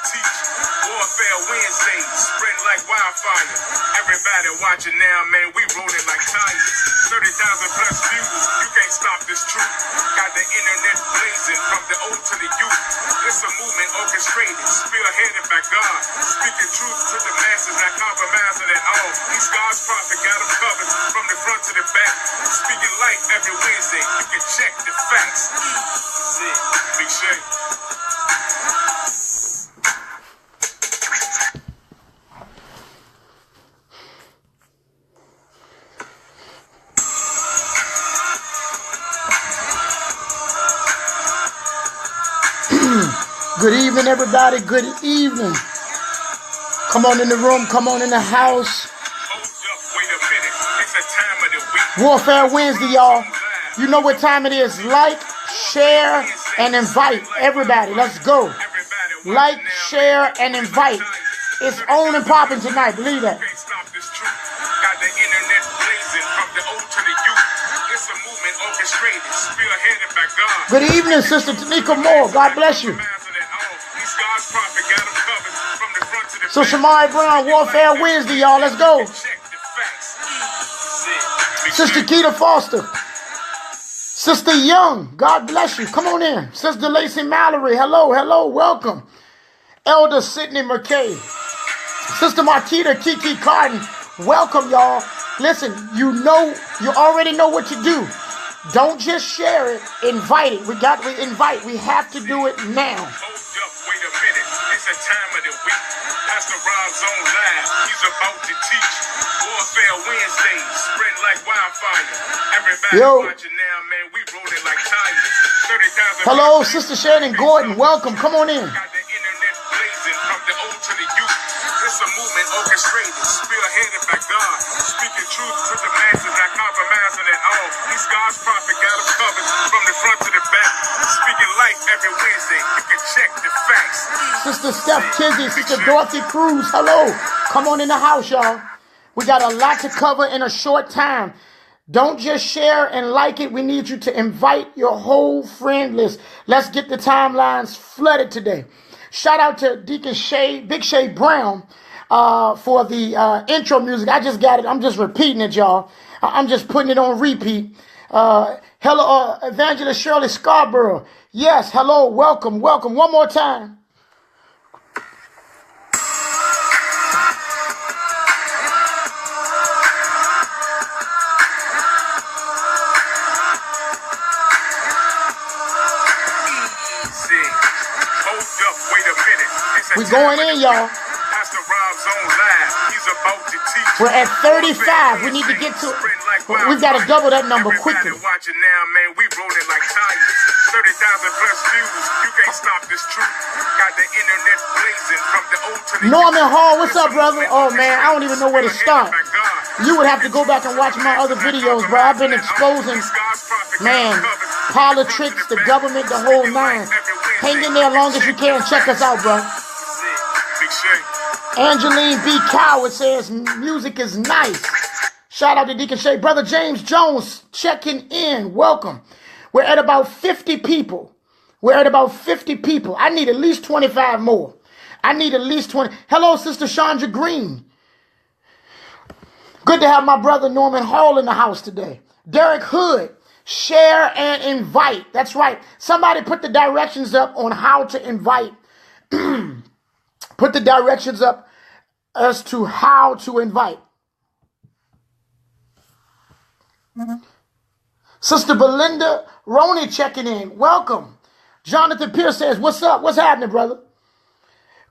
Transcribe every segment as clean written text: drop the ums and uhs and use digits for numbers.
teach. Warfare Wednesdays, spread like wildfire. Everybody watching now, man, we rolling like tires. 30,000 plus views, you can't stop this truth. Got the internet blazing from the old to the youth. It's a movement orchestrated, spearheaded by God. Speaking truth to the masses, not compromising at all. These God's prophet got them covered from the front to the back. Speaking life every Wednesday, you can check the facts. Big shake. Good evening, everybody. Good evening. Come on in the room. Come on in the house. Warfare Wednesday, y'all. You know what time it is. Like, share, and invite everybody. Let's go. Like, share, and invite. It's on and popping tonight. Believe that. Good evening, Sister Tanika Moore. God bless you. So Shamari Brown, Warfare Wednesday, y'all. Let's go. Sister Keita Foster. Sister Young, God bless you. Come on in. Sister Lacey Mallory, hello, hello, welcome. Elder Sidney McKay. Sister Marquita Kiki Carden, welcome, y'all. Listen, you already know what to do. Don't just share it, invite it. We invite. We have to do it now. Hold up, wait a minute. It's the time of the week. Pastor Rob's on live. He's about to teach. Warfare Wednesdays, spread like wildfire. Everybody watching now, man. We rolling like tires. 30,000. Hello, Sister Shannon Gordon. Welcome. Come on in. Got the internet blazing from the old to the youth. It's a movement orchestrated, spearheaded by God. Speaking truth to the masses, not compromising at all. These God's prophet got them covered from the front to the back. Speaking life every Wednesday, you can check the facts. Sister Steph Kizzy, Sister Dorothy Cruz, hello. Come on in the house, y'all. We got a lot to cover in a short time. Don't just share and like it. We need you to invite your whole friend list. Let's get the timelines flooded today. Shout out to Deacon Shay, Big Shay Brown, for the intro music. I just got it. I'm just repeating it, y'all. I'm just putting it on repeat. Hello, Evangelist Shirley Scarborough. Yes, hello, welcome, welcome. One more time. We're going in, y'all. Pastor Rob's on live. He's about to teach. We're at 35. We need to get to. We've got to double that number quickly. Watching now, man. We rolling like tires. 30,000 plus views. You can't stop this truth. Got the internet blazing from the old to the Norman Hall, what's up, brother? Oh man, I don't even know where to start. You would have to go back and watch my other videos, bro. I've been exposing, man, politics, the government, the whole nine. Hang in there as long as you can. Check us out, bro. Angeline B. Coward says music is nice. Shout out to Deacon Shay. Brother James Jones checking in. Welcome. We're at about 50 people. I need at least 25 more. I need at least 20. Hello, Sister Chandra Green. Good to have my brother Norman Hall in the house today. Derek Hood. Share and invite. That's right. Somebody put the directions up on how to invite. Put the directions up as to how to invite. Sister Belinda Roney checking in. Welcome. Jonathan Pierce says, what's up? What's happening, brother?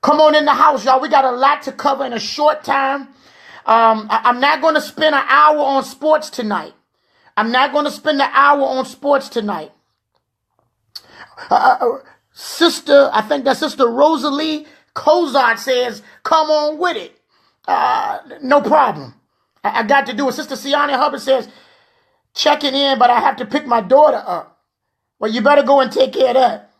Come on in the house, y'all. We got a lot to cover in a short time. I'm not going to spend an hour on sports tonight. Sister, I think that's Sister Rosalie Cozart says, come on with it. No problem. I got to do it. Sister Siani Hubbard says, checking in, but I have to pick my daughter up. Well, you better go and take care of that.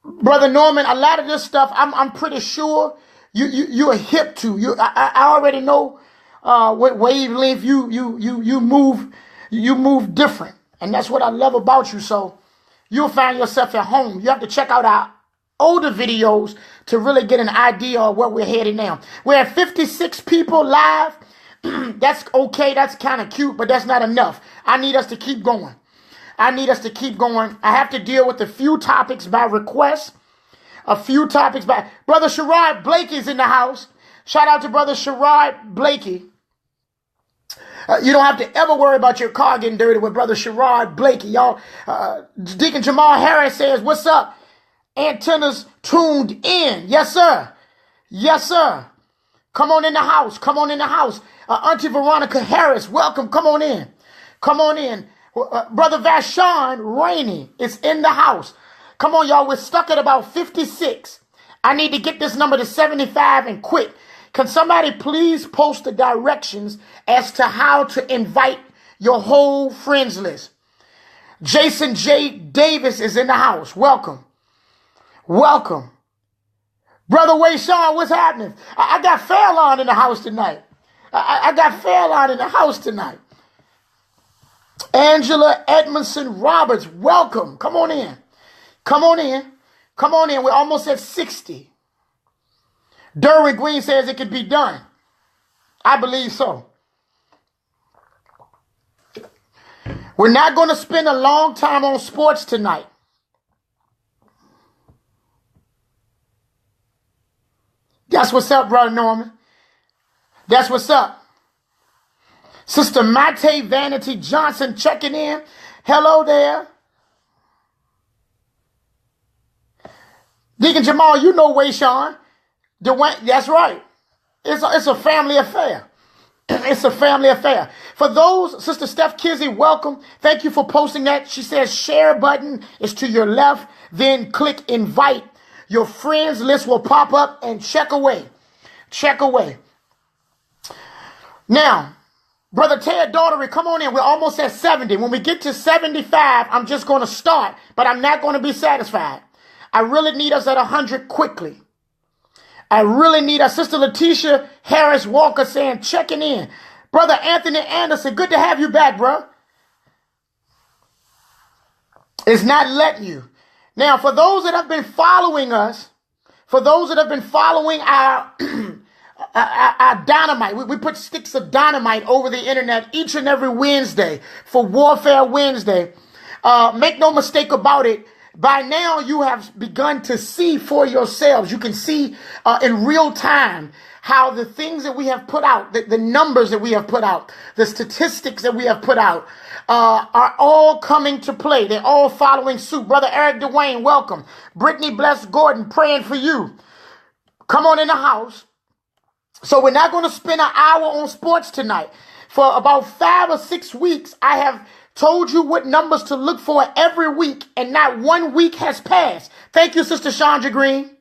Brother Norman, a lot of this stuff, I'm pretty sure you're hip to. I already know what wavelength you move different. And that's what I love about you. So you'll find yourself at home. You have to check out our older videos to really get an idea of where we're headed now. We're at 56 people live. That's okay. That's kind of cute, but that's not enough. I need us to keep going. I have to deal with a few topics by request. Brother Sherrod Blakey is in the house. Shout out to Brother Sherrod Blakey. You don't have to ever worry about your car getting dirty with Brother Sherrod Blakey. Y'all, Deacon Jamal Harris says, what's up? Antennas tuned in. Yes, sir. Yes, sir. Come on in the house. Auntie Veronica Harris, welcome. Come on in. Brother Vashon Rainey is in the house. Come on, y'all. We're stuck at about 56. I need to get this number to 75 and quick. Can somebody please post the directions as to how to invite your whole friends list? Jason J. Davis is in the house. Welcome. Brother Way Sean, what's happening? I got Fairlawn in the house tonight. Angela Edmondson Roberts, welcome. Come on in. We're almost at 60. Derwin Green says it could be done. I believe so. We're not going to spend a long time on sports tonight. That's what's up, Brother Norman. That's what's up. Sister Mate Vanity Johnson checking in. Hello there. Deacon Jamal, you know Wayshawn. Dwayne, that's right. It's a family affair. It's a family affair. For those, Sister Steph Kizzy, welcome. Thank you for posting that. She says share button is to your left. Then click invite. Your friends list will pop up and check away. Now, Brother Ted Daughtery, come on in. We're almost at 70. When we get to 75, I'm just going to start, but I'm not going to be satisfied. I really need us at 100 quickly. Sister Letitia Harris Walker saying, checking in. Brother Anthony Anderson, good to have you back, bro. It's not letting you. Now, for those that have been following us, our our dynamite, we put sticks of dynamite over the internet each and every Wednesday for Warfare Wednesday. Make no mistake about it. By now, you have begun to see for yourselves. You can see in real time how the things that we have put out, the numbers that we have put out, the statistics that we have put out are all coming to play. They're all following suit. Brother Eric Dwayne, welcome. Brittany Bless Gordon, praying for you. Come on in the house. So we're not going to spend an hour on sports tonight. For about 5 or 6 weeks, I have told you what numbers to look for every week, and not 1 week has passed. Thank you, Sister Chandra Green.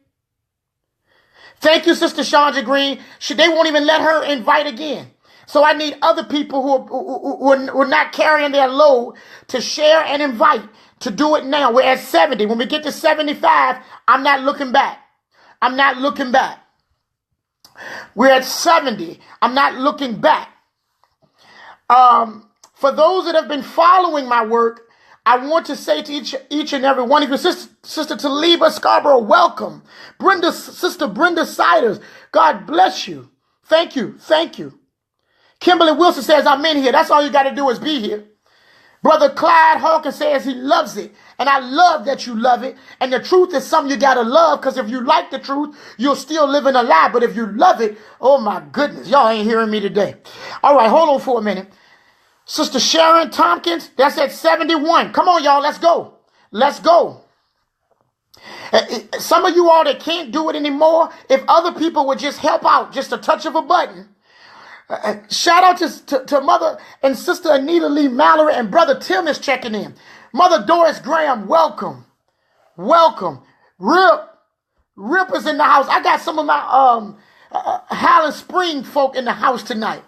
They won't even let her invite again. So I need other people who are not carrying their load to share and invite to do it now. We're at 70. When we get to 75, I'm not looking back. We're at 70. I'm not looking back. For those that have been following my work, I want to say to each and every one of you, Sister Taliba Scarborough, welcome. Sister Brenda Siders, God bless you. Thank you. Kimberly Wilson says, I'm in here. That's all you got to do is be here. Brother Clyde Hawkins says he loves it. And I love that you love it. And the truth is something you got to love, because if you like the truth, you'll still live in a lie. But if you love it, oh my goodness, y'all ain't hearing me today. All right, hold on for a minute. Sister Sharon Tompkins, that's at 71. Come on, y'all, let's go. Some of you all that can't do it anymore, if other people would just help out, just a touch of a button. Shout out to Mother and Sister Anita Lee Mallory, and Brother Tim is checking in. Mother Doris Graham, welcome. Rip is in the house. I got some of my Highland Spring folk in the house tonight.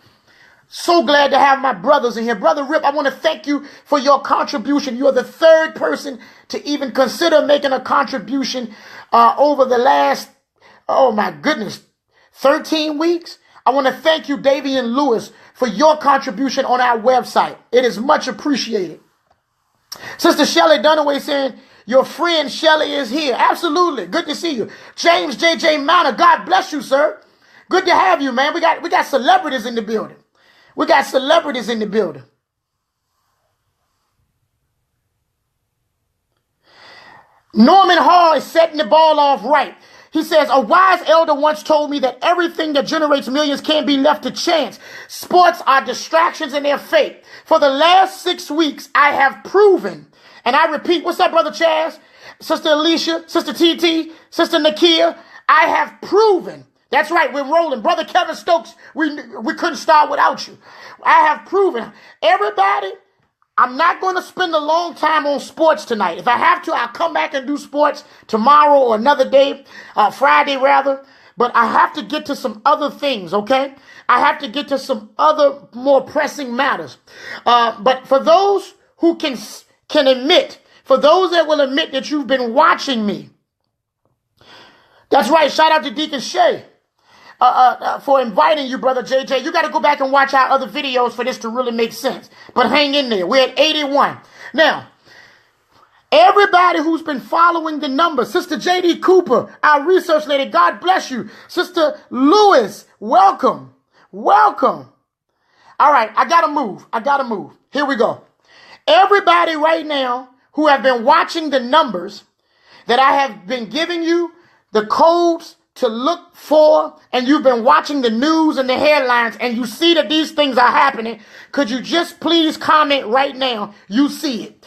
So glad to have my brothers in here. Brother Rip, I want to thank you for your contribution. You are the third person to even consider making a contribution over the last, 13 weeks. I want to thank you, Davian Lewis, for your contribution on our website. It is much appreciated. Sister Shelley Dunaway saying, your friend Shelley is here. Absolutely. Good to see you. James J.J. Manor, God bless you, sir. Good to have you, man. We got celebrities in the building. We got celebrities in the building. Norman Hall is setting the ball off right. He says, a wise elder once told me that everything that generates millions can't be left to chance. Sports are distractions and their fate. For the last 6 weeks, I have proven, and I repeat, what's up, Brother Chaz? Sister Alicia, Sister TT, Sister Nakia, I have proven. That's right, we're rolling. Brother Kevin Stokes, we couldn't start without you. I have proven. Everybody, I'm not going to spend a long time on sports tonight. If I have to, I'll come back and do sports tomorrow or another day, Friday rather. But I have to get to some other things, okay? I have to get to some other more pressing matters. But for those who can admit, for those that will admit that you've been watching me, that's right, shout out to Deacon Shay for inviting you, Brother JJ. You got to go back and watch our other videos for this to really make sense. But hang in there. We're at 81. Now, everybody who's been following the numbers, Sister J.D. Cooper, our research lady, God bless you. Sister Lewis, welcome. Welcome. All right, I got to move. Here we go. Everybody right now who have been watching the numbers that I have been giving you, the codes to look for, and you've been watching the news and the headlines, and you see that these things are happening, could you just please comment right now? You see it.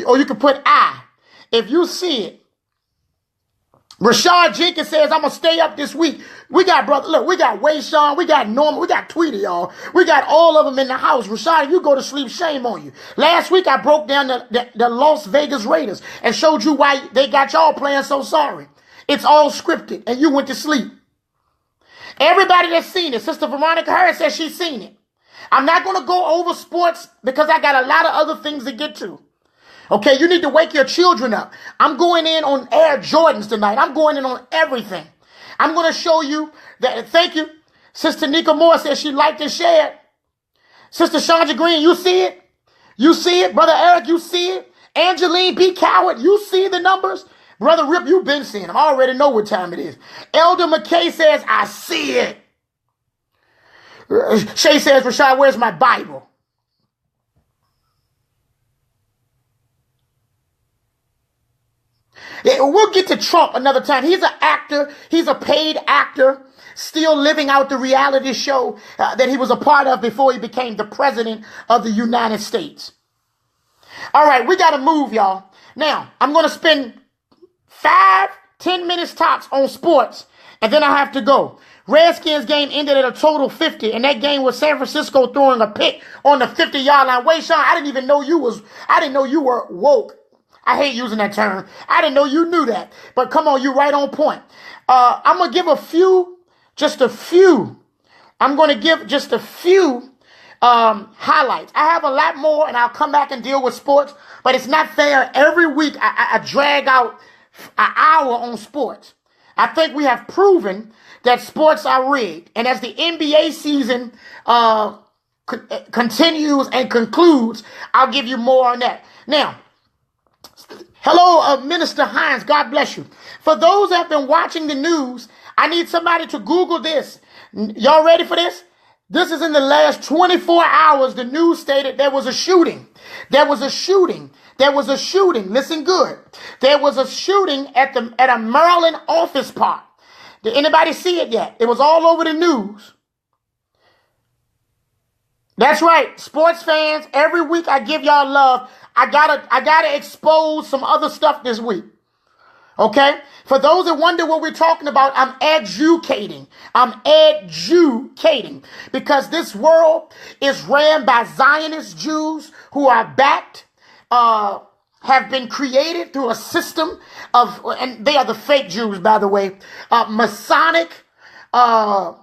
Or you could put I. If you see it. Rashad Jenkins says, I'm going to stay up this week. We got, brother, look, we got Wayshawn, we got Norman, we got Tweety, y'all. We got all of them in the house. Rashad, if you go to sleep, shame on you. Last week, I broke down the Las Vegas Raiders and showed you why they got y'all playing so sorry. It's all scripted, and you went to sleep. Everybody that's seen it, Sister Veronica Harris says she's seen it. I'm not going to go over sports because I got a lot of other things to get to. Okay, you need to wake your children up. I'm going in on Air Jordans tonight. I'm going in on everything. I'm going to show you that. Thank you. Sister Nika Moore says she liked and shared. Sister Chandra Green, you see it? You see it? Brother Eric, you see it? Angeline B. Coward, you see the numbers? Brother Rip, you've been seeing them. I already know what time it is. Elder McKay says, I see it. Shay says, Rashad, where's my Bible? Yeah, we'll get to Trump another time. He's an actor. He's a paid actor, still living out the reality show that he was a part of before he became the president of the United States. All right, we got to move, y'all. Now, I'm going to spend 5-10 minutes tops on sports, and then I have to go. Redskins game ended at a total 50, and that game was San Francisco throwing a pick on the 50-yard line. Wait, Sean, I didn't know you were woke. I hate using that term. I didn't know you knew that. But come on, you right on point. I'm going to give just a few highlights. I have a lot more, and I'll come back and deal with sports, but it's not fair. Every week I drag out an hour on sports. I think we have proven that sports are rigged. And as the NBA season continues and concludes, I'll give you more on that. Now, hello, Minister Hines. God bless you. For those that have been watching the news, I need somebody to Google this. Y'all ready for this? This is in the last 24 hours. The news stated there was a shooting. Listen good. There was a shooting at a Maryland office park. Did anybody see it yet? It was all over the news. That's right. Sports fans, every week I give y'all love. I gotta expose some other stuff this week. Okay? For those that wonder what we're talking about, I'm educating. Because this world is ran by Zionist Jews who are backed, have been created through a system of, and they are the fake Jews, by the way, Masonic, the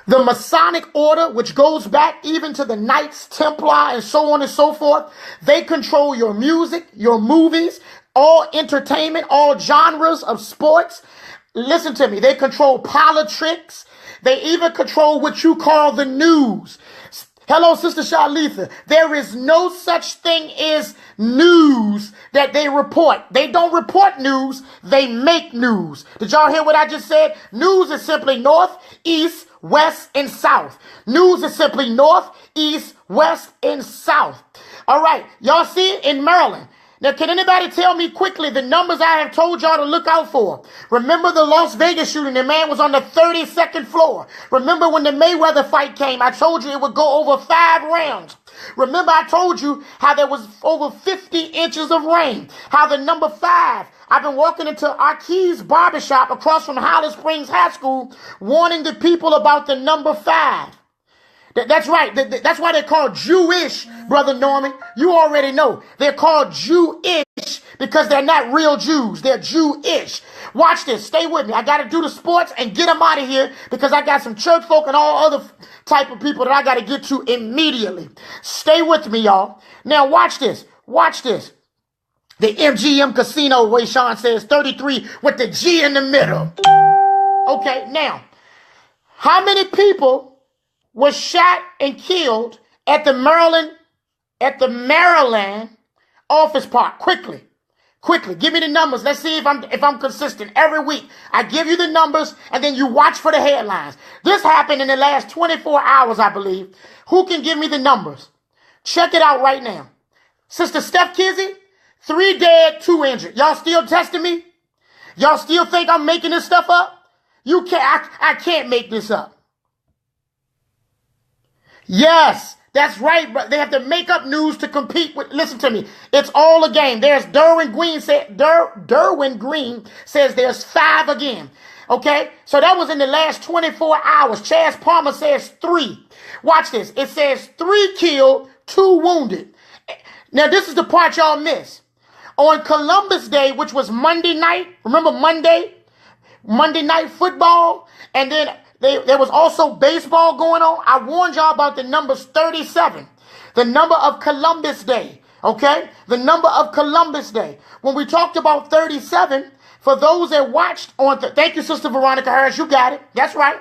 Masonic order, which goes back even to the Knights Templar and so on and so forth. They control your music, your movies, all entertainment, all genres of sports. Listen to me. They control politics. They even control what you call the news. Hello, Sister Shalitha. There is no such thing as news that they report. They don't report news. They make news. Did y'all hear what I just said? News is simply north, east, west, and south. News is simply north, east, west, and south. All right. Y'all see it in Maryland. Now, can anybody tell me quickly the numbers I have told y'all to look out for? Remember the Las Vegas shooting? The man was on the 32nd floor. Remember when the Mayweather fight came? I told you it would go over 5 rounds. Remember I told you how there was over 50 inches of rain. How the number 5, I've been walking into Arkeys Barbershop across from Holly Springs High School, warning the people about the number 5. That's right. That's why they're called Jewish, Brother Norman. You already know. They're called Jewish because they're not real Jews. They're Jewish. Watch this. Stay with me. I got to do the sports and get them out of here because I got some church folk and all other type of people that I got to get to immediately. Stay with me, y'all. Now, watch this. Watch this. The MGM Casino, way Sean says, 33 with the G in the middle. Okay, now, how many people was shot and killed at the Maryland office park? Quickly, give me the numbers. Let's see if I'm consistent. Every week, I give you the numbers, and then you watch for the headlines. This happened in the last 24 hours, I believe. Who can give me the numbers? Check it out right now. Sister Steph Kizzy, 3 dead, 2 injured. Y'all still testing me? Y'all still think I'm making this stuff up? You can't. I can't make this up. Yes, that's right, but they have to make up news to compete with. Listen to me. It's all a game. There's Derwin Green says there's 5 again. Okay, so that was in the last 24 hours. Chaz Palmer says 3. Watch this. It says 3 killed, 2 wounded. Now, this is the part y'all miss. On Columbus Day, which was Monday night, remember Monday night football, and then there was also baseball going on. I warned y'all about the numbers 37, the number of Columbus Day, okay? The number of Columbus Day. When we talked about 37, for those that watched on, thank you, Sister Veronica Harris, you got it. That's right.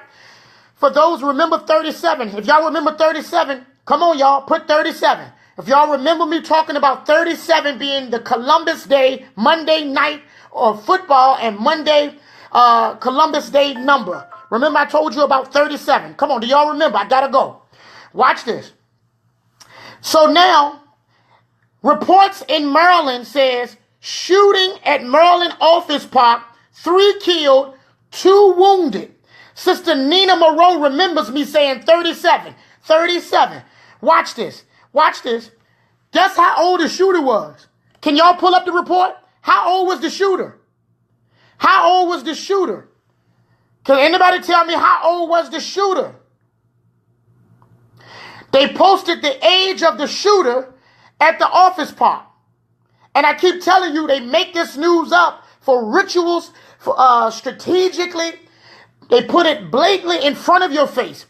For those who remember 37, if y'all remember 37, come on, y'all, put 37. If y'all remember me talking about 37 being the Columbus Day, Monday night or football, and Monday Columbus Day number. Remember I told you about 37. Come on, do y'all remember? I gotta go. Watch this. So now, reports in Maryland says shooting at Maryland office park, 3 killed, 2 wounded. Sister Nina Moreau remembers me saying 37. 37. Watch this. Watch this. Guess how old the shooter was? Can y'all pull up the report? How old was the shooter? How old was the shooter? Can anybody tell me how old was the shooter? They posted the age of the shooter at the office park. And I keep telling you, they make this news up for rituals, for strategically. They put it blatantly in front of your face.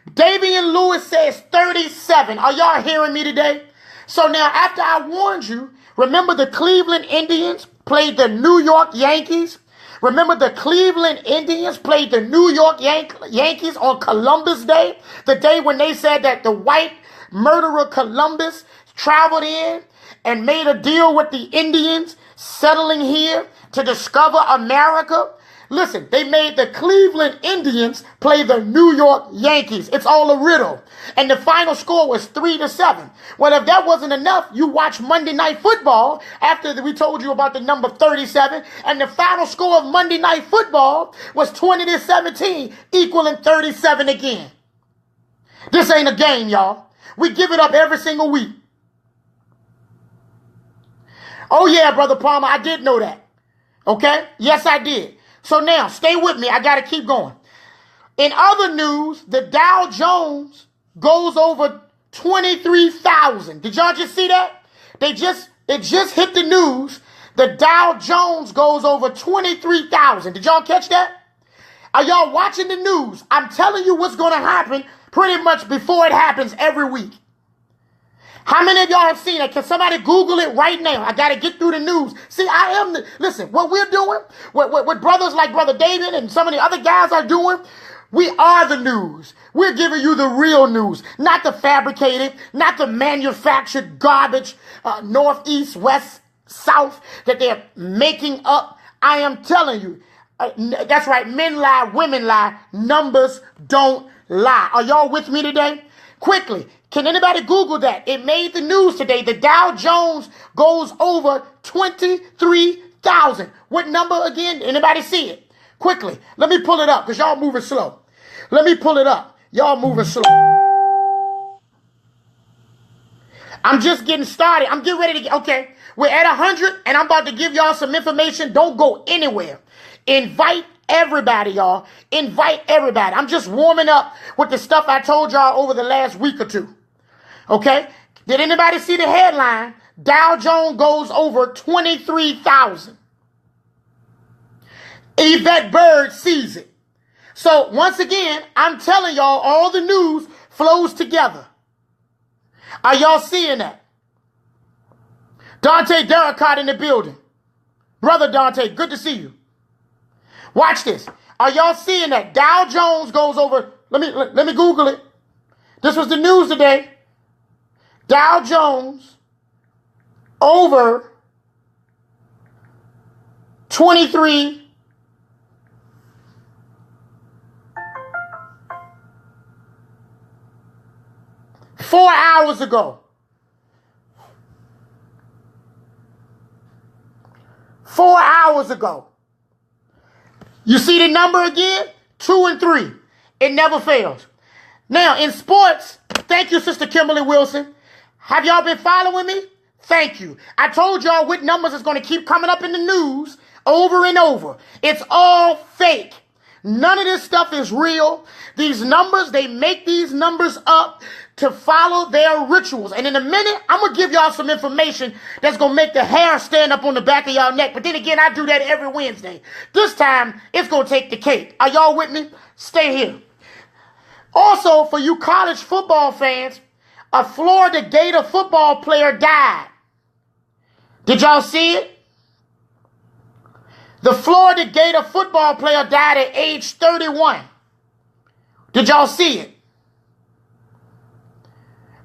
Davian Lewis says 37. Are y'all hearing me today? So now, after I warned you, remember the Cleveland Indians played the New York Yankees? Remember the Cleveland Indians played the New York Yankees on Columbus Day? The day when they said that the white murderer Columbus traveled in and made a deal with the Indians settling here to discover America? Listen, they made the Cleveland Indians play the New York Yankees. It's all a riddle. And the final score was 3-7. Well, if that wasn't enough, you watch Monday Night Football after we told you about the number 37. And the final score of Monday Night Football was 20-17, equaling 37 again. This ain't a game, y'all. We give it up every single week. Oh, yeah, Brother Palmer, I did know that. Okay? Yes, I did. So now, stay with me. I got to keep going. In other news, the Dow Jones goes over 23,000. Did y'all just see that? It just hit the news. The Dow Jones goes over 23,000. Did y'all catch that? Are y'all watching the news? I'm telling you what's going to happen pretty much before it happens every week. How many of y'all have seen it? Can somebody Google it right now? I got to get through the news. See, listen, what we're doing, what brothers like Brother David and some of the other guys are doing, We are the news. We're giving you the real news, not the fabricated, not the manufactured garbage, north, east, west, south, that they're making up. I am telling you, that's right, men lie, women lie, numbers don't lie. Are y'all with me today? Quickly, can anybody Google that? It made the news today. The Dow Jones goes over 23,000. What number again? Anybody see it? Quickly, let me pull it up because y'all moving slow. Let me pull it up. Y'all moving slow. I'm just getting started. I'm getting ready to get, okay. We're at 100 and I'm about to give y'all some information. Don't go anywhere. Invite everybody, y'all. Invite everybody. I'm just warming up with the stuff I told y'all over the last week or two. Okay? Did anybody see the headline? Dow Jones goes over 23,000. Yvette Bird sees it. So once again, I'm telling y'all, all the news flows together. Are y'all seeing that? Dante Derricott in the building. Brother Dante, good to see you. Watch this. Are y'all seeing that? Dow Jones goes over, let me Google it. This was the news today. Dow Jones over 23. 4 hours ago. 4 hours ago. You see the number again? 2 and 3. It never fails. Now, in sports, thank you, Sister Kimberly Wilson. Have y'all been following me? Thank you. I told y'all what numbers is going to keep coming up in the news over and over. It's all fake. None of this stuff is real. These numbers, they make these numbers up to follow their rituals. And in a minute, I'm going to give y'all some information that's going to make the hair stand up on the back of y'all neck. But then again, I do that every Wednesday. This time, it's going to take the cake. Are y'all with me? Stay here. Also, for you college football fans, a Florida Gator football player died. Did y'all see it? The Florida Gator football player died at age 31. Did y'all see it?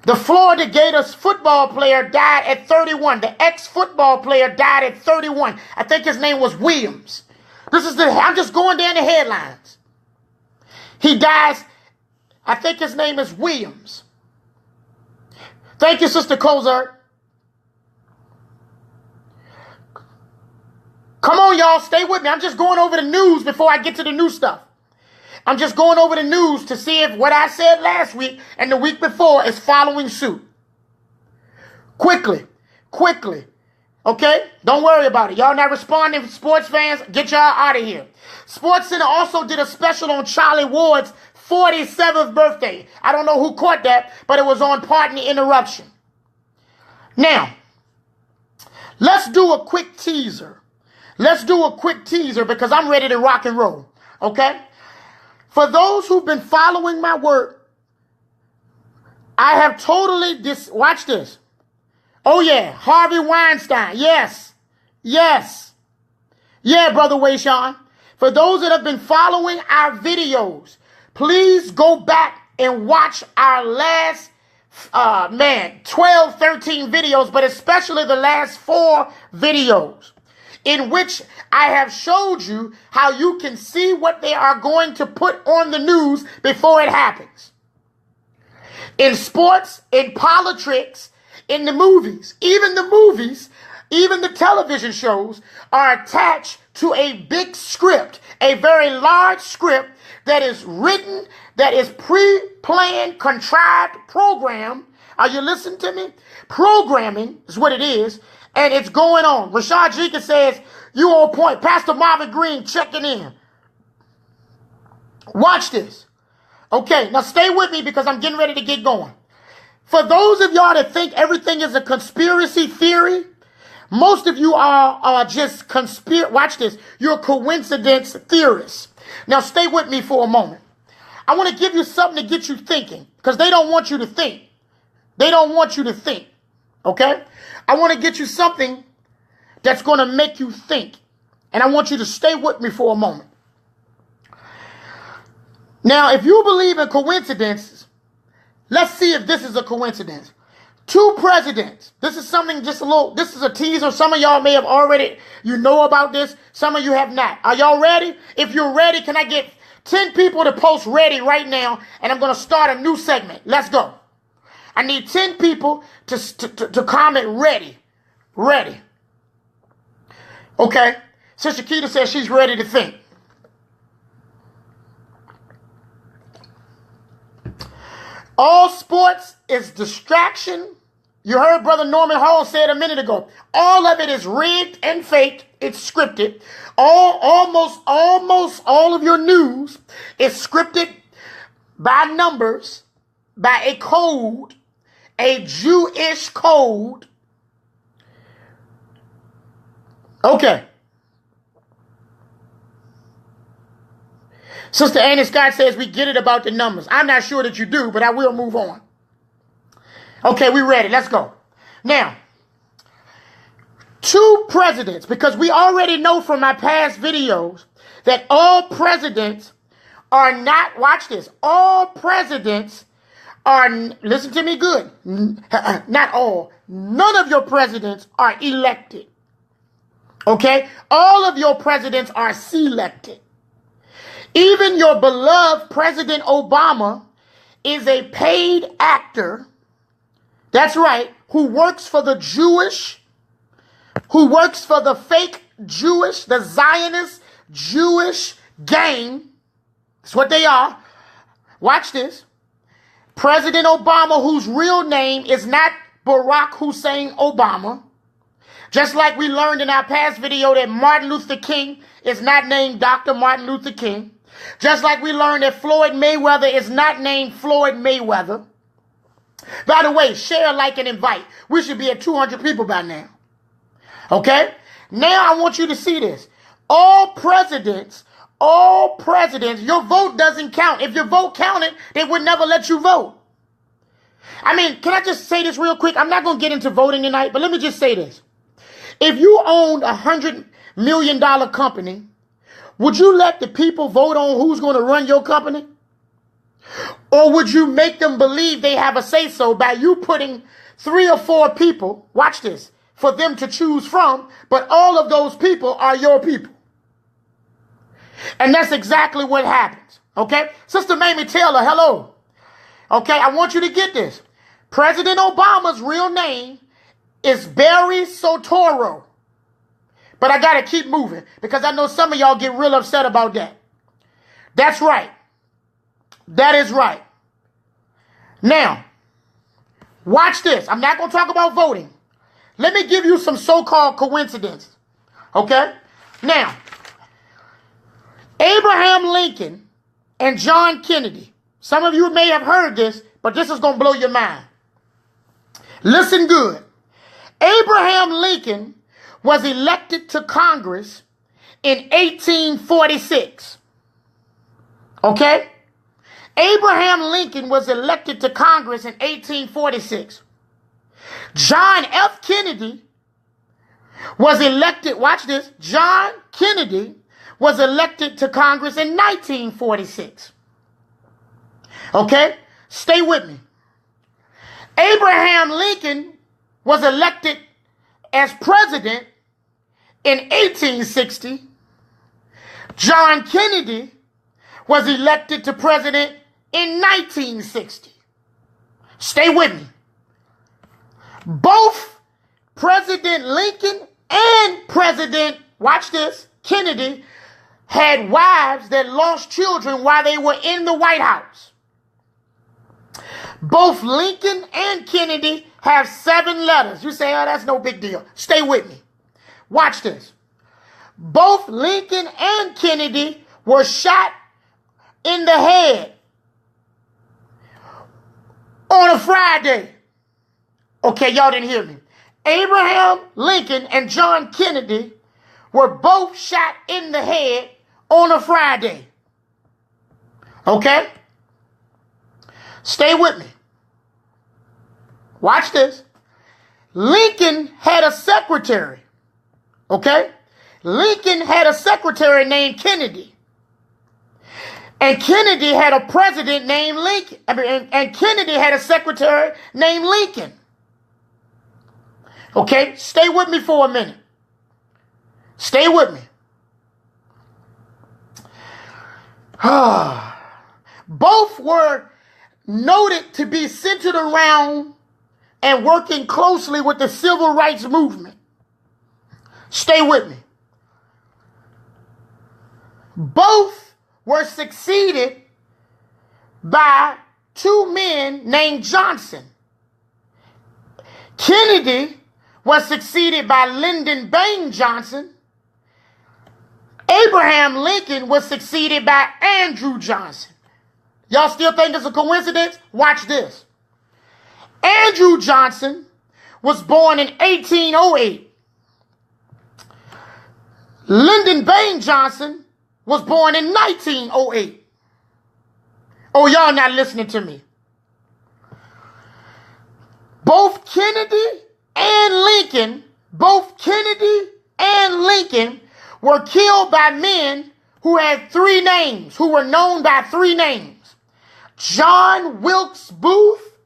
The Florida Gators football player died at 31. The ex-football player died at 31. I think his name was Williams. I'm just going down the headlines. He dies, I think his name is Williams. Thank you, Sister Kozart. Come on, y'all, stay with me. I'm just going over the news before I get to the new stuff. I'm just going over the news to see if what I said last week and the week before is following suit. Quickly. Okay? Don't worry about it. Y'all not responding, sports fans? Get y'all out of here. Sports Center also did a special on Charlie Ward's 47th birthday. I don't know who caught that, but it was on Pardon the Interruption. Now, let's do a quick teaser. Because I'm ready to rock and roll. Okay? For those who've been following my work, I have totally watch this. Oh yeah, Harvey Weinstein. Yes. Yeah, Brother Wayshawn. For those that have been following our videos, please go back and watch our last 12, 13 videos, but especially the last 4 videos, in which I have showed you how you can see what they are going to put on the news before it happens. In sports, in politics, in the movies, even the television shows are attached to a big script, a very large script that is written, that is pre-planned, contrived, programmed. Are you listening to me? Programming is what it is. And it's going on. Rashad Jenkins says, you on point. Pastor Marvin Green checking in. Watch this. Okay, now stay with me because I'm getting ready to get going. For those of y'all that think everything is a conspiracy theory, most of you are just watch this. You're coincidence theorists. Now stay with me for a moment. I want to give you something to get you thinking because they don't want you to think. Okay? I want to get you something that's going to make you think. And I want you to stay with me for a moment. Now, if you believe in coincidences, let's see if this is a coincidence. 2 presidents. This is something just a little, this is a teaser. Some of y'all may have already, know about this. Some of you have not. Are y'all ready? If you're ready, can I get 10 people to post ready right now? And I'm going to start a new segment. Let's go. I need 10 people to comment ready. Ready. Okay. Sister Keita says she's ready to think. All sports is distraction. You heard Brother Norman Hall say it a minute ago. All of it is rigged and faked. It's scripted. Almost all of your news is scripted by numbers, by a code, a Jewish code. Okay. Sister Annie Scott says we get it about the numbers. I'm not sure that you do, but I will move on. Okay, we ready. Let's go. Now, 2 presidents, because we already know from my past videos that all presidents are not, watch this, all presidents are, listen to me good, not all, none of your presidents are elected. Okay? All of your presidents are selected. Even your beloved President Obama is a paid actor, that's right, who works for the Jewish, who works for the fake Jewish, the Zionist Jewish gang. That's what they are. Watch this. President Obama, whose real name is not Barack Hussein Obama. Just like we learned in our past video that Martin Luther King is not named Dr. Martin Luther King. Just like we learned that Floyd Mayweather is not named Floyd Mayweather. By the way, share, like, and invite. We should be at 200 people by now. Okay? Now I want you to see this. All presidents, your vote doesn't count. If your vote counted, they would never let you vote. I mean, can I just say this real quick? I'm not going to get into voting tonight, but let me just say this. If you owned $100 million company, would you let the people vote on who's going to run your company? Or would you make them believe they have a say-so by you putting 3 or 4 people, watch this, for them to choose from, but all of those people are your people? And that's exactly what happens, okay? Sister Mamie Taylor, hello. Okay, I want you to get this. President Obama's real name is Barry Soetoro. But I got to keep moving because I know some of y'all get real upset about that. That's right. That is right. Now, watch this. I'm not going to talk about voting. Let me give you some so-called coincidences. Okay? Now, Abraham Lincoln and John Kennedy. Some of you may have heard this, but this is going to blow your mind. Listen good. Abraham Lincoln was elected to Congress in 1846. Okay? Abraham Lincoln was elected to Congress in 1846. John F. Kennedy was elected, watch this, John Kennedy was elected to Congress in 1946. Okay? Stay with me. Abraham Lincoln was elected as president in 1860. John Kennedy was elected to president in 1960. Stay with me. Both President Lincoln and President, watch this, Kennedy had wives that lost children while they were in the White House. Both Lincoln and Kennedy have 7 letters. You say, oh, that's no big deal. Stay with me. Watch this. Both Lincoln and Kennedy were shot in the head on a Friday. Okay, y'all didn't hear me. Abraham Lincoln and John Kennedy were both shot in the head on a Friday. Okay? Stay with me. Watch this. Lincoln had a secretary. Okay? Lincoln had a secretary named Kennedy. And Kennedy had a president named Lincoln. And Kennedy had a secretary named Lincoln. Okay, stay with me for a minute. Stay with me. Both were noted to be centered around and working closely with the civil rights movement. Stay with me. Both were succeeded by two men named Johnson. Kennedy was succeeded by Lyndon Baines Johnson. Abraham Lincoln was succeeded by Andrew Johnson. Y'all still think it's a coincidence? Watch this. Andrew Johnson was born in 1808. Lyndon Baines Johnson was born in 1908. Oh, y'all not listening to me. Both Kennedy and Lincoln were killed by men who had three names, who were known by three names. John Wilkes Booth,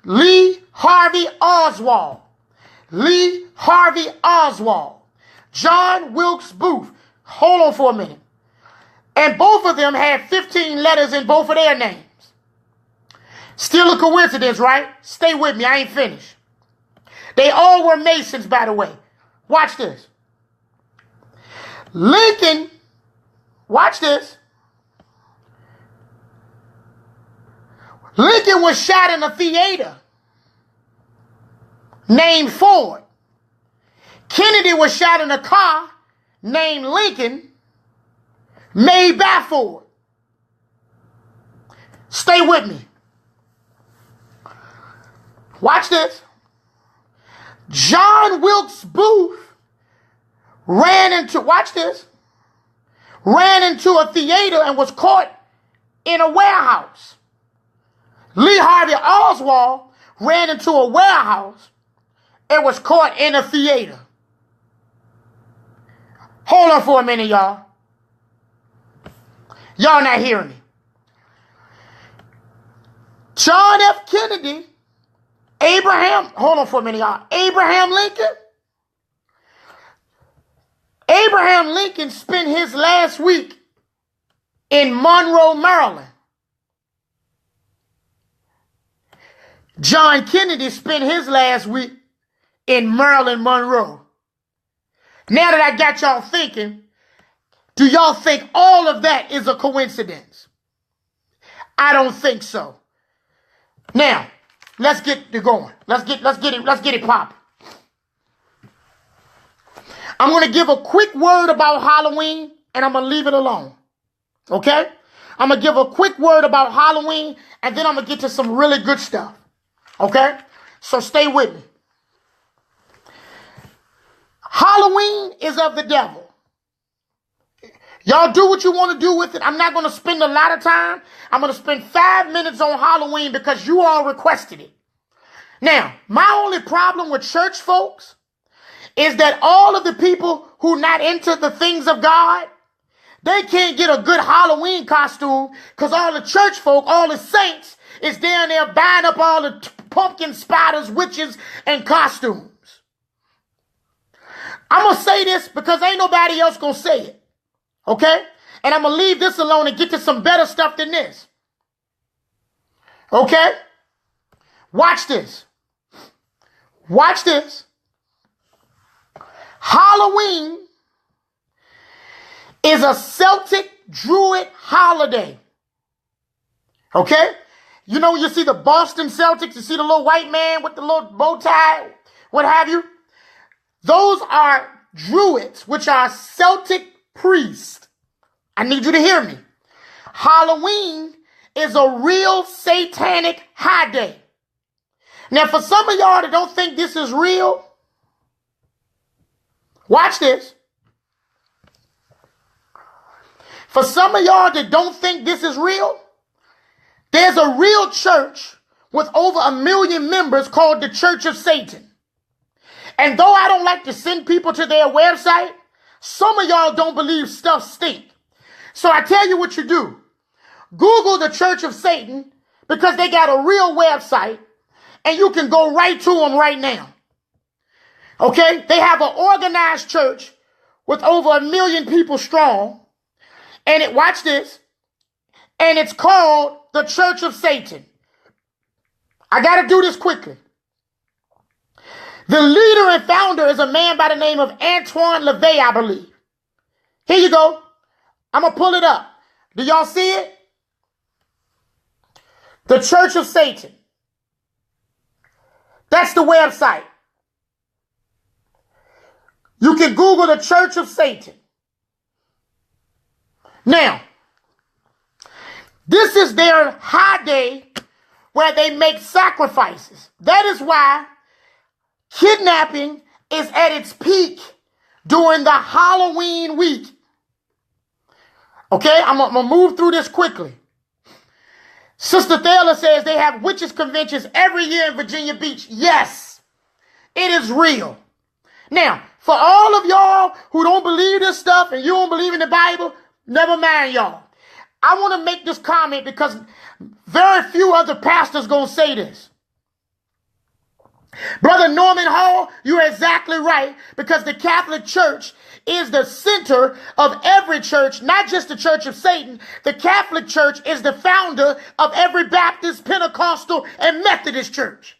Lee Harvey Oswald. Lee Harvey Oswald. John Wilkes Booth. Hold on for a minute. And both of them had 15 letters in both of their names. Still a coincidence, right? Stay with me. I ain't finished. They all were Masons, by the way. Watch this. Lincoln, watch this. Lincoln was shot in a theater named Ford. Kennedy was shot in a car named Lincoln, made by Ford. Stay with me. Watch this. John Wilkes Booth ran into a theater and was caught in a warehouse. Lee Harvey Oswald ran into a warehouse and was caught in a theater. Hold on for a minute, y'all. Y'all not hearing me. John F. Kennedy, hold on for a minute, y'all. Abraham Lincoln spent his last week in Monroe, Maryland. John Kennedy spent his last week in Maryland, Monroe. Now that I got y'all thinking, do y'all think all of that is a coincidence? I don't think so. Now, let's get it going. Let's get it popping. I'm going to give a quick word about Halloween, and I'm going to leave it alone. Okay? I'm going to give a quick word about Halloween, and then I'm going to get to some really good stuff. Okay? So stay with me. Halloween is of the devil. Y'all do what you want to do with it. I'm not going to spend a lot of time. I'm going to spend 5 minutes on Halloween because you all requested it. Now, my only problem with church folks is that all of the people who not into the things of God, they can't get a good Halloween costume because all the church folk, all the saints is down there buying up all the pumpkin spiders, witches, and costumes. I'm going to say this because ain't nobody else going to say it. Okay? And I'm going to leave this alone and get to some better stuff than this. Okay? Watch this. Watch this. Halloween is a Celtic Druid holiday. Okay? You know, you see the Boston Celtics, you see the little white man with the little bow tie, what have you? Those are Druids, which are Celtic priests. I need you to hear me. Halloween is a real satanic high day. Now, for some of y'all that don't think this is real, watch this. For some of y'all that don't think this is real, there's a real church with over 1 million members called the Church of Satan. And though I don't like to send people to their website, some of y'all don't believe stuff stink. So I tell you what you do. Google the Church of Satan because they got a real website and you can go right to them right now. Okay? They have an organized church with over 1 million people strong. And watch this. And it's called the Church of Satan. I got to do this quickly. The leader and founder is a man by the name of Antoine LaVey, I believe. Here you go. I'm going to pull it up. Do y'all see it? The Church of Satan. That's the website. You can Google the Church of Satan. Now, this is their high day where they make sacrifices. That is why kidnapping is at its peak during the Halloween week. Okay, I'm going to move through this quickly. Sister Thaler says they have witches conventions every year in Virginia Beach. Yes, it is real. Now, for all of y'all who don't believe this stuff and you don't believe in the Bible, never mind y'all. I want to make this comment because very few other pastors going to say this. Brother Norman Hall, you're exactly right, because the Catholic Church is the center of every church, not just the Church of Satan. The Catholic Church is the founder of every Baptist, Pentecostal, and Methodist church.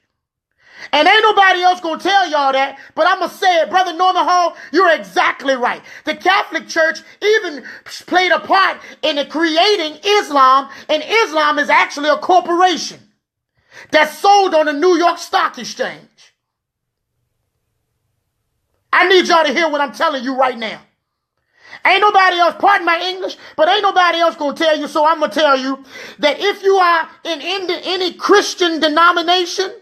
And ain't nobody else going to tell y'all that, but I'm going to say it. Brother Norman Hall, you're exactly right. The Catholic Church even played a part in creating Islam, and Islam is actually a corporation that's sold on the New York Stock Exchange. I need y'all to hear what I'm telling you right now. Ain't nobody else, pardon my English, but ain't nobody else going to tell you, so I'm going to tell you that if you are in any Christian denomination,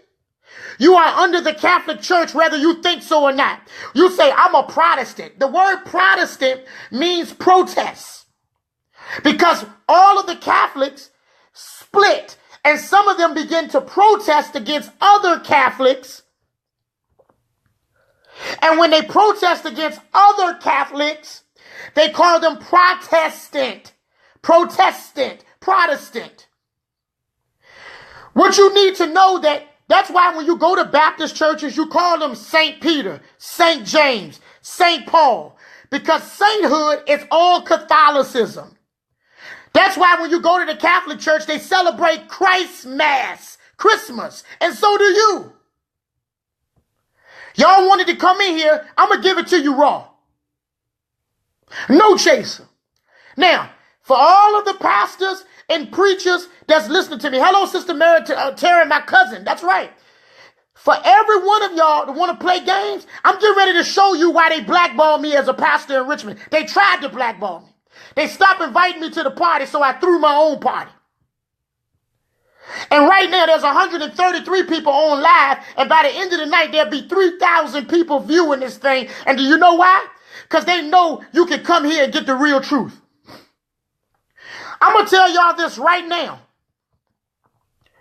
you are under the Catholic Church, whether you think so or not. You say, I'm a Protestant. The word Protestant means protest, because all of the Catholics split, and some of them begin to protest against other Catholics. And when they protest against other Catholics, they call them Protestant. What you need to know that's why when you go to Baptist churches, you call them St. Peter, St. James, St. Paul, because sainthood is all Catholicism. That's why when you go to the Catholic Church, they celebrate Christ's Mass, Christmas, and so do you. Y'all wanted to come in here, I'm going to give it to you raw. No chaser. Now, for all of the pastors and preachers that's listening to me, hello, Sister Mary Terry, my cousin, that's right. For every one of y'all that want to play games, I'm getting ready to show you why they blackballed me as a pastor in Richmond. They tried to blackball me. They stopped inviting me to the party, so I threw my own party. And right now, there's 133 people on live, and by the end of the night, there'll be 3,000 people viewing this thing. And do you know why? Because they know you can come here and get the real truth. I'm going to tell y'all this right now.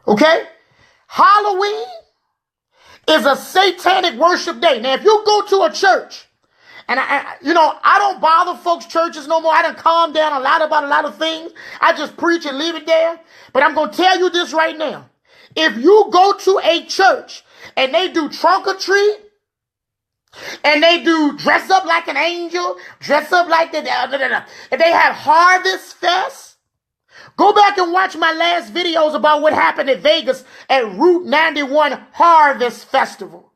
Okay? Halloween is a satanic worship day. Now, if you go to a church, and I don't bother folks' churches no more. I done calmed down about a lot of things. I just preach and leave it there. But I'm going to tell you this right now. If you go to a church and they do trunk or treat, and they do dress up like an angel, dress up like and they have Harvest Fest, go back and watch my last videos about what happened at Vegas at Route 91 Harvest Festival.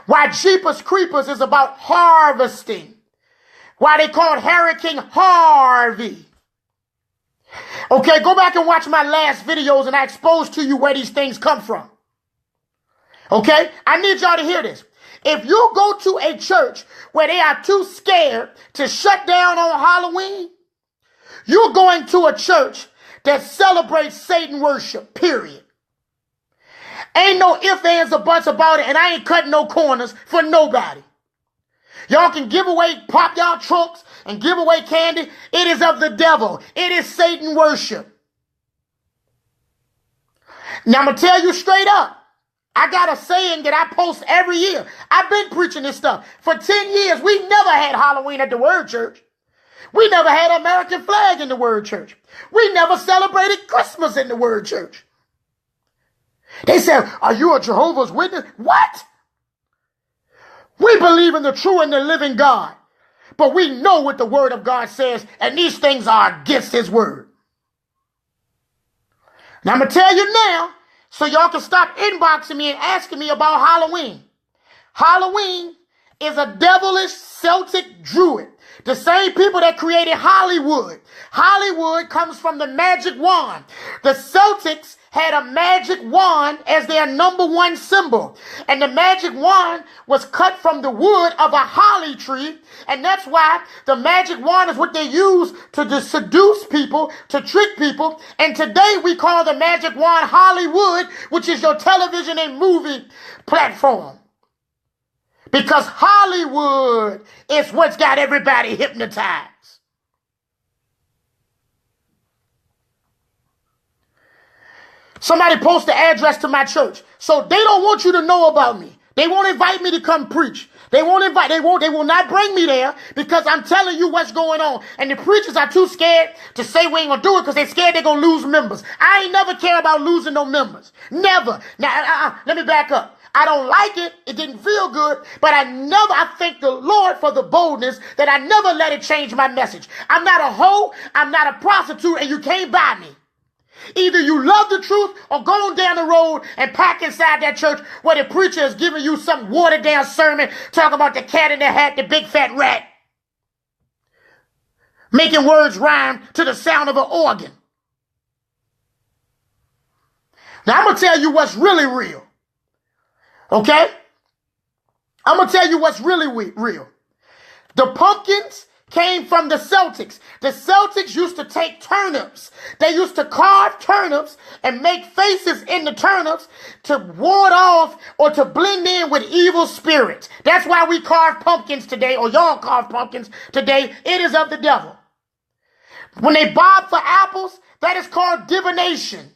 Why Jeepers Creepers is about harvesting. Why they called Hurricane Harvey. Okay, go back and watch my last videos and I exposed to you where these things come from. Okay, I need y'all to hear this. If you go to a church where they are too scared to shut down on Halloween, you're going to a church that celebrates Satan worship, period. Ain't no ifs, ands, or buts about it, and I ain't cutting no corners for nobody. Y'all can give away, pop y'all trunks and give away candy. It is of the devil. It is Satan worship. Now, I'm going to tell you straight up. I got a saying that I post every year. I've been preaching this stuff for 10 years. We never had Halloween at the Word Church. We never had an American flag in the word church. We never celebrated Christmas in the word church. They said, are you a Jehovah's Witness? What? We believe in the true and the living God. But we know what the word of God says, and these things are against his word. Now I'm going to tell you now, so y'all can stop inboxing me and asking me about Halloween. Halloween is a devilish Celtic druid. The same people that created Hollywood. Hollywood comes from the magic wand. The Celtics had a magic wand as their number one symbol. And the magic wand was cut from the wood of a holly tree. And that's why the magic wand is what they use to seduce people, to trick people. And today we call the magic wand Hollywood, which is your television and movie platform. Because Hollywood is what's got everybody hypnotized. Somebody post the address to my church. So they don't want you to know about me. They won't invite me to come preach. They will not bring me there because I'm telling you what's going on. And the preachers are too scared to say we ain't gonna do it because they're scared they're gonna lose members. I ain't never care about losing no members. Never. Now, let me back up. I don't like it. It didn't feel good, but I thank the Lord for the boldness that I never let it change my message. I'm not a hoe. I'm not a prostitute, and you can't buy me. Either you love the truth or go on down the road and pack inside that church where the preacher is giving you some watered down sermon talking about the cat in the hat, the big fat rat, making words rhyme to the sound of an organ. Now I'm going to tell you what's really real. Okay? I'm going to tell you what's really real. The pumpkins came from the Celtics. The Celtics used to take turnips. They used to carve turnips and make faces in the turnips to ward off or to blend in with evil spirits. That's why we carve pumpkins today, or y'all carve pumpkins today. It is of the devil. When they bob for apples, that is called divination.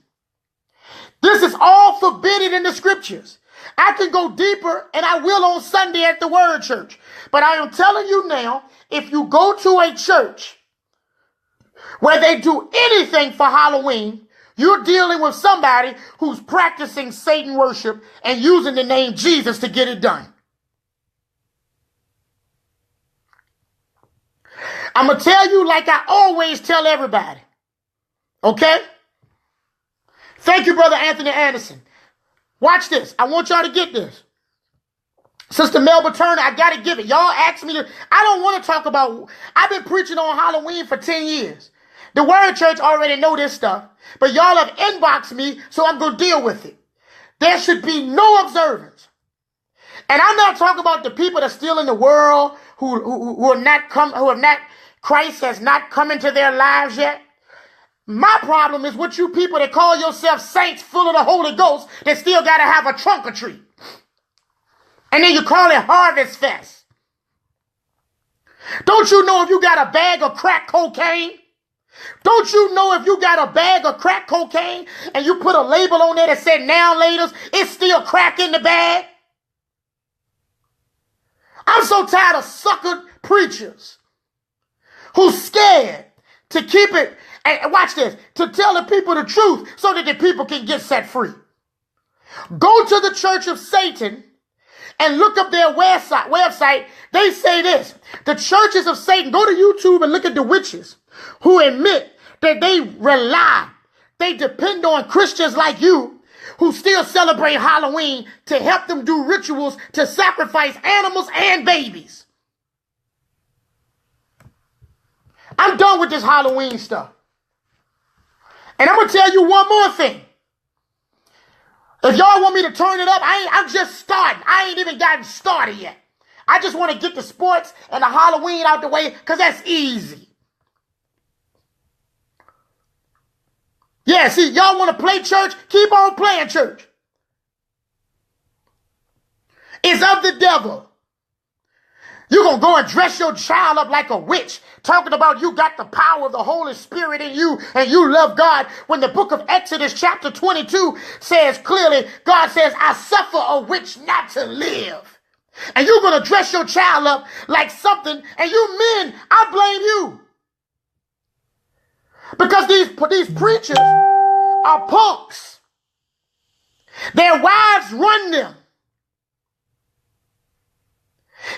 This is all forbidden in the scriptures. I can go deeper, and I will on Sunday at the Word Church. But I am telling you now, if you go to a church where they do anything for Halloween, you're dealing with somebody who's practicing Satan worship and using the name Jesus to get it done. I'm going to tell you like I always tell everybody. Okay? Thank you, Brother Anthony Anderson. Watch this. I want y'all to get this. Sister Melba Turner, I got to give it. Y'all asked me to. I don't want to talk about. I've been preaching on Halloween for 10 years. The Word Church already know this stuff. But y'all have inboxed me, so I'm going to deal with it. There should be no observance. And I'm not talking about the people that are still in the world who have not, Christ has not come into their lives yet. My problem is with you people that call yourself saints full of the Holy Ghost that still got to have a trunk or treat. And then you call it Harvest Fest. Don't you know if you got a bag of crack cocaine? Don't you know if you got a bag of crack cocaine and you put a label on there that said now laters, it's still crack in the bag? I'm so tired of sucker preachers who's scared to keep it. And watch this, to tell the people the truth so that the people can get set free. Go to the Church of Satan and look up their website. They say this. The churches of Satan, go to YouTube and look at the witches who admit that they depend on Christians like you who still celebrate Halloween to help them do rituals to sacrifice animals and babies. I'm done with this Halloween stuff. And I'm going to tell you one more thing. If y'all want me to turn it up, I'm just starting. I ain't even gotten started yet. I just want to get the sports and the Halloween out the way because that's easy. Yeah, see, y'all want to play church? Keep on playing church. It's of the devil. You're going to go and dress your child up like a witch, talking about you got the power of the Holy Spirit in you and you love God, when the book of Exodus chapter 22 says clearly, God says, I suffer a witch not to live. And you're going to dress your child up like something, and you men, I blame you. Because these preachers are punks. Their wives run them.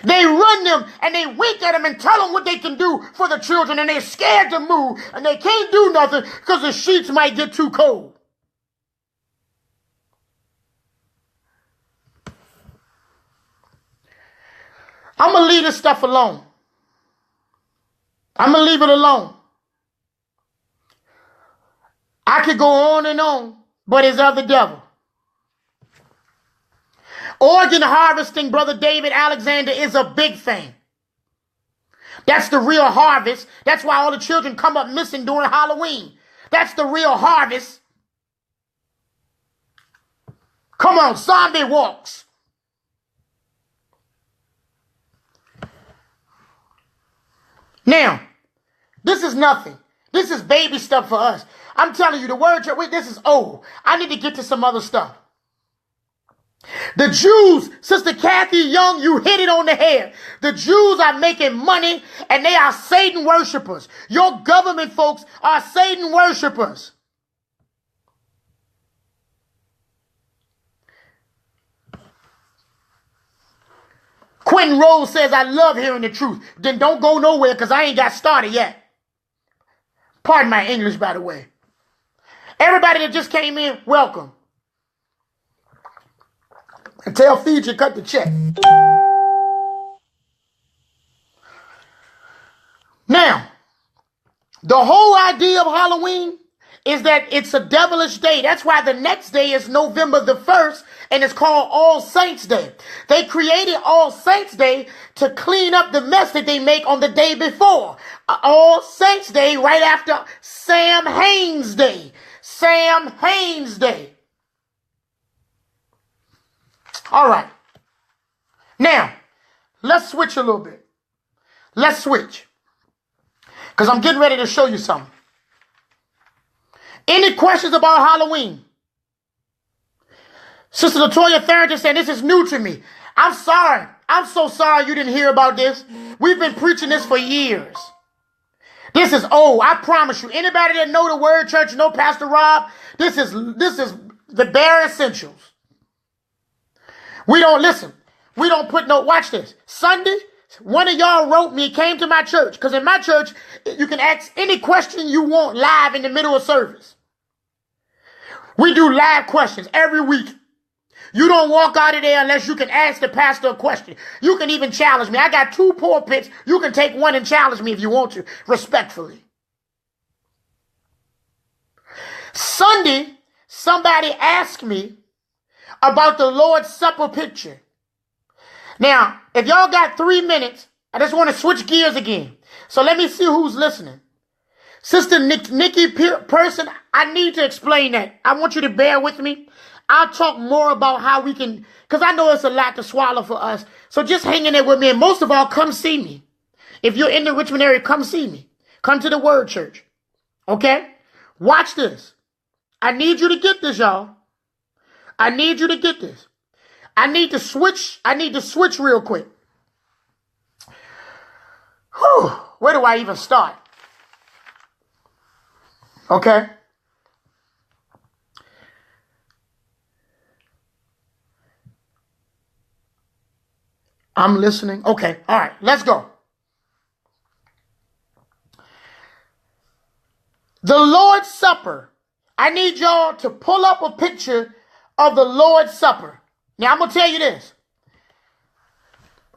They run them and they wink at them and tell them what they can do for the children, and they're scared to move and they can't do nothing because the sheets might get too cold. I'm going to leave this stuff alone. I'm going to leave it alone. I could go on, but it's of the devil. Organ harvesting, Brother David Alexander, is a big thing. That's the real harvest. That's why all the children come up missing during Halloween. That's the real harvest. Come on, zombie walks. Now, this is nothing. This is baby stuff for us. I'm telling you, the word, this is old. I need to get to some other stuff. The Jews, Sister Kathy Young, you hit it on the head. The Jews are making money and they are Satan worshipers. Your government folks are Satan worshipers. Quentin Rose says, I love hearing the truth. Then don't go nowhere because I ain't got started yet. Pardon my English, by the way. Everybody that just came in, welcome. And tell Fiji cut the check. Now, the whole idea of Halloween is that it's a devilish day. That's why the next day is November the 1st, and it's called All Saints Day. They created All Saints Day to clean up the mess that they make on the day before. All Saints Day right after Sam Haines Day. Sam Haines Day. All right. Now, let's switch a little bit. Let's switch. Because I'm getting ready to show you something. Any questions about Halloween? Sister Latoya Tharrington said, this is new to me. I'm sorry. I'm so sorry you didn't hear about this. We've been preaching this for years. This is old. I promise you. Anybody that know the Word Church, know Pastor Rob, this is the bare essentials. We don't listen. We don't put no, watch this. Sunday, one of y'all wrote me, came to my church. Because in my church, you can ask any question you want live in the middle of service. We do live questions every week. You don't walk out of there unless you can ask the pastor a question. You can even challenge me. I got 2 pulpits. You can take one and challenge me if you want to, respectfully. Sunday, somebody asked me about the Lord's Supper picture. Now, if y'all got 3 minutes, I just want to switch gears again. So let me see who's listening. Sister Nikki Person, I need to explain that. I want you to bear with me. I'll talk more about how we can, because I know it's a lot to swallow for us. So just hang in there with me. And most of all, come see me. If you're in the Richmond area, come see me. Come to the Word Church. Okay? Watch this. I need you to get this, y'all. I need you to get this. I need to switch real quick. Whew, where do I even start? Okay. I'm listening. Okay. All right. Let's go. The Lord's Supper. I need y'all to pull up a picture of the Lord's Supper. Now, I'm going to tell you this.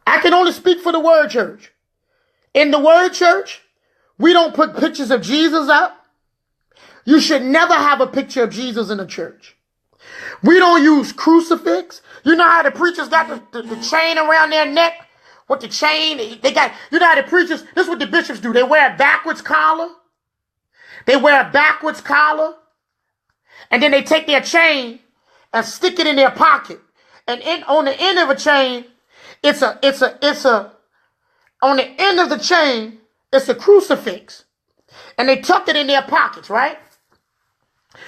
I can only speak for the Word Church. In the Word Church, we don't put pictures of Jesus up. You should never have a picture of Jesus in a church. We don't use crucifix. You know how the preachers got the chain around their neck? With the chain, they got, you know how the preachers, this is what the bishops do. They wear a backwards collar. They wear a backwards collar. And then they take their chain and stick it in their pocket. And on the end of a chain, on the end of the chain, it's a crucifix. And they tuck it in their pockets, right?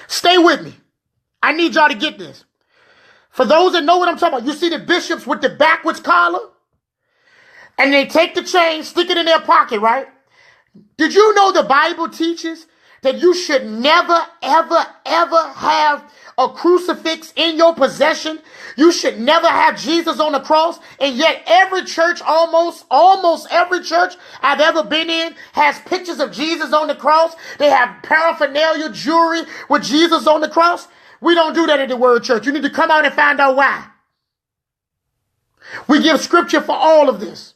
Stay with me. I need y'all to get this. For those that know what I'm talking about, you see the bishops with the backwards collar? And they take the chain, stick it in their pocket, right? Did you know the Bible teaches that you should never, ever, ever have a crucifix in your possession. You should never have Jesus on the cross. And yet every church, almost every church I've ever been in has pictures of Jesus on the cross. They have paraphernalia, jewelry with Jesus on the cross. We don't do that at the Word Church. You need to come out and find out why. We give scripture for all of this.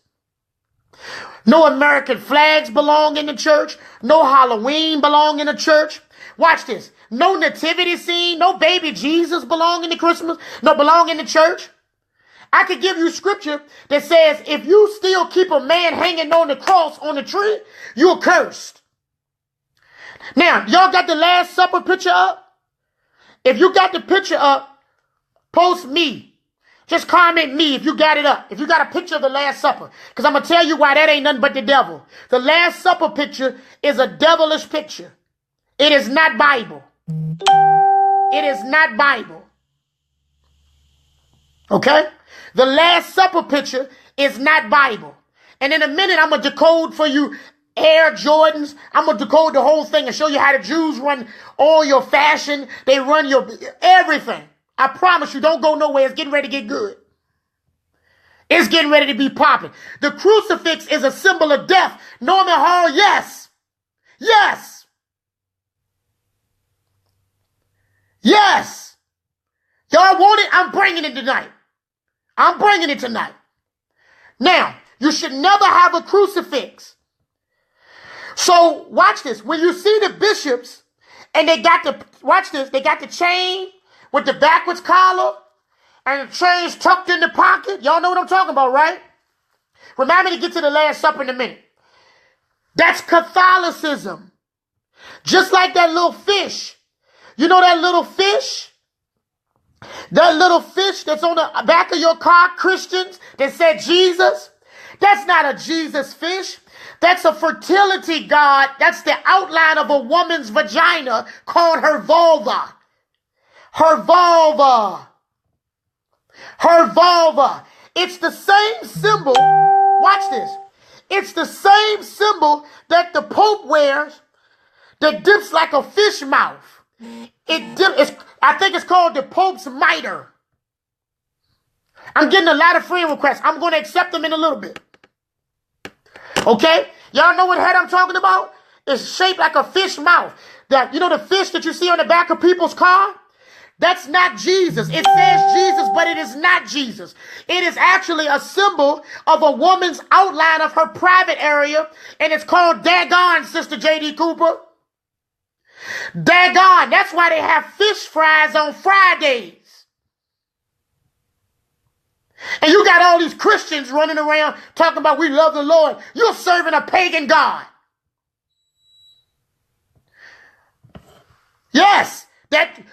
No American flags belong in the church. No Halloween belong in the church. Watch this. No nativity scene. No baby Jesus belong in the belong in the church. I could give you scripture that says if you still keep a man hanging on the cross on the tree, you're cursed. Now, y'all got the Last Supper picture up? If you got the picture up, post me. Just comment me if you got it up. If you got a picture of the Last Supper. Because I'm going to tell you why that ain't nothing but the devil. The Last Supper picture is a devilish picture. It is not Bible. It is not Bible. Okay? The Last Supper picture is not Bible. And in a minute, I'm going to decode for you Air Jordans. I'm going to decode the whole thing and show you how the Jews run all your fashion. They run your everything. I promise you, don't go nowhere. It's getting ready to get good. It's getting ready to be popping. The crucifix is a symbol of death. Norman Hall, yes. Yes. Yes. Y'all want it? I'm bringing it tonight. I'm bringing it tonight. Now, you should never have a crucifix. So, watch this. When you see the bishops, and they got the chain with the backwards collar, and the chain's tucked in the pocket. Y'all know what I'm talking about, right? Remind me to get to the Last Supper in a minute. That's Catholicism. Just like that little fish. You know that little fish? That little fish that's on the back of your car, Christians, that said Jesus? That's not a Jesus fish. That's a fertility god. That's the outline of a woman's vagina called her vulva. Her vulva. Her vulva. It's the same symbol. Watch this. It's the same symbol that the Pope wears that dips like a fish mouth. I think it's called the Pope's mitre. I'm getting a lot of friend requests. I'm going to accept them in a little bit. Okay? Y'all know what head I'm talking about? It's shaped like a fish mouth. You know the fish that you see on the back of people's car? That's not Jesus. It says Jesus, but it is not Jesus. It is actually a symbol of a woman's outline of her private area, and it's called daggone, Sister J.D. Cooper. Daggone. That's why they have fish fries on Fridays. And you got all these Christians running around talking about we love the Lord. You're serving a pagan God. Yes.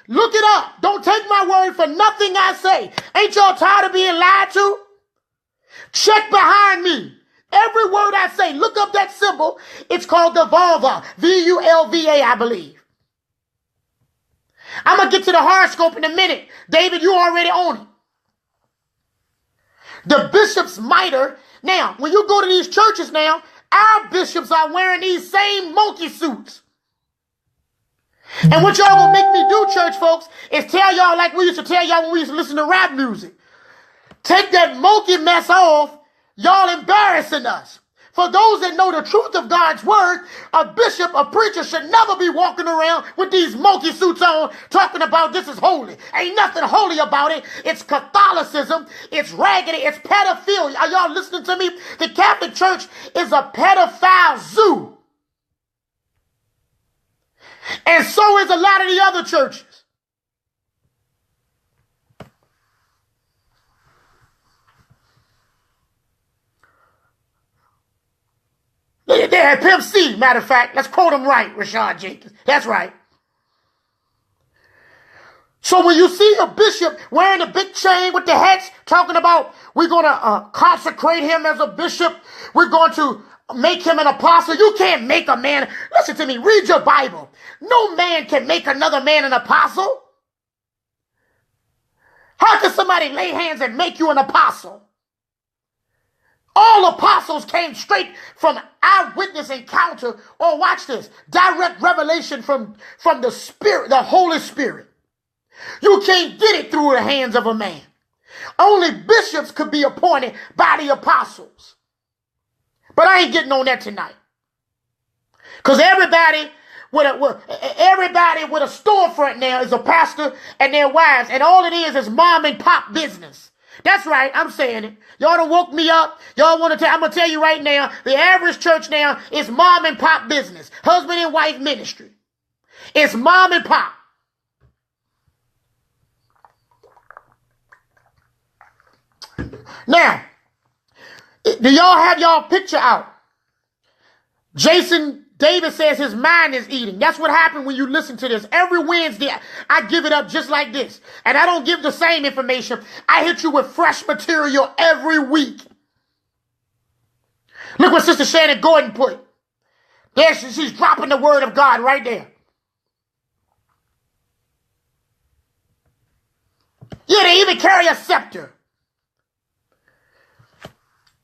Look it up. Don't take my word for nothing I say. Ain't y'all tired of being lied to? Check behind me. Every word I say, look up that symbol. It's called the vulva. V-U-L-V-A, I believe. I'm going to get to the horoscope in a minute. David, you already own it. The bishop's mitre. Now, when you go to these churches now, our bishops are wearing these same monkey suits. And what y'all gonna make me do, church folks, is tell y'all like we used to tell y'all when we used to listen to rap music. Take that monkey mess off. Y'all embarrassing us. For those that know the truth of God's word, a bishop, a preacher should never be walking around with these monkey suits on talking about this is holy. Ain't nothing holy about it. It's Catholicism. It's raggedy. It's pedophilia. Are y'all listening to me? The Catholic Church is a pedophile zoo. And so is a lot of the other churches. They had Pimp C, matter of fact. Let's quote him right, Rashad Jenkins. That's right. So when you see a bishop wearing a big chain with the hats, talking about we're going to consecrate him as a bishop, we're going to make him an apostle. You can't make a man. Listen to me. Read your Bible. No man can make another man an apostle. How can somebody lay hands and make you an apostle? All apostles came straight from eyewitness encounter, or watch this, direct revelation from the Spirit, the Holy Spirit. You can't get it through the hands of a man. Only bishops could be appointed by the apostles. But I ain't getting on that tonight. Because everybody with a storefront now is a pastor and their wives. And all it is mom and pop business. That's right, I'm saying it. Y'all done woke me up. Y'all want to I'm going to tell you right now, the average church now is mom and pop business. Husband and wife ministry. It's mom and pop. Now, do y'all have y'all picture out? Jason David says his mind is eating. That's what happened when you listen to this. Every Wednesday, I give it up just like this. And I don't give the same information. I hit you with fresh material every week. Look what Sister Shannon Gordon put. There she's dropping the word of God right there. Yeah, they even carry a scepter.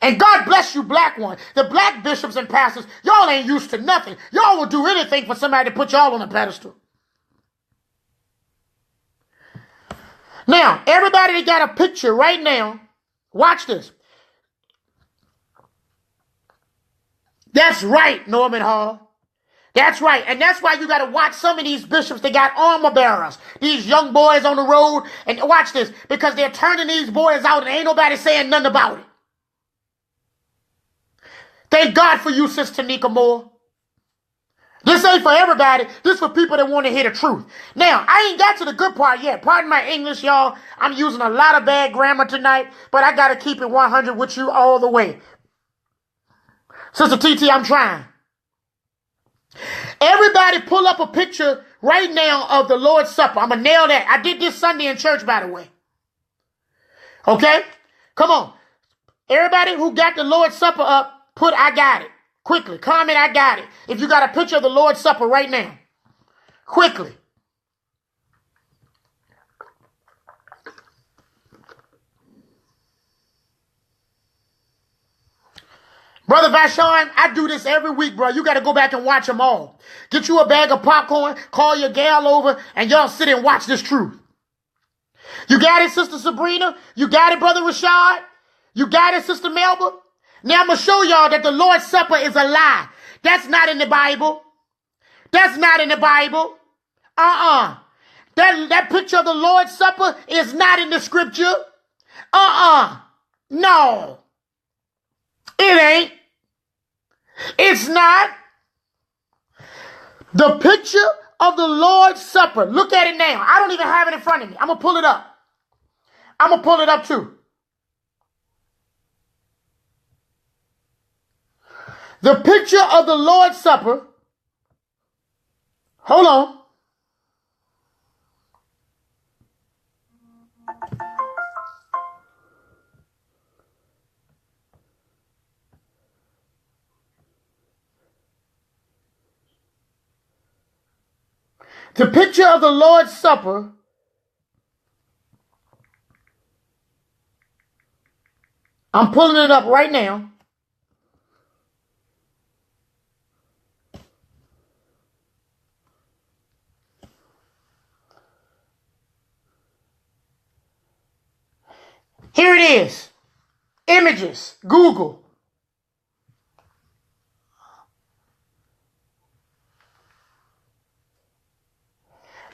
And God bless you, black one. The black bishops and pastors, y'all ain't used to nothing. Y'all will do anything for somebody to put y'all on a pedestal. Now, everybody that got a picture right now, watch this. That's right, Norman Hall. That's right. And that's why you got to watch some of these bishops that got armor bearers. These young boys on the road. And watch this. Because they're turning these boys out and ain't nobody saying nothing about it. Thank God for you, Sister Tanika Moore. This ain't for everybody. This for people that want to hear the truth. Now, I ain't got to the good part yet. Pardon my English, y'all. I'm using a lot of bad grammar tonight, but I got to keep it 100 with you all the way. Sister TT, I'm trying. Everybody pull up a picture right now of the Lord's Supper. I'm going to nail that. I did this Sunday in church, by the way. Okay? Come on. Everybody who got the Lord's Supper up, put I got it. Quickly. Comment I got it. If you got a picture of the Lord's Supper right now. Quickly. Brother Vashon, I do this every week, bro. You got to go back and watch them all. Get you a bag of popcorn, call your gal over, and y'all sit and watch this truth. You got it, Sister Sabrina? You got it, Brother Rashad? You got it, Sister Melba? Now I'm going to show y'all that the Lord's Supper is a lie. That's not in the Bible. That's not in the Bible. That picture of the Lord's Supper is not in the scripture. No. It ain't. It's not. The picture of the Lord's Supper. Look at it now. I don't even have it in front of me. I'm going to pull it up. I'm going to pull it up too. The picture of the Lord's Supper. Hold on. The picture of the Lord's Supper I'm pulling it up right now. Here it is. Images. Google.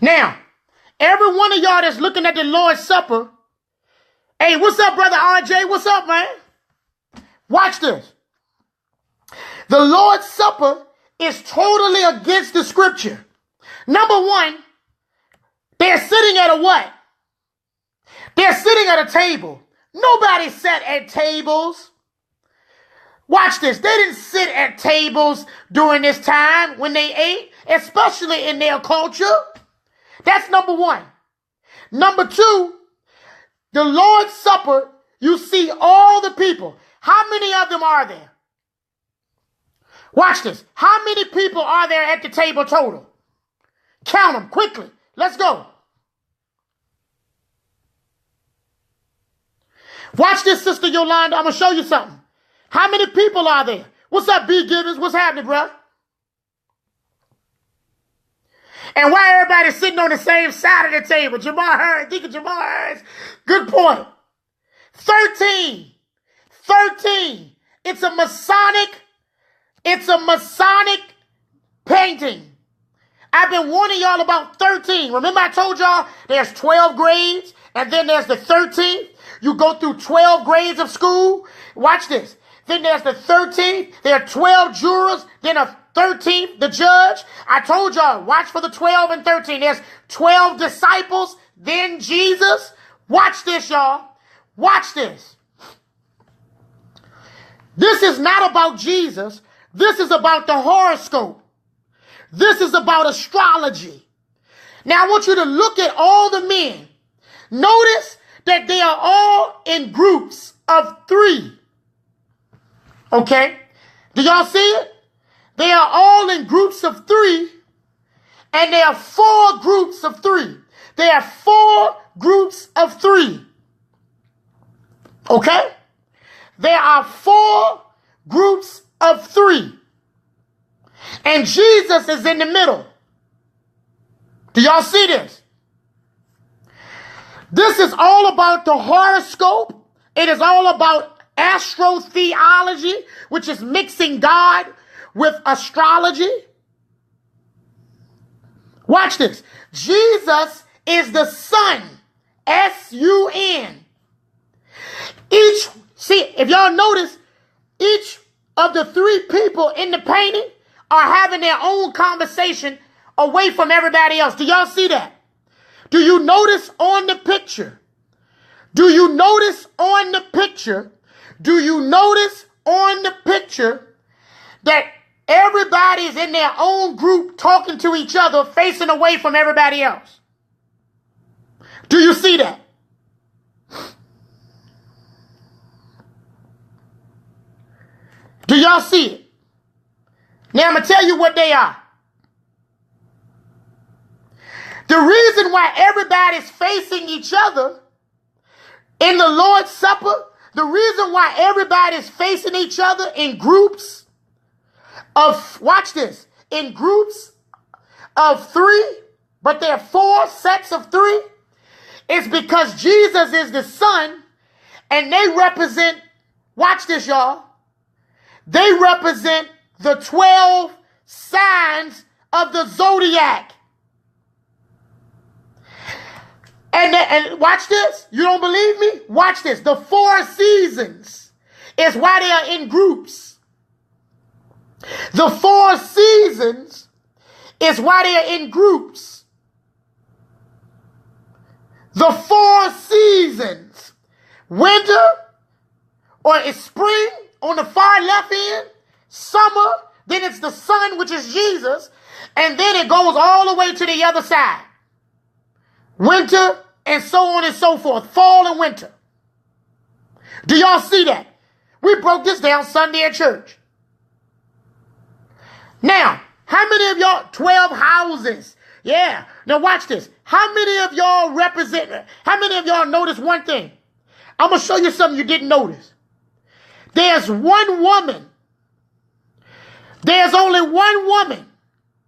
Now, every one of y'all that's looking at the Lord's Supper, hey, what's up, Brother RJ? What's up, man? Watch this. The Lord's Supper is totally against the scripture. Number one, they're sitting at a what? They're sitting at a table. Nobody sat at tables. Watch this. They didn't sit at tables during this time when they ate, especially in their culture. That's number one. Number two, the Lord's Supper, you see all the people. How many of them are there? Watch this. How many people are there at the table total? Count them quickly. Let's go. Watch this, Sister Yolanda. I'm going to show you something. How many people are there? What's up, B. Gibbons? What's happening, bro? And why everybody sitting on the same side of the table? Jamal Harris, Deacon Jamal Harris. Good point. 13. 13. It's a Masonic painting. I've been warning y'all about 13. Remember I told y'all there's 12 grades and then there's the 13th. You go through 12 grades of school. Watch this. Then there's the 13th. There are 12 jurors. Then a 13th, the judge. I told y'all, watch for the 12 and 13. There's 12 disciples, then Jesus. Watch this, y'all. Watch this. This is not about Jesus. This is about the horoscope. This is about astrology. Now I want you to look at all the men. Notice that they are all in groups of 3. Okay? Do y'all see it? They are all in groups of 3, and there are 4 groups of 3. There are 4 groups of 3. Okay? There are 4 groups of 3. And Jesus is in the middle. Do y'all see this? This is all about the horoscope. It is all about astrotheology, which is mixing God with astrology. Watch this. Jesus is the sun. S-U-N. If y'all notice, each of the 3 people in the painting are having their own conversation away from everybody else. Do y'all see that? Do you notice on the picture? Do you notice on the picture? Do you notice on the picture that everybody's in their own group talking to each other, facing away from everybody else? Do you see that? Do y'all see it? Now I'm going to tell you what they are. The reason why everybody's facing each other in the Lord's Supper, the reason why everybody's facing each other in groups of, watch this, in groups of 3, but there are 4 sets of 3, is because Jesus is the sun and they represent, watch this, y'all, they represent the 12 signs of the zodiac. And watch this. You don't believe me? Watch this. The 4 seasons is why they are in groups. The 4 seasons is why they are in groups. The 4 seasons. Winter, or it's spring on the far left end. Summer, then it's the sun, which is Jesus. And then it goes all the way to the other side. Winter, and so on and so forth. Fall and winter. Do y'all see that? We broke this down Sunday at church. Now, how many of y'all, 12 houses? Yeah. Now watch this. How many of y'all notice one thing? I'm going to show you something you didn't notice. There's one woman. There's only one woman.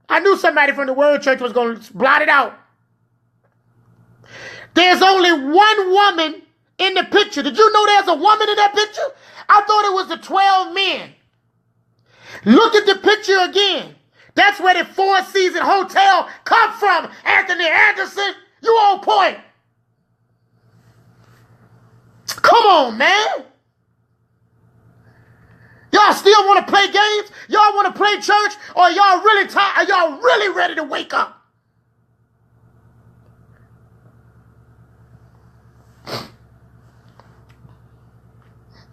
I knew somebody from the Word Church was going to blot it out. There's only one woman in the picture. Did you know there's a woman in that picture? I thought it was the 12 men. Look at the picture again. That's where the 4-season hotel come from. Anthony Anderson, you on point. Come on, man. Y'all still want to play games? Y'all want to play church? Or y'all really tired? Are y'all really ready to wake up?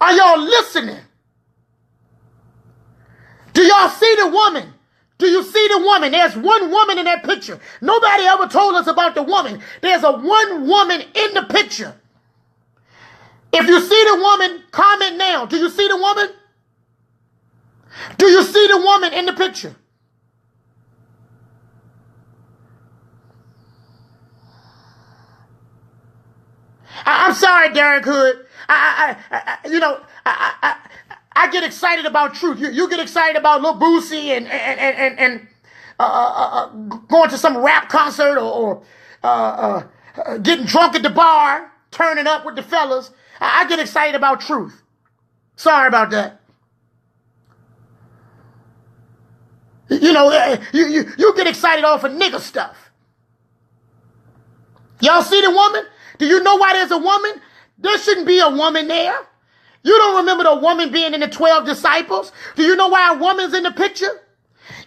Are y'all listening? Do y'all see the woman? Do you see the woman? There's one woman in that picture. Nobody ever told us about the woman. There's a one woman in the picture. If you see the woman, comment now. Do you see the woman? Do you see the woman in the picture? I'm sorry, Derek Hood. I get excited about truth. You get excited about Lil Boosie and going to some rap concert or getting drunk at the bar, turning up with the fellas. I get excited about truth. Sorry about that. You know, you get excited off of nigga stuff. Y'all see the woman? Do you know why there's a woman? There shouldn't be a woman there. You don't remember the woman being in the 12 disciples? Do you know why a woman's in the picture?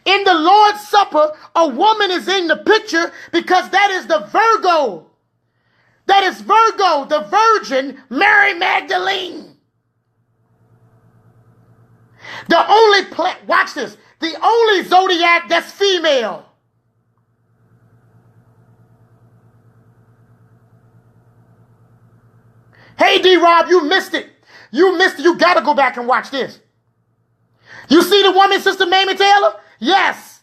In the Lord's Supper, a woman is in the picture because that is the Virgo. That is Virgo, the virgin, Mary Magdalene. The only, watch this, the only zodiac that's female. Hey, D-Rob, you missed it. You missed it. You got to go back and watch this. You see the woman, Sister Mamie Taylor? Yes.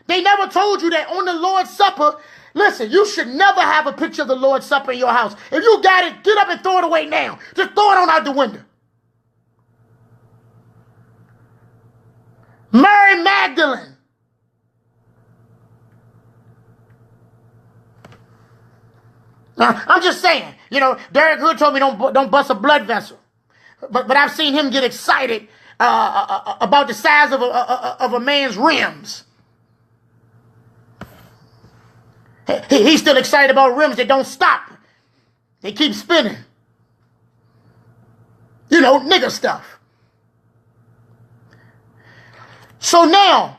They never told you that on the Lord's Supper. Listen, you should never have a picture of the Lord's Supper in your house. If you got it, get up and throw it away now. Just throw it on out the window. Mary Magdalene. I'm just saying, you know, Derek Hood told me don't bust a blood vessel. But I've seen him get excited about the size of a man's rims. He's still excited about rims that don't stop. They keep spinning. You know, nigga stuff. So now,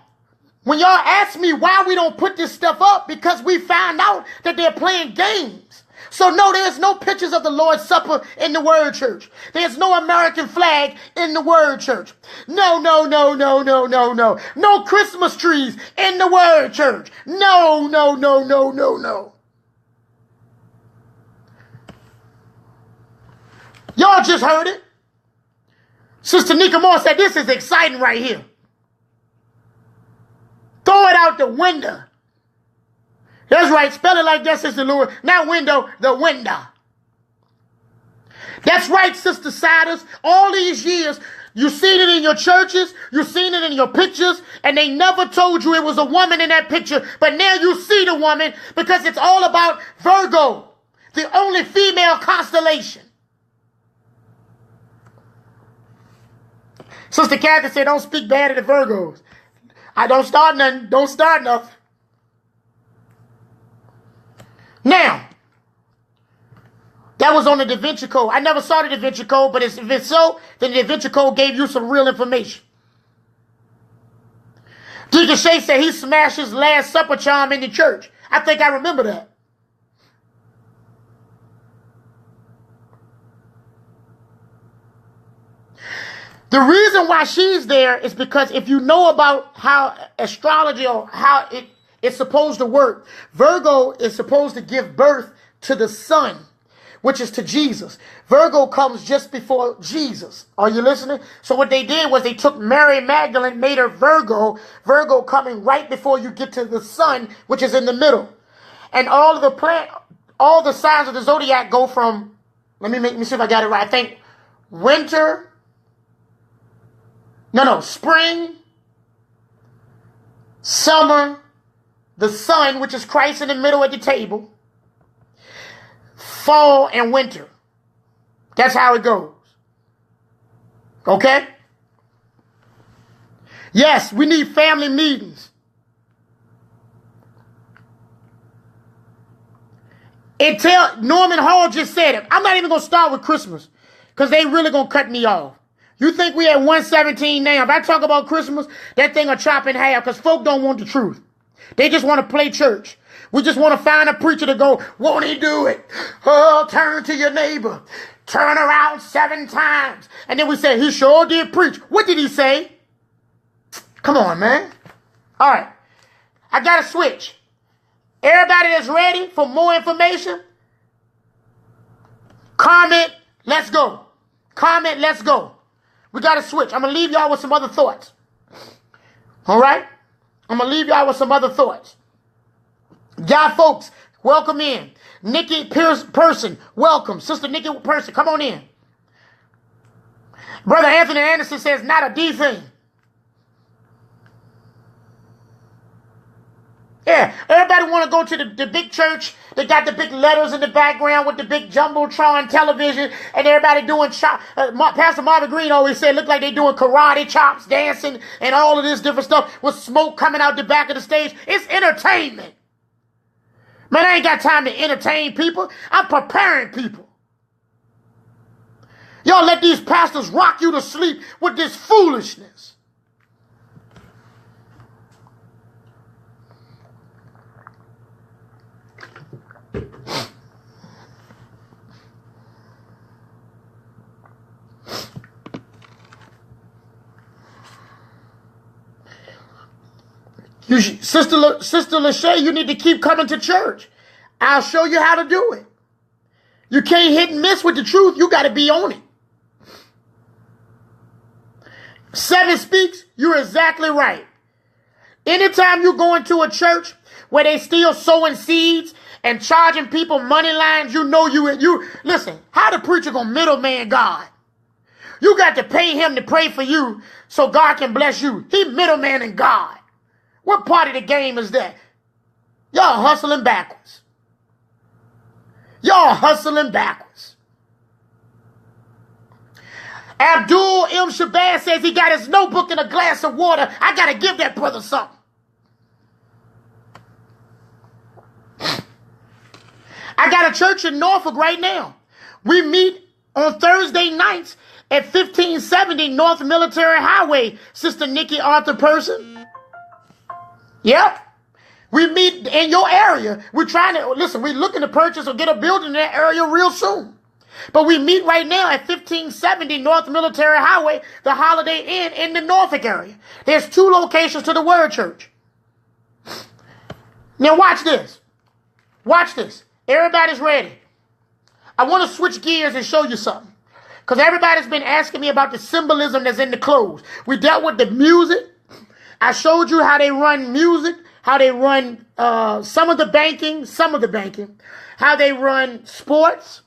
when y'all ask me why we don't put this stuff up, because we found out that they're playing games. So no, there's no pictures of the Lord's Supper in the Word Church. There's no American flag in the Word Church. No. No Christmas trees in the Word Church. No. Y'all just heard it. Sister Nika Moore said this is exciting right here. Throw it out the window. That's right. Spell it like that, Sister Lewis. Not window, the window. That's right, Sister Siders. All these years, you've seen it in your churches, you've seen it in your pictures, and they never told you it was a woman in that picture. But now you see the woman because it's all about Virgo, the only female constellation. Sister Catherine said, don't speak bad of the Virgos. I don't start nothing. Don't start nothing. Now, that was on the Da Vinci Code. I never saw the Da Vinci Code, but if it's so, then the Da Vinci Code gave you some real information. Deacon Shay said he smashed his Last Supper charm in the church. I think I remember that. The reason why she's there is because if you know about how astrology or how it's supposed to work, Virgo is supposed to give birth to the sun, which is to Jesus. Virgo comes just before Jesus. Are you listening? So what they did was they took Mary Magdalene, made her Virgo, Virgo coming right before you get to the sun, which is in the middle. And all the signs of the zodiac go from, let me see if I got it right. I think spring, summer, the sun, which is Christ in the middle at the table, fall and winter. That's how it goes. Okay? Yes, we need family meetings. Norman Hall just said it. I'm not even going to start with Christmas because they really going to cut me off. You think we at 117 now? If I talk about Christmas, that thing will chop in half because folk don't want the truth. They just want to play church. We just want to find a preacher to go, won't he do it? Oh, turn to your neighbor. Turn around 7 times. And then we say, he sure did preach. What did he say? Come on, man. All right. I got to switch. Everybody that's ready for more information, comment, let's go. Comment, let's go. We got to switch. I'm going to leave y'all with some other thoughts. All right? I'm going to leave y'all with some other thoughts. Y'all folks, welcome in. Nikki Person, welcome. Sister Nikki Person, come on in. Brother Anthony Anderson says, not a D thing. Yeah, everybody want to go to the big church. They got the big letters in the background with the big Jumbotron television, and everybody doing Pastor Marvin Green always said, look like they doing karate chops, dancing, and all of this different stuff with smoke coming out the back of the stage. It's entertainment. Man, I ain't got time to entertain people. I'm preparing people. Y'all let these pastors rock you to sleep with this foolishness. Sister Lachey, you need to keep coming to church. I'll show you how to do it. You can't hit and miss with the truth. You got to be on it. 7 Speaks, you're exactly right. Anytime you go into a church where they still sowing seeds and charging people money lines, you know you listen, how the preacher gonna middleman God? You got to pay him to pray for you so God can bless you. He middlemaning God. What part of the game is that? Y'all hustling backwards. Y'all hustling backwards. Abdul M. Shabazz says he got his notebook and a glass of water. I got to give that brother something. I got a church in Norfolk right now. We meet on Thursday nights at 1570 North Military Highway. Sister Nikki Arthur Person. Yep. We meet in your area. We're trying to, listen, we're looking to purchase or get a building in that area real soon. But we meet right now at 1570 North Military Highway, the Holiday Inn in the Norfolk area. There's 2 locations to the Word Church. Now watch this. Watch this. Everybody's ready. I want to switch gears and show you something. Because everybody's been asking me about the symbolism that's in the clothes. We dealt with the music. I showed you how they run music, how they run some of the banking, how they run sports,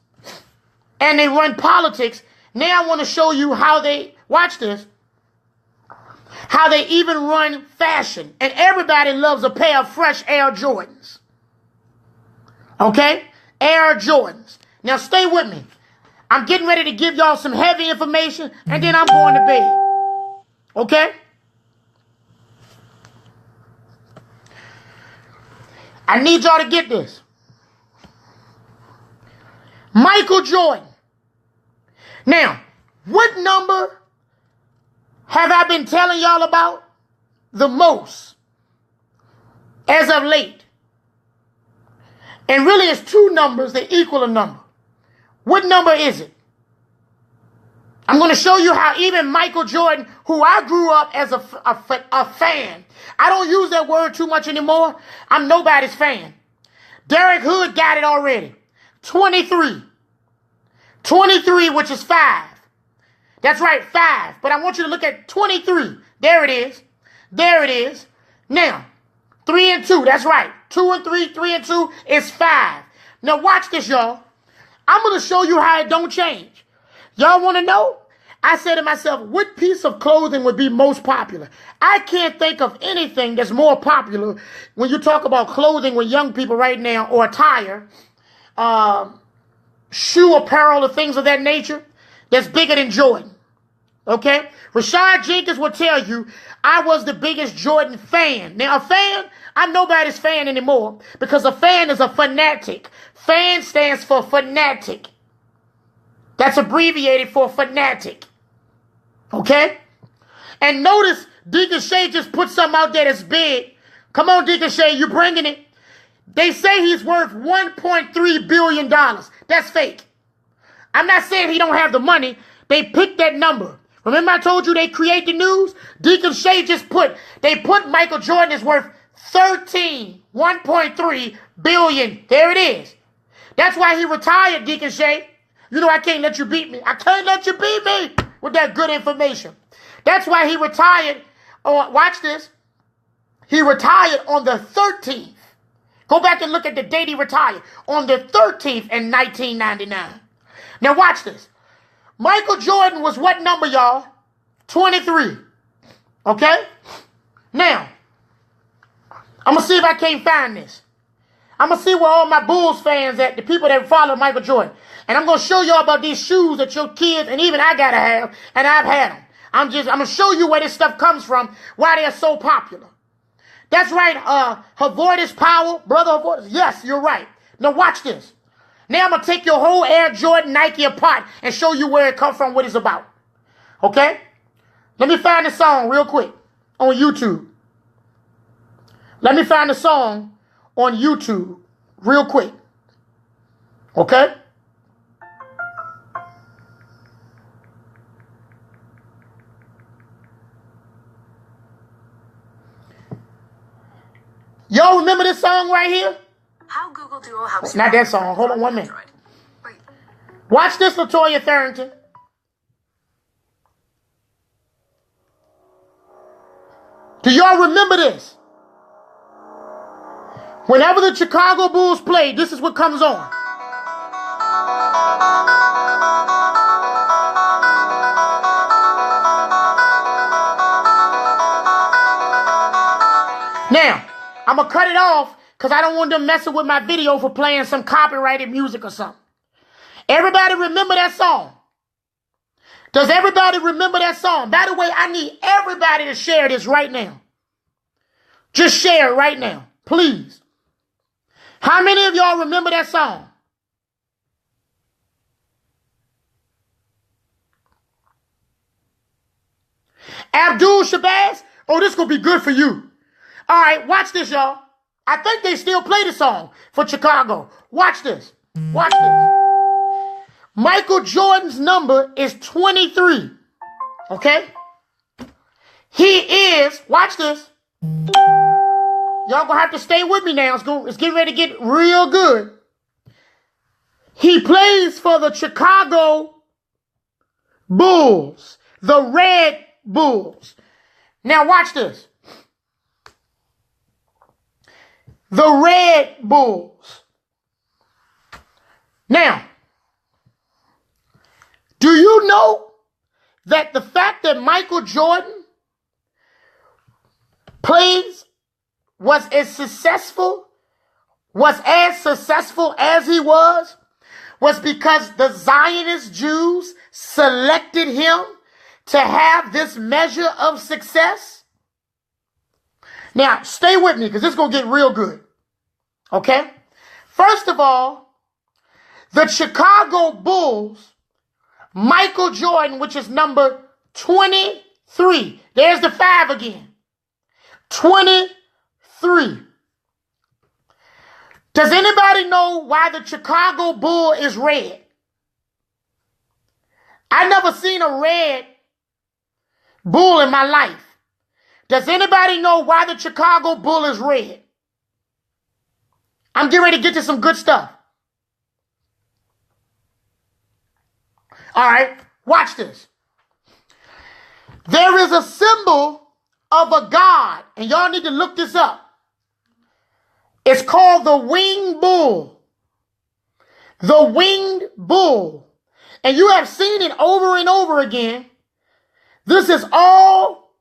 and they run politics. Now I want to show you how they, watch this, how they even run fashion. And everybody loves a pair of fresh Air Jordans. Okay? Air Jordans. Now stay with me. I'm getting ready to give y'all some heavy information, and then I'm going to bed. Okay? I need y'all to get this. Michael Jordan. Now, what number have I been telling y'all about the most as of late? And really it's 2 numbers that equal a number. What number is it? I'm going to show you how even Michael Jordan, who I grew up as a fan. I don't use that word too much anymore. I'm nobody's fan. Derek Hood got it already. 23. 23, which is 5. That's right, 5. But I want you to look at 23. There it is. There it is. Now, 3 and 2. That's right. 2 and 3, 3 and 2 is 5. Now watch this, y'all. I'm going to show you how it don't change. Y'all want to know? I said to myself, what piece of clothing would be most popular? I can't think of anything that's more popular when you talk about clothing with young people right now, or attire, shoe apparel, or things of that nature, that's bigger than Jordan. Okay? Rashad Jenkins will tell you I was the biggest Jordan fan. Now, a fan, I'm nobody's fan anymore, because a fan is a fanatic. Fan stands for fanatic. That's abbreviated for fanatic. Okay? And notice Deacon Shay just put something out there that's big. Come on, Deacon Shay, you bringing it. They say he's worth $1.3 billion. That's fake. I'm not saying he don't have the money. They picked that number. Remember I told you they create the news? Deacon Shay just they put Michael Jordan is worth 1.3 billion. There it is. That's why he retired, Deacon Shay. You know I can't let you beat me. I can't let you beat me with that good information. That's why he retired. Oh, watch this. He retired on the 13th. Go back and look at the date he retired. On the 13th in 1999. Now watch this. Michael Jordan was what number, y'all? 23. Okay? Now, I'm going to see if I can't find this. I'm going to see where all my Bulls fans at, the people that follow Michael Jordan. And I'm going to show y'all about these shoes that your kids, and even I got to have, and I've had them. I'm going to show you where this stuff comes from, why they're so popular. That's right, Avoidance Power, brother Avoidance. Yes, you're right. Now watch this. Now I'm going to take your whole Air Jordan Nike apart and show you where it comes from, what it's about. Okay? Let me find the song real quick on YouTube. Let me find the song on YouTube real quick. Okay? Y'all remember this song right here? How Google Duo helps Not that song. Hold on 1 minute. Wait. Watch this, LaToya Thornton. Do y'all remember this? Whenever the Chicago Bulls play, this is what comes on. Now, I'm going to cut it off because I don't want them messing with my video for playing some copyrighted music or something. Everybody remember that song? Does everybody remember that song? By the way, I need everybody to share this right now. Just share it right now, please. How many of y'all remember that song? Abdul Shabazz? Oh, this going to be good for you. All right, watch this, y'all. I think they still play the song for Chicago. Watch this. Watch this. Michael Jordan's number is 23. Okay? He is, watch this. Y'all gonna have to stay with me now. It's getting ready to get real good. He plays for the Chicago Bulls, the Red Bulls. Now watch this. The Red Bulls. Now, do you know that the fact that Michael Jordan was as successful as he was because the Zionist Jews selected him to have this measure of success? Now, stay with me because this is going to get real good. Okay? First of all, the Chicago Bulls, Michael Jordan, which is number 23. There's the 5 again. 23. Does anybody know why the Chicago Bull is red? I never seen a red bull in my life. Does anybody know why the Chicago Bull is red? I'm getting ready to get to some good stuff. All right, watch this. There is a symbol of a god, and y'all need to look this up. It's called the winged bull. The winged bull. And you have seen it over and over again. This is all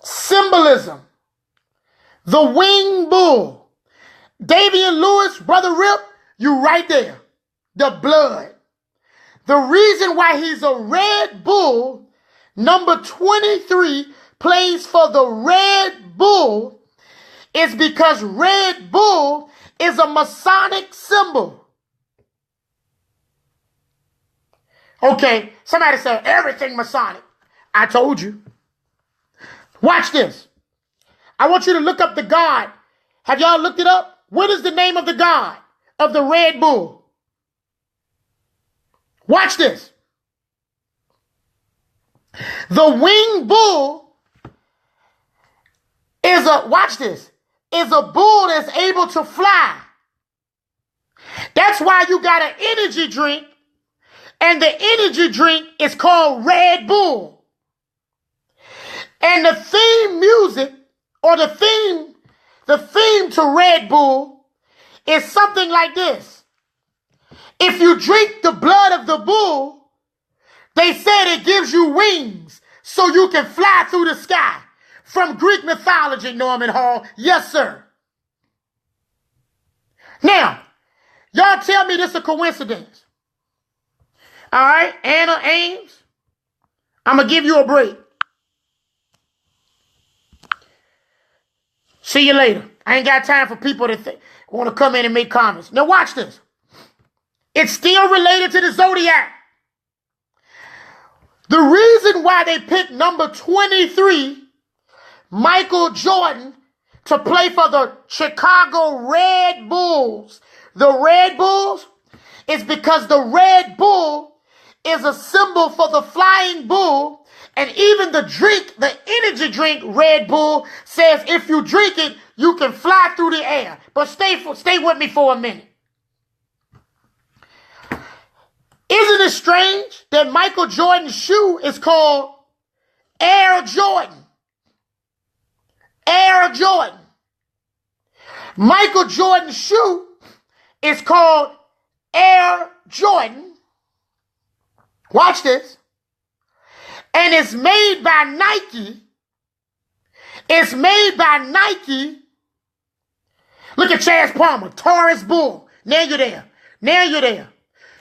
symbolism. The winged bull. Davian Lewis, Brother Rip, you right there. The blood. The reason why he's a red bull, number 23, plays for the Red Bull, is because Red Bull is a Masonic symbol. Okay, somebody said everything Masonic. I told you. Watch this. I want you to look up the god. Have y'all looked it up? What is the name of the god of the Red Bull? Watch this. The winged bull is is a bull that's able to fly. That's why you got an energy drink, and the energy drink is called Red Bull. And the theme music, or the theme to Red Bull is something like this. If you drink the blood of the bull, they said it gives you wings so you can fly through the sky. From Greek mythology, Norman Hall. Yes, sir. Now, y'all tell me this is a coincidence. All right, Anna Ames, I'm going to give you a break. See you later. I ain't got time for people to want to come in and make comments. Now watch this. It's still related to the Zodiac. The reason why they picked number 23, Michael Jordan, to play for the Chicago Red Bulls, is because the Red Bull is a symbol for the flying bull. And even the drink, the energy drink Red Bull, says if you drink it, you can fly through the air. But stay with me for a minute. Isn't it strange that Michael Jordan's shoe is called Air Jordan? Air Jordan. Michael Jordan's shoe is called Air Jordan. Watch this. And it's made by Nike. It's made by Nike. Look at Chaz Palmer, Taurus Bull. Now you're there. Now you're there.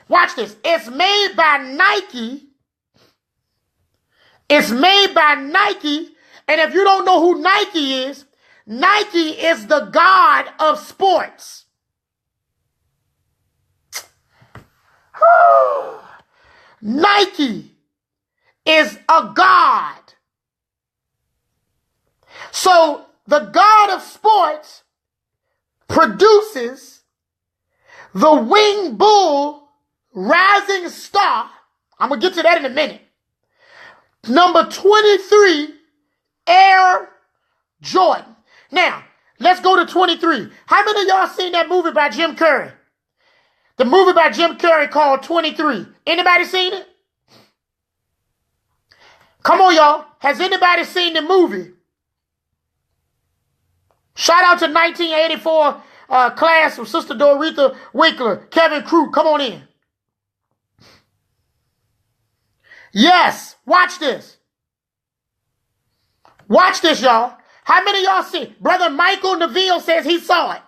Watch this. It's made by Nike. It's made by Nike. And if you don't know who Nike is the god of sports. Nike is a god. So the god of sports produces the winged bull rising star. I'm going to get to that in a minute. Number 23, Air Jordan. Now, let's go to 23. How many of y'all seen that movie by Jim Carrey? The movie by Jim Carrey called 23. Anybody seen it? Come on, y'all. Has anybody seen the movie? Shout out to 1984 class from Sister Doretha Winkler, Kevin Crew. Come on in. Yes. Watch this. Watch this, y'all. How many of y'all see? Brother Michael Neville says he saw it.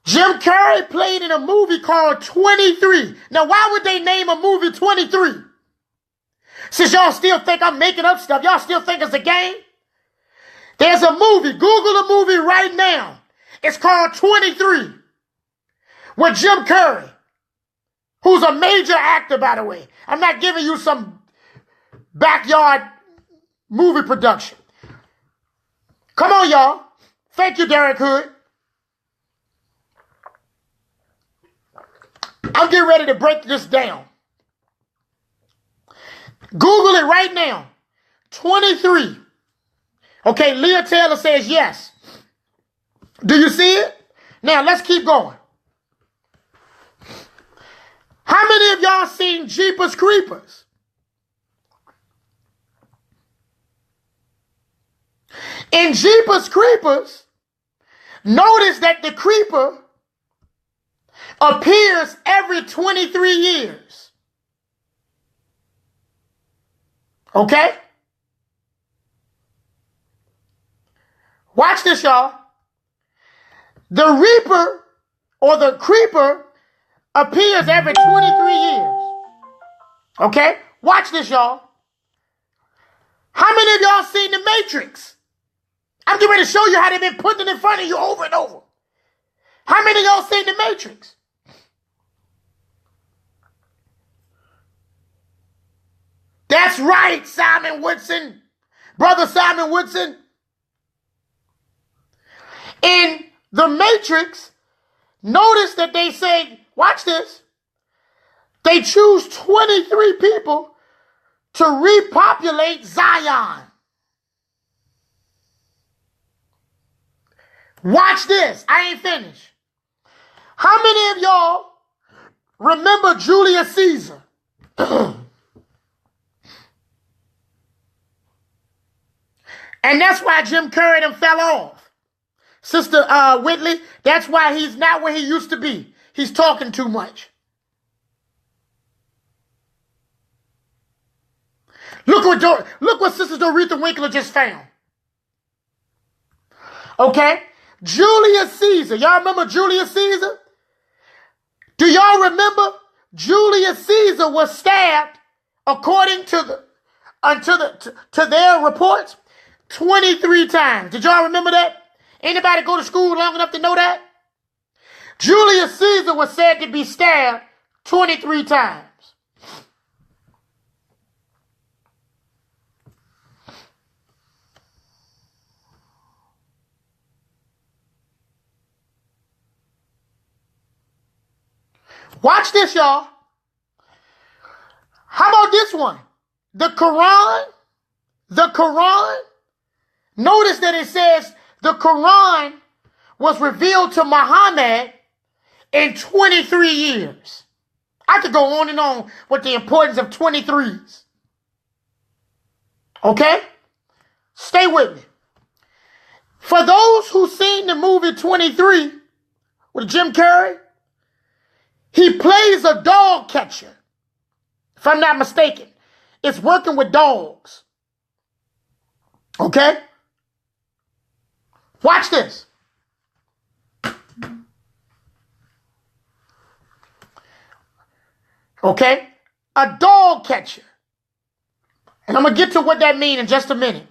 Jim Carrey played in a movie called 23. Now, why would they name a movie 23? Since y'all still think I'm making up stuff, y'all still think it's a game? There's a movie. Google a movie right now. It's called 23 with Jim Carrey, who's a major actor, by the way. I'm not giving you some backyard movie production. Come on, y'all. Thank you, Derek Hood. I'm getting ready to break this down. Google it right now. 23. Okay, Leah Taylor says yes. Do you see it? Now, let's keep going. How many of y'all seen Jeepers Creepers? In Jeepers Creepers, notice that the creeper appears every 23 years. Okay? Watch this, y'all. The reaper or the creeper appears every 23 years. Okay? Watch this, y'all. How many of y'all seen The Matrix? I'm getting ready to show you how they've been putting it in front of you over and over. How many of y'all seen The Matrix? That's right, Simon Woodson. Brother Simon Woodson. In The Matrix, notice that they say, watch this, they choose 23 people to repopulate Zion. Watch this. I ain't finished. How many of y'all remember Julius Caesar? And that's why Jim Carrey them fell off. Sister Whitley, that's why he's not where he used to be. He's talking too much. Look what Sister Doretha Winkler just found. Okay? Julius Caesar. Y'all remember Julius Caesar? Do y'all remember Julius Caesar was stabbed, according to their reports, 23 times. Did y'all remember that? Anybody go to school long enough to know that? Julius Caesar was said to be stabbed 23 times. Watch this, y'all. How about this one? The Quran. Notice that it says the Quran was revealed to Muhammad in 23 years. I could go on and on with the importance of 23s. Okay? Stay with me. For those who've seen the movie 23 with Jim Carrey, he plays a dog catcher. If I'm not mistaken, it's working with dogs. Okay? Watch this. Okay? A dog catcher. And I'm going to get to what that means in just a minute.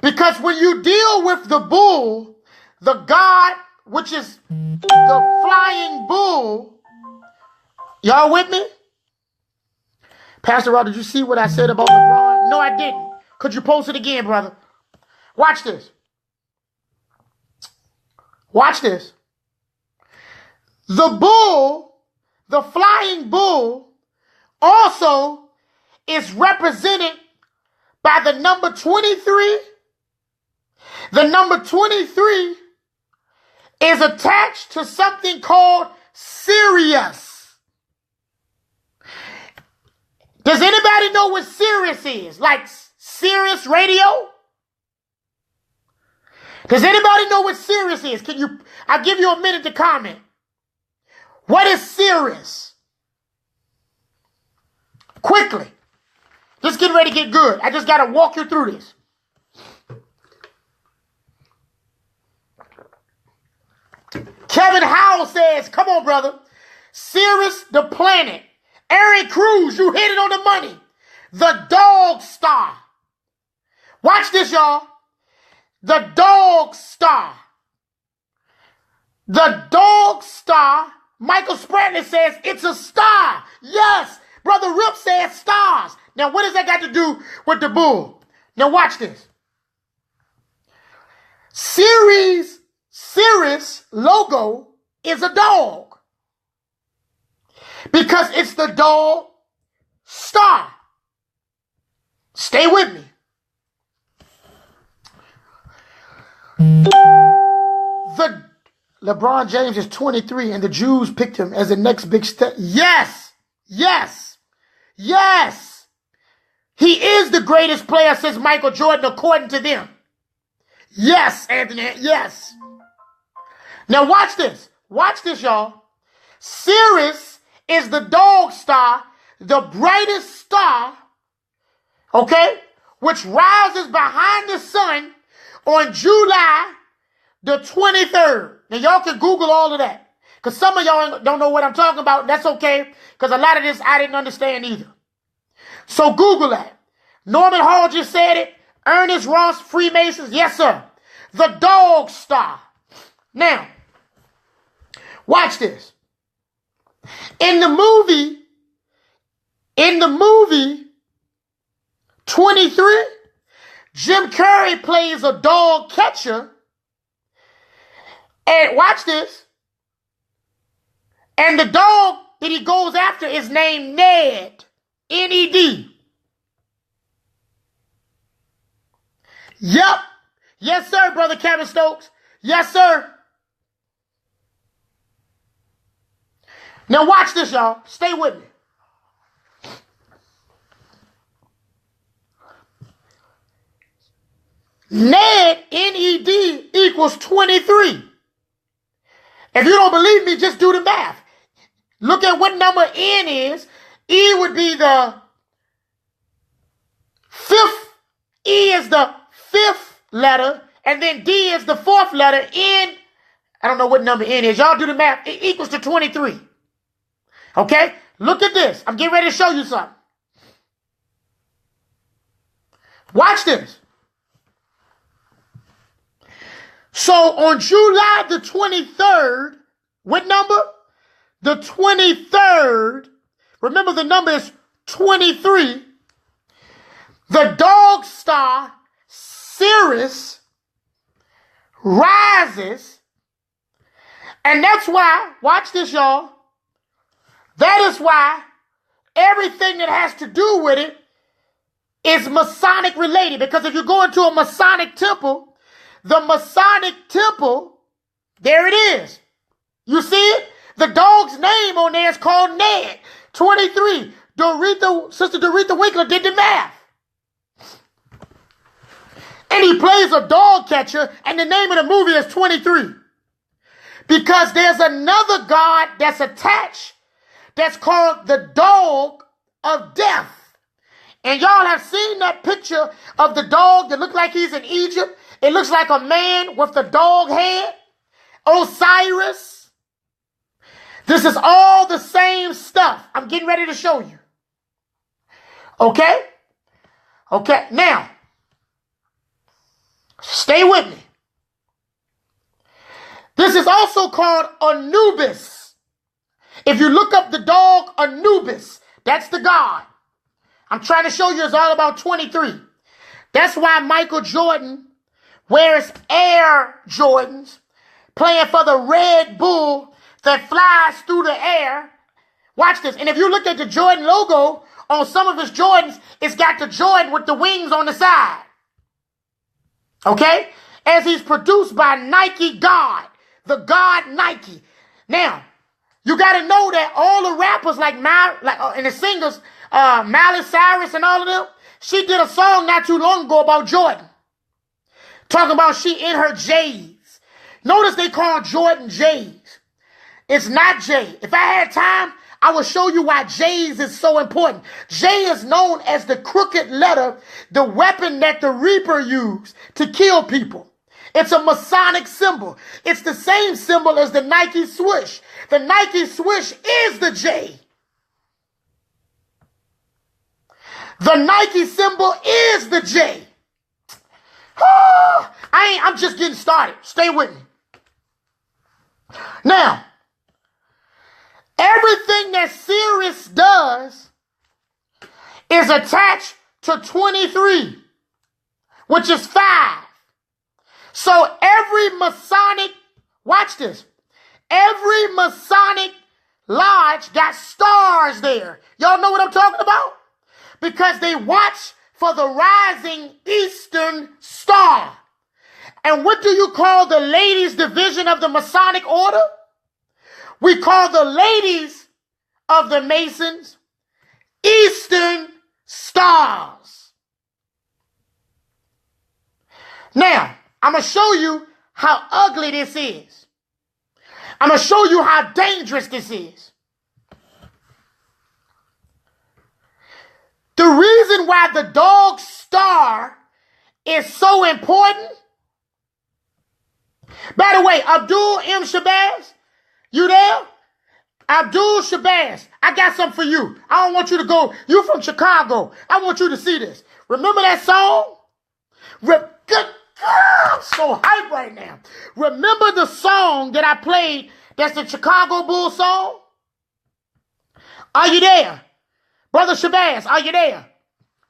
Because when you deal with the bull, the god, which is the flying bull, y'all with me? Pastor Rod, did you see what I said about LeBron? No, I didn't. Could you post it again, brother? Watch this. Watch this. The bull, the flying bull, also is represented by the number 23. The number 23 is attached to something called Sirius. Does anybody know what Sirius is? Like Sirius Radio? Does anybody know what Sirius is? I'll give you a minute to comment. What is Sirius? Quickly. Just get ready to get good. I just got to walk you through this. Kevin Howell says, come on, brother. Sirius the planet. Aaron Cruz, you hit it on the money. The dog star. Watch this, y'all. The dog star. The dog star. Michael Spratley says it's a star. Yes. Brother Rip says stars. Now, what does that got to do with the bull? Now, watch this. Sirius logo is a dog. Because it's the dog star. Stay with me. The LeBron James is 23 and the Jews picked him as the next big step. Yes. Yes. Yes. He is the greatest player since Michael Jordan, according to them. Yes, Anthony. Yes. Now watch this. Watch this, y'all. Sirius is the dog star, the brightest star, okay, which rises behind the sun on July the 23rd. Now, y'all can Google all of that, because some of y'all don't know what I'm talking about. That's okay, because a lot of this I didn't understand either. So Google that. Norman Hall just said it. Ernest Ross, Freemasons. Yes, sir. The dog star. Now, watch this. In the movie 23, Jim Carrey plays a dog catcher. And watch this. And the dog that he goes after is named Ned. N-E-D. Yep. Yes, sir, Brother Kevin Stokes. Yes, sir. Now watch this, y'all. Stay with me. Ned, N-E-D, equals 23. If you don't believe me, just do the math. Look at what number N is. E would be the Fifth, E is the fifth letter, and then D is the fourth letter. N, I don't know what number N is. Y'all do the math. It equals to 23. Okay? Look at this. I'm getting ready to show you something. Watch this. So on July the 23rd, what number? The 23rd. Remember the number is 23. The dog star Sirius rises. And that's why, watch this, y'all. That is why everything that has to do with it is Masonic related. Because if you go into a Masonic temple, the Masonic temple, there it is. You see it? The dog's name on there is called Ned. 23. Sister Doretha Winkler did the math. And he plays a dog catcher, and the name of the movie is 23. Because there's another god that's attached that's called the dog of death. And y'all have seen that picture of the dog that looks like he's in Egypt. It looks like a man with the dog head. Osiris. This is all the same stuff. I'm getting ready to show you. Okay? Okay, now, stay with me. This is also called Anubis. If you look up the dog Anubis, that's the god. I'm trying to show you it's all about 23. That's why Michael Jordan wears Air Jordans, playing for the Red Bull that flies through the air. Watch this. And if you look at the Jordan logo on some of his Jordans, it's got the Jordan with the wings on the side. Okay? As he's produced by Nike God, the God Nike. Now, you got to know that all the rappers and the singers, Miley Cyrus and all of them, she did a song not too long ago about Jordan. Talking about she in her J's. Notice they call Jordan J's. It's not J. If I had time, I will show you why J's is so important. J is known as the crooked letter, the weapon that the Reaper used to kill people. It's a Masonic symbol. It's the same symbol as the Nike swoosh. The Nike swoosh is the J. The Nike symbol is the J. I'm just getting started. Stay with me. Now, everything that Sirius does is attached to 23, which is 5. So every Masonic, watch this, every Masonic lodge got stars there. Y'all know what I'm talking about? Because they watch for the rising Eastern Star. And what do you call the ladies' division of the Masonic order? We call the ladies of the Masons Eastern Stars. Now, I'm going to show you how ugly this is. I'm going to show you how dangerous this is. The reason why the dog star is so important. By the way, Abdul M. Shabazz, you there? Abdul Shabazz, I got something for you. I don't want you to go. You from Chicago. I want you to see this. Remember that song? I'm so hyped right now. Remember the song that I played that's the Chicago Bulls song? Are you there? Brother Shabazz, are you there?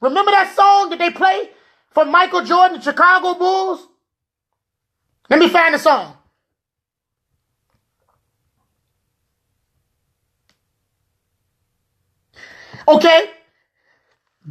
Remember that song that they played for Michael Jordan, the Chicago Bulls? Let me find the song. Okay?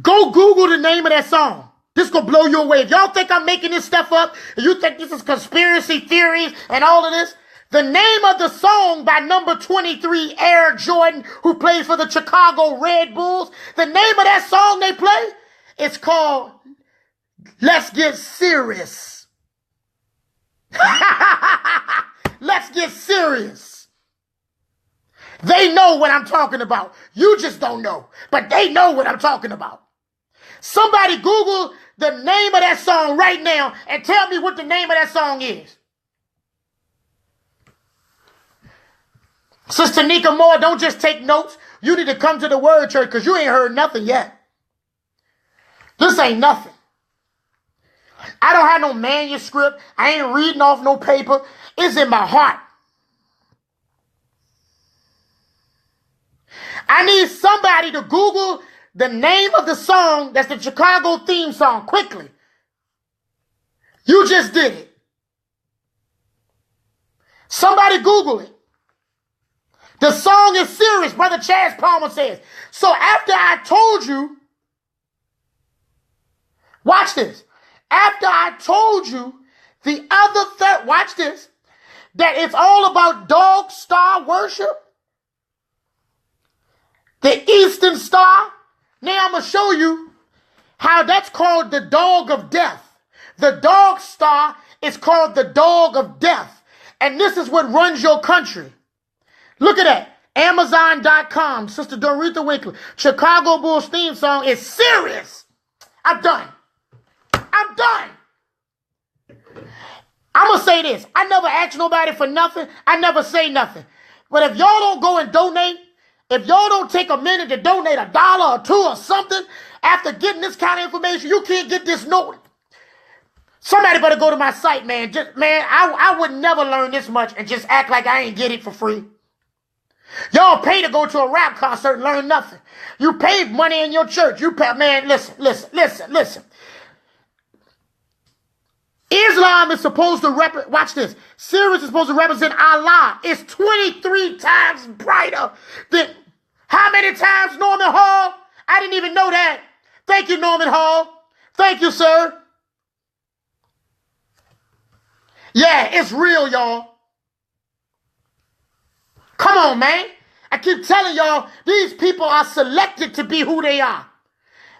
Go Google the name of that song. This is going to blow you away. If y'all think I'm making this stuff up, and you think this is conspiracy theories and all of this, the name of the song by number 23, Air Jordan, who plays for the Chicago Red Bulls, the name of that song they play, it's called Let's Get Serious. Let's Get Serious. They know what I'm talking about. You just don't know, but they know what I'm talking about. Somebody Google the name of that song right now and tell me what the name of that song is. Sister Nika Moore, don't just take notes. You need to come to the Word Church because you ain't heard nothing yet. This ain't nothing. I don't have no manuscript. I ain't reading off no paper. It's in my heart. I need somebody to Google the name of the song that's the Chicago theme song quickly. You just did it. Somebody Google it. The song is serious, Brother Chaz Palmer says. So after I told you, watch this. After I told you the other watch this, that it's all about dog star worship, the Eastern Star, now I'm going to show you how that's called the dog of death. The dog star is called the dog of death. And this is what runs your country. Look at that. Amazon.com, Sister Doretha Winkler. Chicago Bulls theme song is serious. I'm done. I'm done. I'm going to say this. I never ask nobody for nothing. I never say nothing. But if y'all don't go and donate, if y'all don't take a minute to donate $1 or $2 or something, after getting this kind of information, you can't get this note. Somebody better go to my site, man. I would never learn this much and just act like I ain't get it for free. Y'all pay to go to a rap concert and learn nothing. You pay money in your church. You pay, man, listen. Islam is supposed to watch this. Sirius is supposed to represent Allah. It's 23 times brighter than, how many times, Norman Hall? I didn't even know that. Thank you, Norman Hall. Thank you, sir. Yeah, it's real, y'all. Come on, man. I keep telling y'all, these people are selected to be who they are.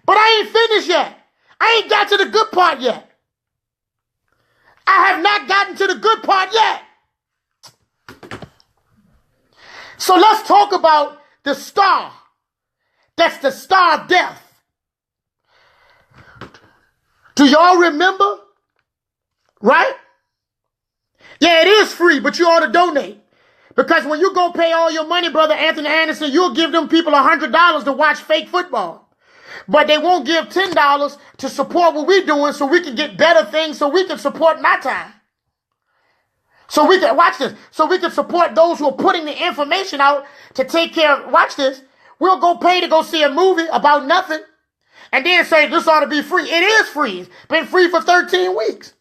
But I ain't finished yet. I ain't got to the good part yet. I have not gotten to the good part yet. So let's talk about the star. That's the star of death. Do y'all remember? Right? Yeah, it is free, but you ought to donate. Because when you go pay all your money, Brother Anthony Anderson, you'll give them people $100 to watch fake football. But they won't give $10 to support what we're doing so we can get better things so we can support my time. So we can, watch this, so we can support those who are putting the information out to take care of, watch this. We'll go pay to go see a movie about nothing and then say this ought to be free. It is free. It's been free for 13 weeks.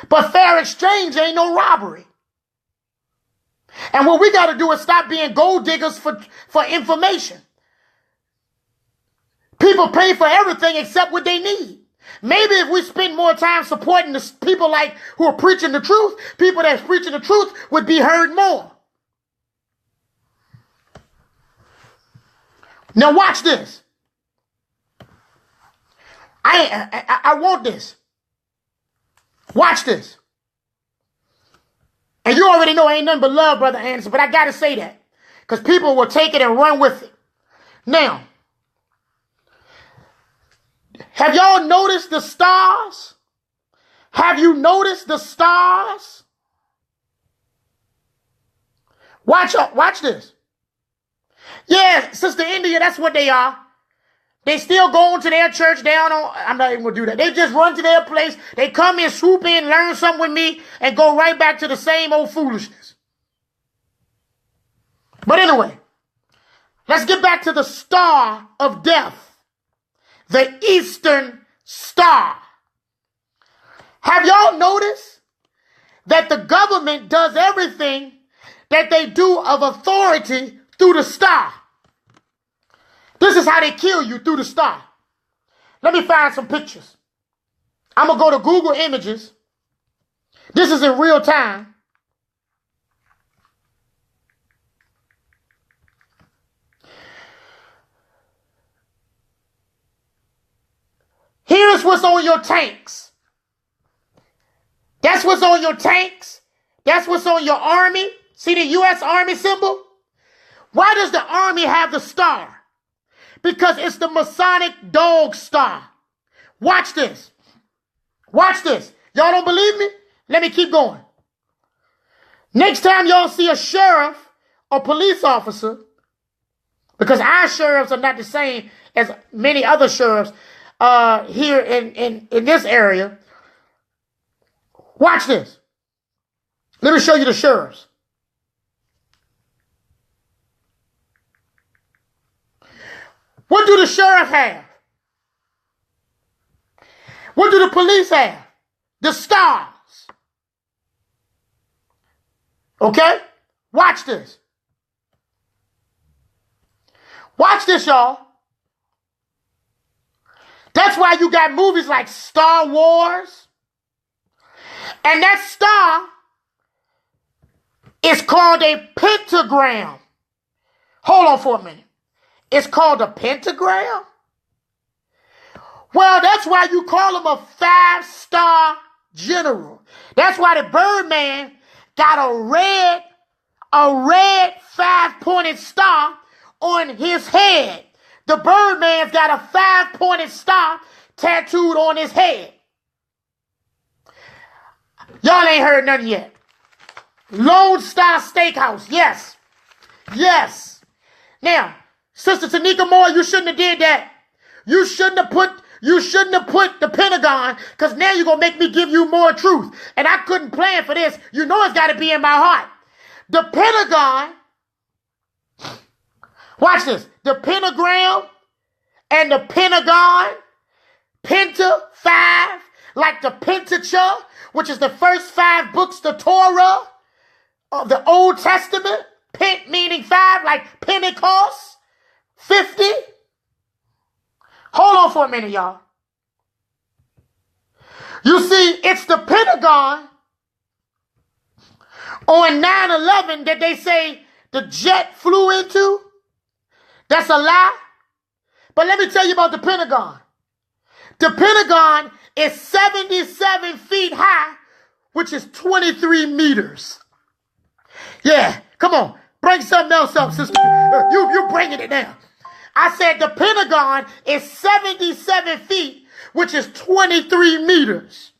But fair exchange ain't no robbery. And what we got to do is stop being gold diggers for information. People pay for everything except what they need. Maybe if we spend more time supporting the people like who are preaching the truth, people that's preaching the truth would be heard more. Now watch this. I want this. Watch this. And you already know ain't nothing but love, Brother Anderson, but I got to say that because people will take it and run with it. Now, have y'all noticed the stars? Have you noticed the stars? Watch this. Yeah, Sister India, that's what they are. They still going to their church down on, I'm not even going to do that. They just run to their place. They come in, swoop in, learn something with me, and go right back to the same old foolishness. But anyway, let's get back to the star of death. The Eastern Star. Have y'all noticed that the government does everything that they do of authority through the star? This is how they kill you, through the star. Let me find some pictures. I'm going to go to Google Images. This is in real time. Here's what's on your tanks. That's what's on your tanks. That's what's on your army. See the U.S. Army symbol? Why does the Army have the star? Because it's the Masonic dog star. Watch this. Watch this. Y'all don't believe me? Let me keep going. Next time y'all see a sheriff or police officer, because our sheriffs are not the same as many other sheriffs here in this area. Watch this. Let me show you the sheriffs. What do the sheriff have? What do the police have? The stars. Okay? Watch this. Watch this, y'all. That's why you got movies like Star Wars. And that star is called a pentagram. Hold on for a minute. It's called a pentagram? Well, that's why you call him a 5-star general. That's why the Birdman got a red 5-pointed star on his head. The Birdman's got a 5-pointed star tattooed on his head. Y'all ain't heard nothing yet. Lone Star Steakhouse. Yes. Yes. Now, Sister Tanika Moore, you shouldn't have did that. You shouldn't have put the Pentagon, because now you're going to make me give you more truth. And I couldn't plan for this. You know it's got to be in my heart. The Pentagon, watch this. The pentagram and the Pentagon, Penta 5, like the Pentateuch, which is the first 5 books, the Torah of the Old Testament. Pent meaning 5, like Pentecost. 50. Hold on for a minute, y'all. You see, it's the Pentagon on 9/11 that they say the jet flew into. That's a lie. But let me tell you about the Pentagon. The Pentagon is 77 feet high, which is 23 meters. Yeah, come on. Bring something else up, sister. You bringing it down. I said the Pentagon is 77 feet, which is 23 meters.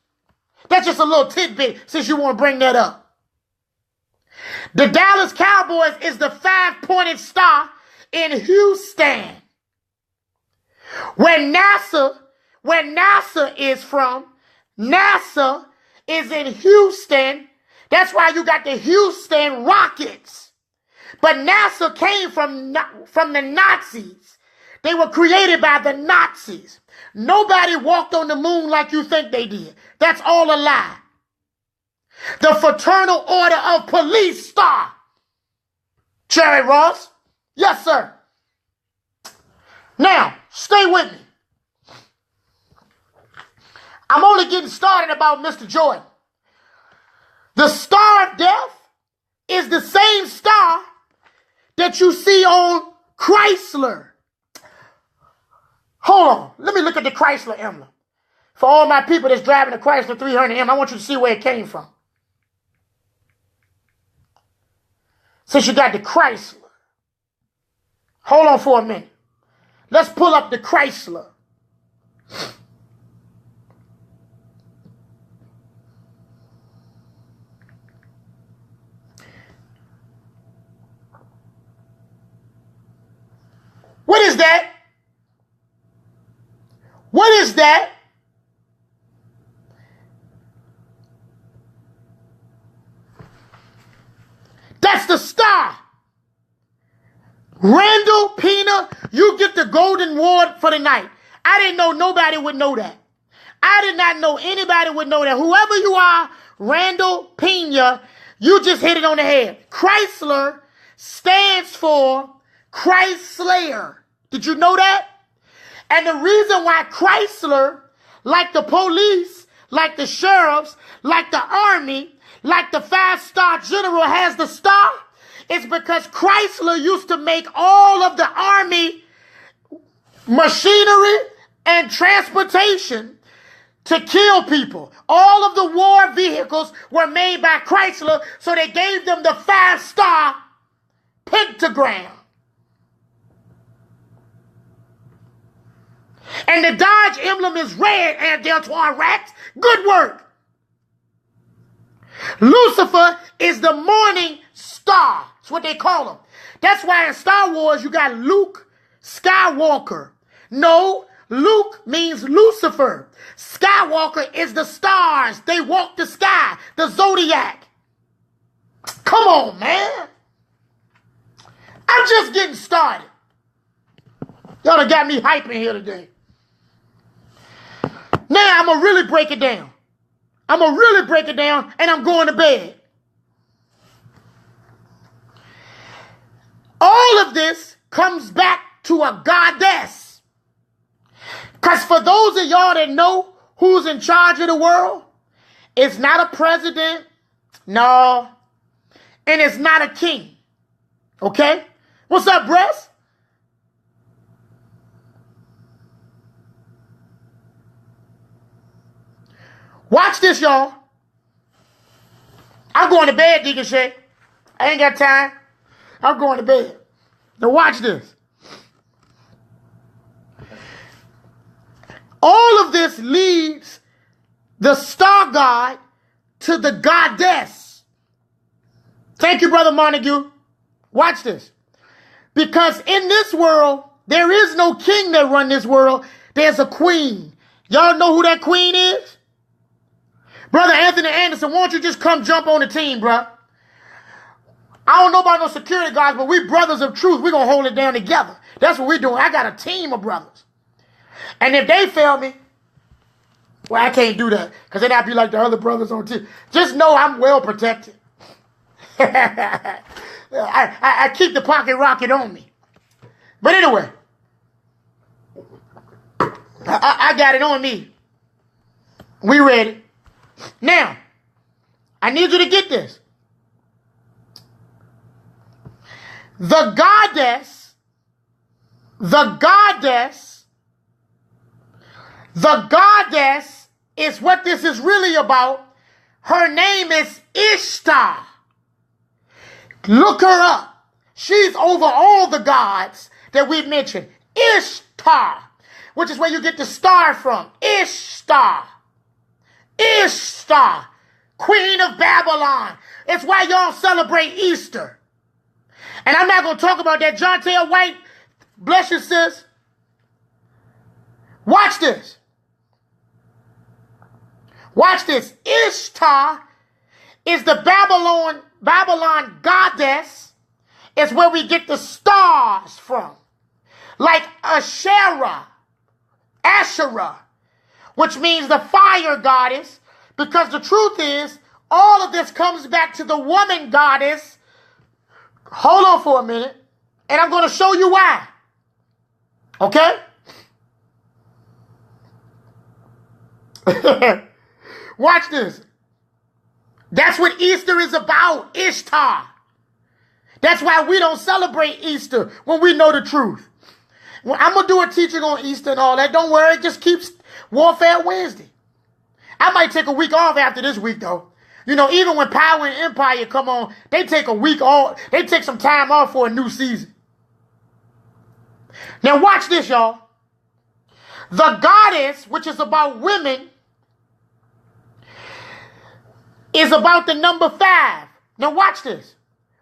That's just a little tidbit since you want to bring that up. The Dallas Cowboys is the 5-pointed star in Houston. Where NASA is from, NASA is in Houston. That's why you got the Houston Rockets. But NASA came from the Nazis. They were created by the Nazis. Nobody walked on the moon like you think they did. That's all a lie. The Fraternal Order of Police star. Cherry Ross. Yes, sir. Now, stay with me. I'm only getting started about Mr. Jordan. The Star of Death is the same star that you see on Chrysler. Hold on. Let me look at the Chrysler emblem. For all my people that's driving the Chrysler 300M, I want you to see where it came from. Since you got the Chrysler. Hold on for a minute. Let's pull up the Chrysler. What is that? What is that? That's the star. Randall Pena, you get the golden award for the night. I didn't know nobody would know that. I did not know anybody would know that. Whoever you are, Randall Pena, you just hit it on the head. Chrysler stands for Christ Slayer. Did you know that? And the reason why Chrysler, like the police, like the sheriffs, like the army, like the 5-star general has the star, is because Chrysler used to make all of the army machinery and transportation to kill people. All of the war vehicles were made by Chrysler, so they gave them the 5-star pentagram. And the Dodge emblem is red, and Deltoine Rats. Good work. Lucifer is the morning star. That's what they call him. That's why in Star Wars you got Luke Skywalker. No, Luke means Lucifer. Skywalker is the stars. They walk the sky, the zodiac. Come on, man. I'm just getting started. Y'all done got me hyping here today. Now I'm going to really break it down. I'm going to really break it down, and I'm going to bed. All of this comes back to a goddess. Because for those of y'all that know who's in charge of the world, it's not a president, no, and it's not a king. Okay? What's up, Bress? Watch this, y'all. I'm going to bed, Deacon Shay. I ain't got time. I'm going to bed. Now watch this. All of this leads the star god to the goddess. Thank you, Brother Montague. Watch this. Because in this world, there is no king that run this world. There's a queen. Y'all know who that queen is? Brother Anthony Anderson, won't you just come jump on the team, bro? I don't know about no security guards, but we brothers of truth. We're going to hold it down together. That's what we're doing. I got a team of brothers. And if they fail me, well, I can't do that. Because then I'd be like the other brothers on the team. Just know I'm well protected. I keep the pocket rocket on me. But anyway, I got it on me. We ready. Now, I need you to get this. The goddess is what this is really about. Her name is Ishtar. Look her up. She's over all the gods that we've mentioned. Ishtar, which is where you get the star from. Ishtar. Ishtar, Queen of Babylon. It's why y'all celebrate Easter. And I'm not going to talk about that. John Taylor White, bless you, sis. Watch this. Watch this. Ishtar is the Babylon goddess. It's where we get the stars from. Like Asherah, which means the fire goddess, because the truth is, all of this comes back to the woman goddess. Hold on for a minute, and I'm going to show you why. Okay? Watch this. That's what Easter is about, Ishtar. That's why we don't celebrate Easter when we know the truth. Well, I'm going to do a teaching on Easter and all that. Don't worry, it just keeps Warfare Wednesday. I might take a week off after this week, though. You know, even when Power and Empire come on, they take a week off. They take some time off for a new season. Now watch this, y'all. The goddess, which is about women, is about the number 5. Now watch this.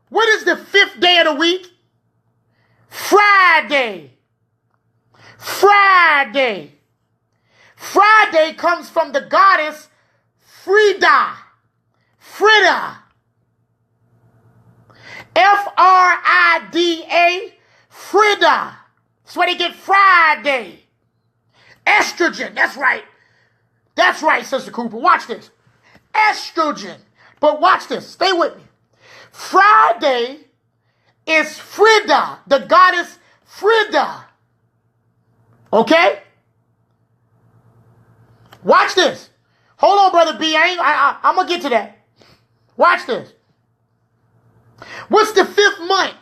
What is the 5th day of the week? Friday. Friday. Friday comes from the goddess Frida. Frida. Frida. Frida. That's where they get Friday. Estrogen. That's right. That's right, Sister Cooper. Watch this. Estrogen. But watch this. Stay with me. Friday is Frida, the goddess Frida. Okay? Watch this. Hold on, Brother B. I'm going to get to that. Watch this. What's the 5th month?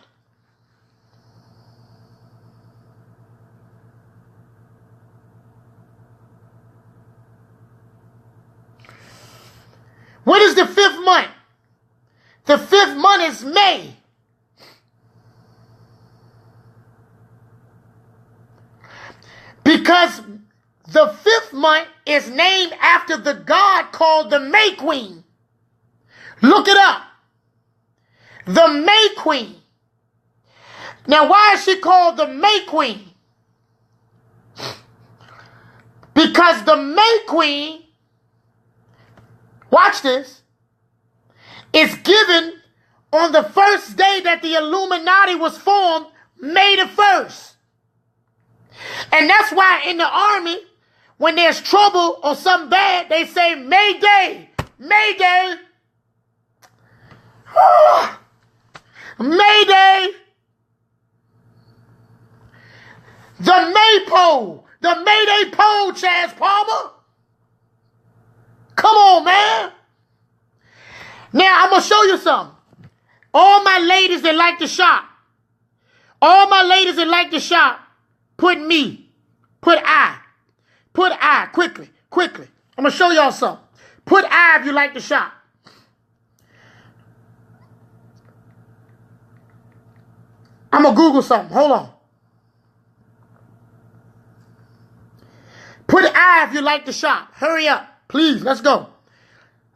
What is the 5th month? The 5th month is May. Because the 5th month is named after the god called the May Queen. Look it up. The May Queen. Now, why is she called the May Queen? Because the May Queen, watch this, is given on the first day that the Illuminati was formed, May the 1st. And that's why in the army, when there's trouble or something bad, they say, Mayday, Mayday, Mayday. The Maypole, the Mayday pole, Chaz Palmer. Come on, man. Now, I'm going to show you something. All my ladies that like to shop, put me, put I, quickly. I'm going to show y'all something. Put I if you like to shop. I'm going to Google something. Hold on. Put I if you like to shop. Hurry up. Please, let's go.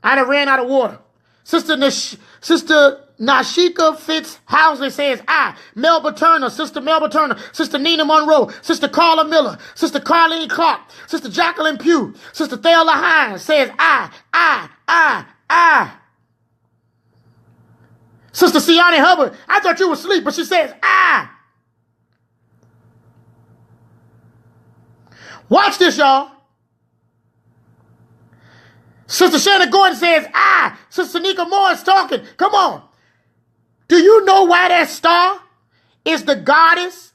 I done ran out of water. Sister Nashika Fitzhousley says I. Melba Turner, Sister Melba Turner, Sister Nina Monroe, Sister Carla Miller, Sister Carlene Clark, Sister Jacqueline Pugh, Sister Thelma Hines says I. Sister Siani Hubbard, I thought you were asleep, but she says I. Watch this, y'all. Sister Shannon Gordon says, Sister Nika Moore is talking. Come on. Do you know why that star is the goddess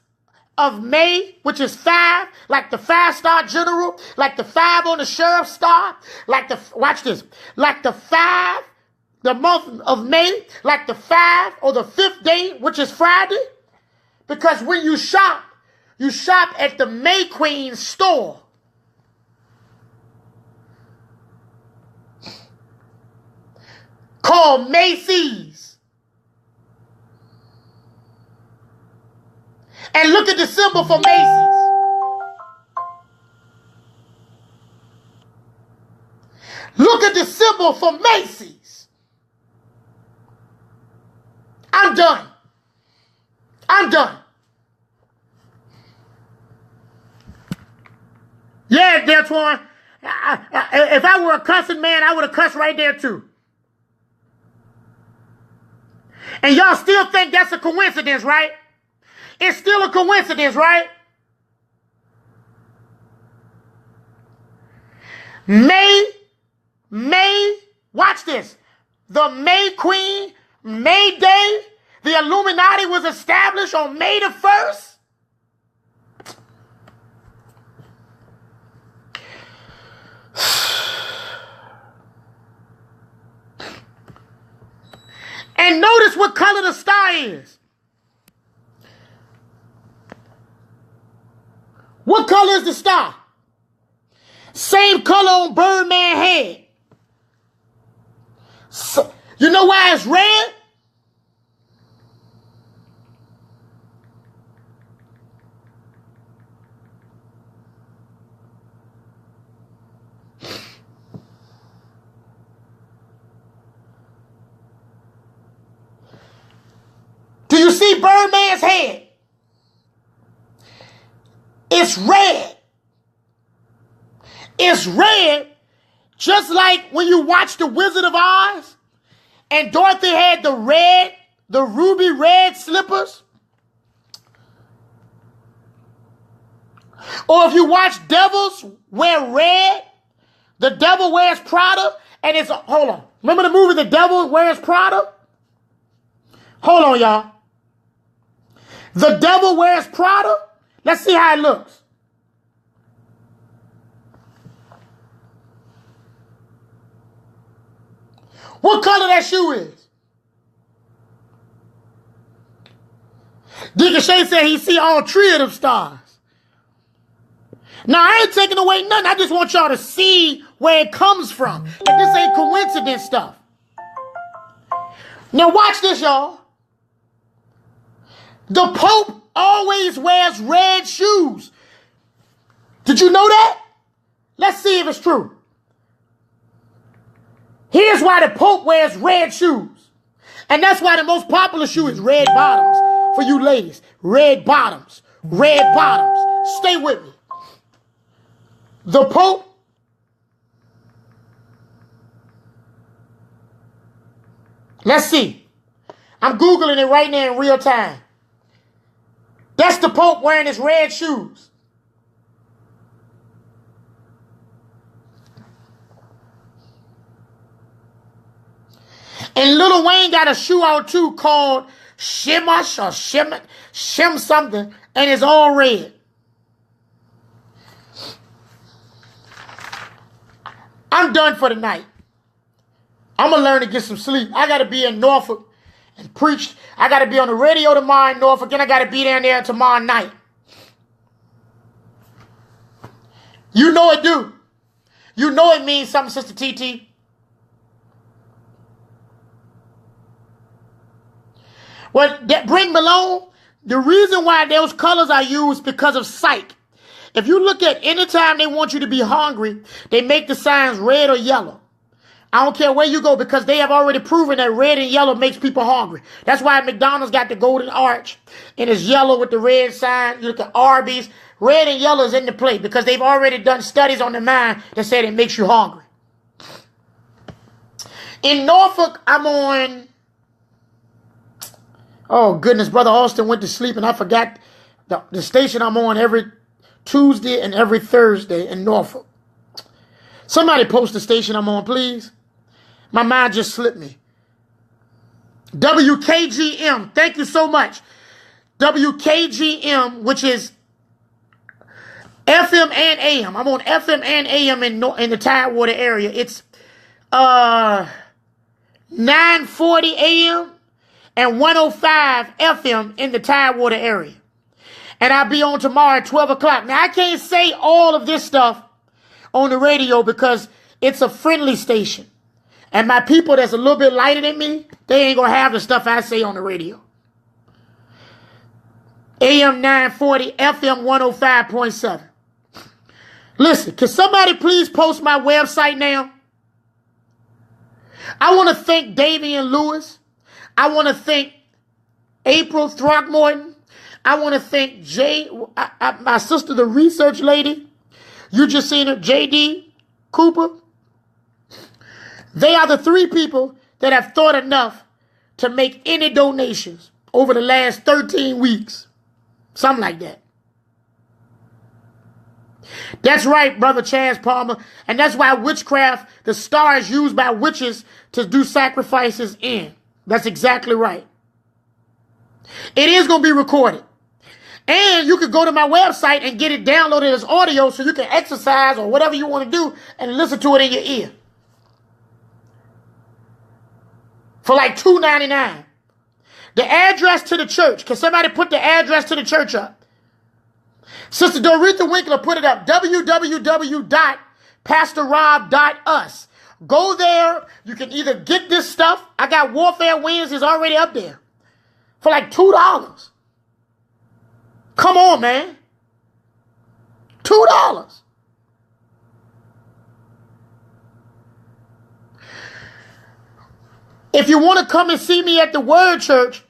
of May, which is 5, like the 5-star general, like the 5 on the sheriff's star, like the, watch this, like the 5, the month of May, like the 5 or the 5th day, which is Friday? Because when you shop at the May Queen store. Called Macy's. And look at the symbol for Macy's. Look at the symbol for Macy's. I'm done. Yeah, Deltwan. If I were a cussing man, I would have cussed right there too. And y'all still think that's a coincidence, right? It's still a coincidence, right? May, watch this. The May Queen, May Day, the Illuminati was established on May the 1st. And notice what color the star is. What color is the star? Same color on Birdman head. So, you know why it's red? Do you see Birdman's head? It's red. It's red, just like when you watch The Wizard of Oz and Dorothy had the ruby red slippers. Or if you watch Devils Wear Red, the devil wears Prada, and it's, hold on. Remember the movie The Devil Wears Prada? Hold on, y'all. The Devil Wears Prada. Let's see how it looks. What color that shoe is? Deacon Shay said he see all 3 of them stars. Now, I ain't taking away nothing. I just want y'all to see where it comes from. And this ain't coincidence stuff. Now, watch this, y'all. The Pope always wears red shoes. Did you know that? Let's see if it's true. Here's why the Pope wears red shoes. And that's why the most popular shoe is red bottoms for you ladies. Red bottoms. Red bottoms. Stay with me. The Pope let's see. I'm Googling it right now in real time. That's the Pope wearing his red shoes. And Lil Wayne got a shoe out too called Shimash or Shim something, and it's all red. I'm done for the night. I'm going to learn to get some sleep. I got to be in Norfolk and preach. I got to be on the radio tomorrow in Norfolk, and I got to be down there tomorrow night. You know it do. You know it means something, Sister TT. Well, bring Malone, the reason why those colors are used because of psych. If you look at any time they want you to be hungry, they make the signs red or yellow. I don't care where you go because they have already proven that red and yellow makes people hungry. That's why McDonald's got the golden arch and it's yellow with the red sign. You look at Arby's, red and yellow is in the plate because they've already done studies on the mind that said it makes you hungry. In Norfolk, I'm on... Oh, goodness, Brother Austin went to sleep and I forgot the station I'm on every Tuesday and every Thursday in Norfolk. Somebody post the station I'm on, please. My mind just slipped me. WKGM, thank you so much. WKGM, which is FM and AM. I'm on FM and AM in the Tidewater area. It's 940 AM. And 105 FM in the Tidewater area. And I'll be on tomorrow at 12 o'clock. Now, I can't say all of this stuff on the radio because it's a friendly station. And my people that's a little bit lighter than me, they ain't going to have the stuff I say on the radio. AM 940, FM 105.7. Listen, can somebody please post my website now? I want to thank Damian Lewis. I want to thank April Throckmorton. I want to thank my sister, the research lady. You just seen her, J.D. Cooper. They are the three people that have thought enough to make any donations over the last 13 weeks. Something like that. That's right, Brother Chaz Palmer. And that's why witchcraft, the star is used by witches to do sacrifices in. That's exactly right. It is going to be recorded. And you can go to my website and get it downloaded as audio so you can exercise or whatever you want to do and listen to it in your ear. For like $2.99. The address to the church. Can somebody put the address to the church up? Sister Doretha Winkler put it up. www.pastorrob.us. Go there. You can either get this stuff. I got Warfare Wednesdays already up there for like $2. Come on, man. $2. If you want to come and see me at the Word Church,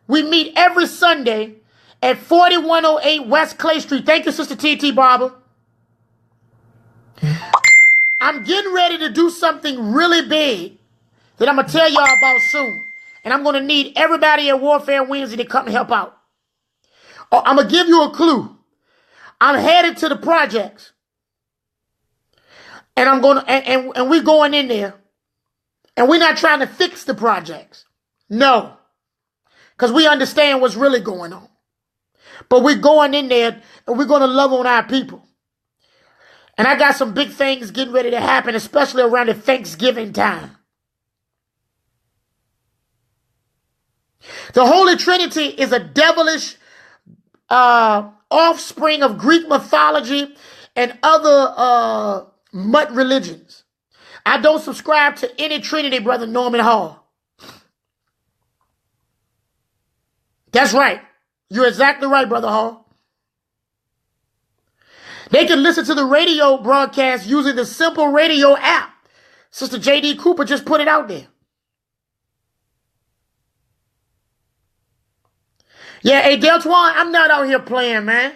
we meet every Sunday at 4108 West Clay Street. Thank you, Sister T.T. Barber. I'm getting ready to do something really big that I'm going to tell y'all about soon. And I'm going to need everybody at Warfare Wednesday to come and help out. I'm going to give you a clue. I'm headed to the projects. And I'm going to, and we're going in there. And we're not trying to fix the projects. No. Because we understand what's really going on. But we're going in there and we're going to love on our people. And I got some big things getting ready to happen, especially around the Thanksgiving time. The Holy Trinity is a devilish offspring of Greek mythology and other mutt religions. I don't subscribe to any Trinity, Brother Norman Hall. That's right. You're exactly right, Brother Hall. They can listen to the radio broadcast using the Simple Radio app. Sister J.D. Cooper just put it out there. Yeah, hey, Deltwan, I'm not out here playing, man.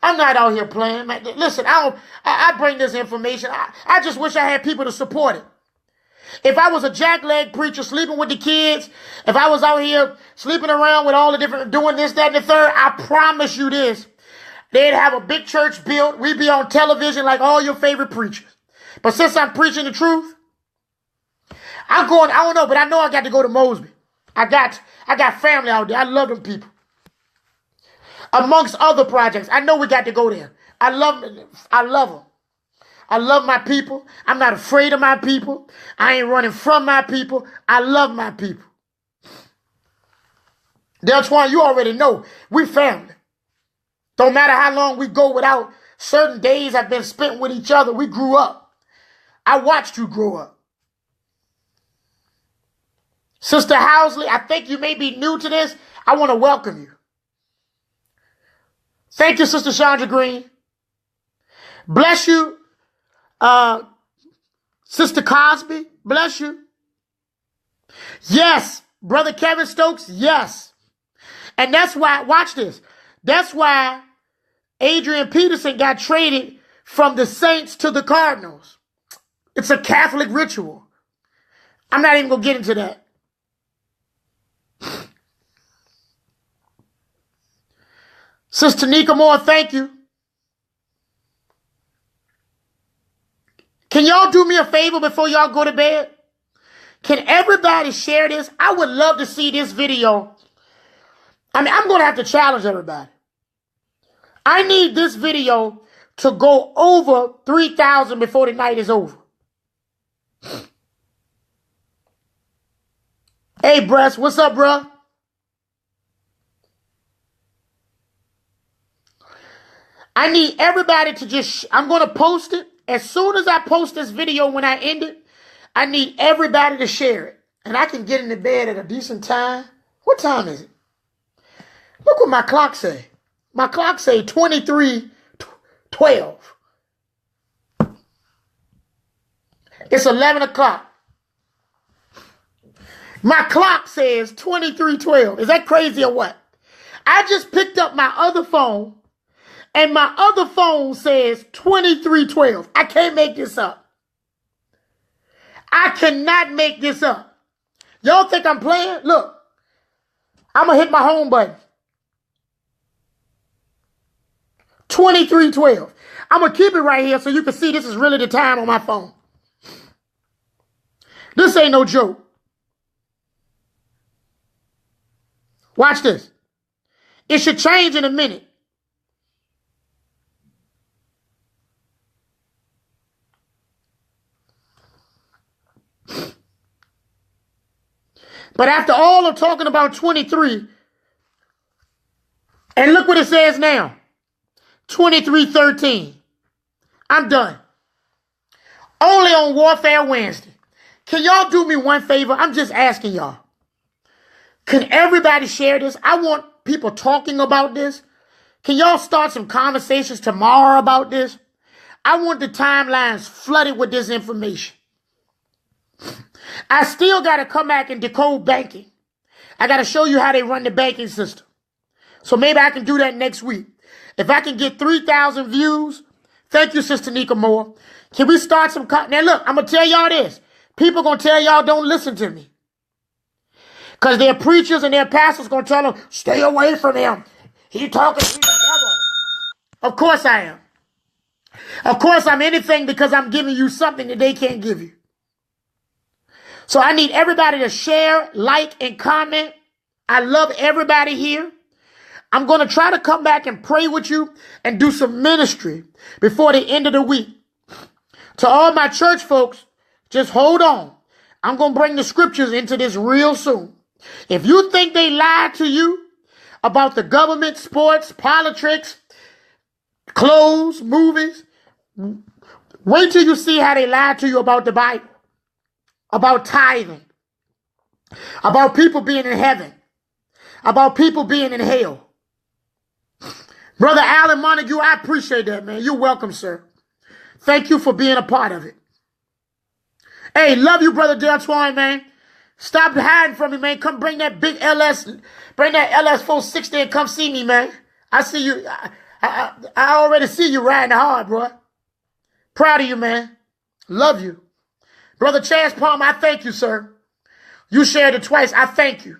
I'm not out here playing, man. Listen, I bring this information. I just wish I had people to support it. If I was a jackleg preacher sleeping with the kids, if I was out here sleeping around with all the different, doing this, that, and the third, I promise you this. They'd have a big church built. We'd be on television like all your favorite preachers. But since I'm preaching the truth, I don't know, but I know I got to go to Mosby. I got family out there. I love them people. Amongst other projects, I know we got to go there. I love them. I love my people. I'm not afraid of my people. I ain't running from my people. I love my people. Deltwan, you already know. We family. Don't matter how long we go without certain days have been spent with each other. We grew up. I watched you grow up. Sister Housley, I think you may be new to this. I want to welcome you. Thank you, Sister Chandra Green. Bless you. Sister Cosby, bless you. Yes, Brother Kevin Stokes, yes. And that's why, watch this. That's why Adrian Peterson got traded from the Saints to the Cardinals. It's a Catholic ritual. I'm not even going to get into that. Sister Nika Moore, thank you. Can y'all do me a favor before y'all go to bed? Can everybody share this? I would love to see this video. I mean, I'm going to have to challenge everybody. I need this video to go over 3,000 before the night is over. Hey, Breast, what's up, bro? I need everybody to just, I'm going to post it. As soon as I post this video when I end it, I need everybody to share it. And I can get into bed at a decent time. What time is it? Look what my clock say. My clock say 23:12. It's 11 o'clock. My clock says 23:12. Is that crazy or what? I just picked up my other phone. And my other phone says 23:12. I can't make this up. I cannot make this up. Y'all think I'm playing? Look, I'm going to hit my home button. 23:12. I'm going to keep it right here so you can see this is really the time on my phone. This ain't no joke. Watch this. It should change in a minute. But after all of talking about 23, and look what it says now, 23:13. I'm done. Only on Warfare Wednesday. Can y'all do me one favor? I'm just asking y'all. Can everybody share this? I want people talking about this. Can y'all start some conversations tomorrow about this? I want the timelines flooded with this information. I still got to come back and decode banking. I got to show you how they run the banking system. So maybe I can do that next week. If I can get 3,000 views, thank you, Sister Nika Moore. Can we start some... Now, look, I'm going to tell y'all this. People going to tell y'all don't listen to me. Because their preachers and their pastors going to tell them, stay away from him. He talking to the devil. Of course I am. Of course I'm anything because I'm giving you something that they can't give you. So I need everybody to share, like, and comment. I love everybody here. I'm going to try to come back and pray with you and do some ministry before the end of the week. To all my church folks, just hold on. I'm going to bring the scriptures into this real soon. If you think they lied to you about the government, sports, politics, clothes, movies, wait till you see how they lied to you about the Bible, about tithing, about people being in heaven, about people being in hell. Brother Alan Montague, I appreciate that, man. You're welcome, sir. Thank you for being a part of it. Hey, love you, Brother Deltwine, man. Stop hiding from me, man. Come bring that big LS, bring that LS 460 and come see me, man. I see you. I already see you riding hard, bro. Proud of you, man. Love you. Brother Chaz Palmer, I thank you, sir. You shared it twice. I thank you.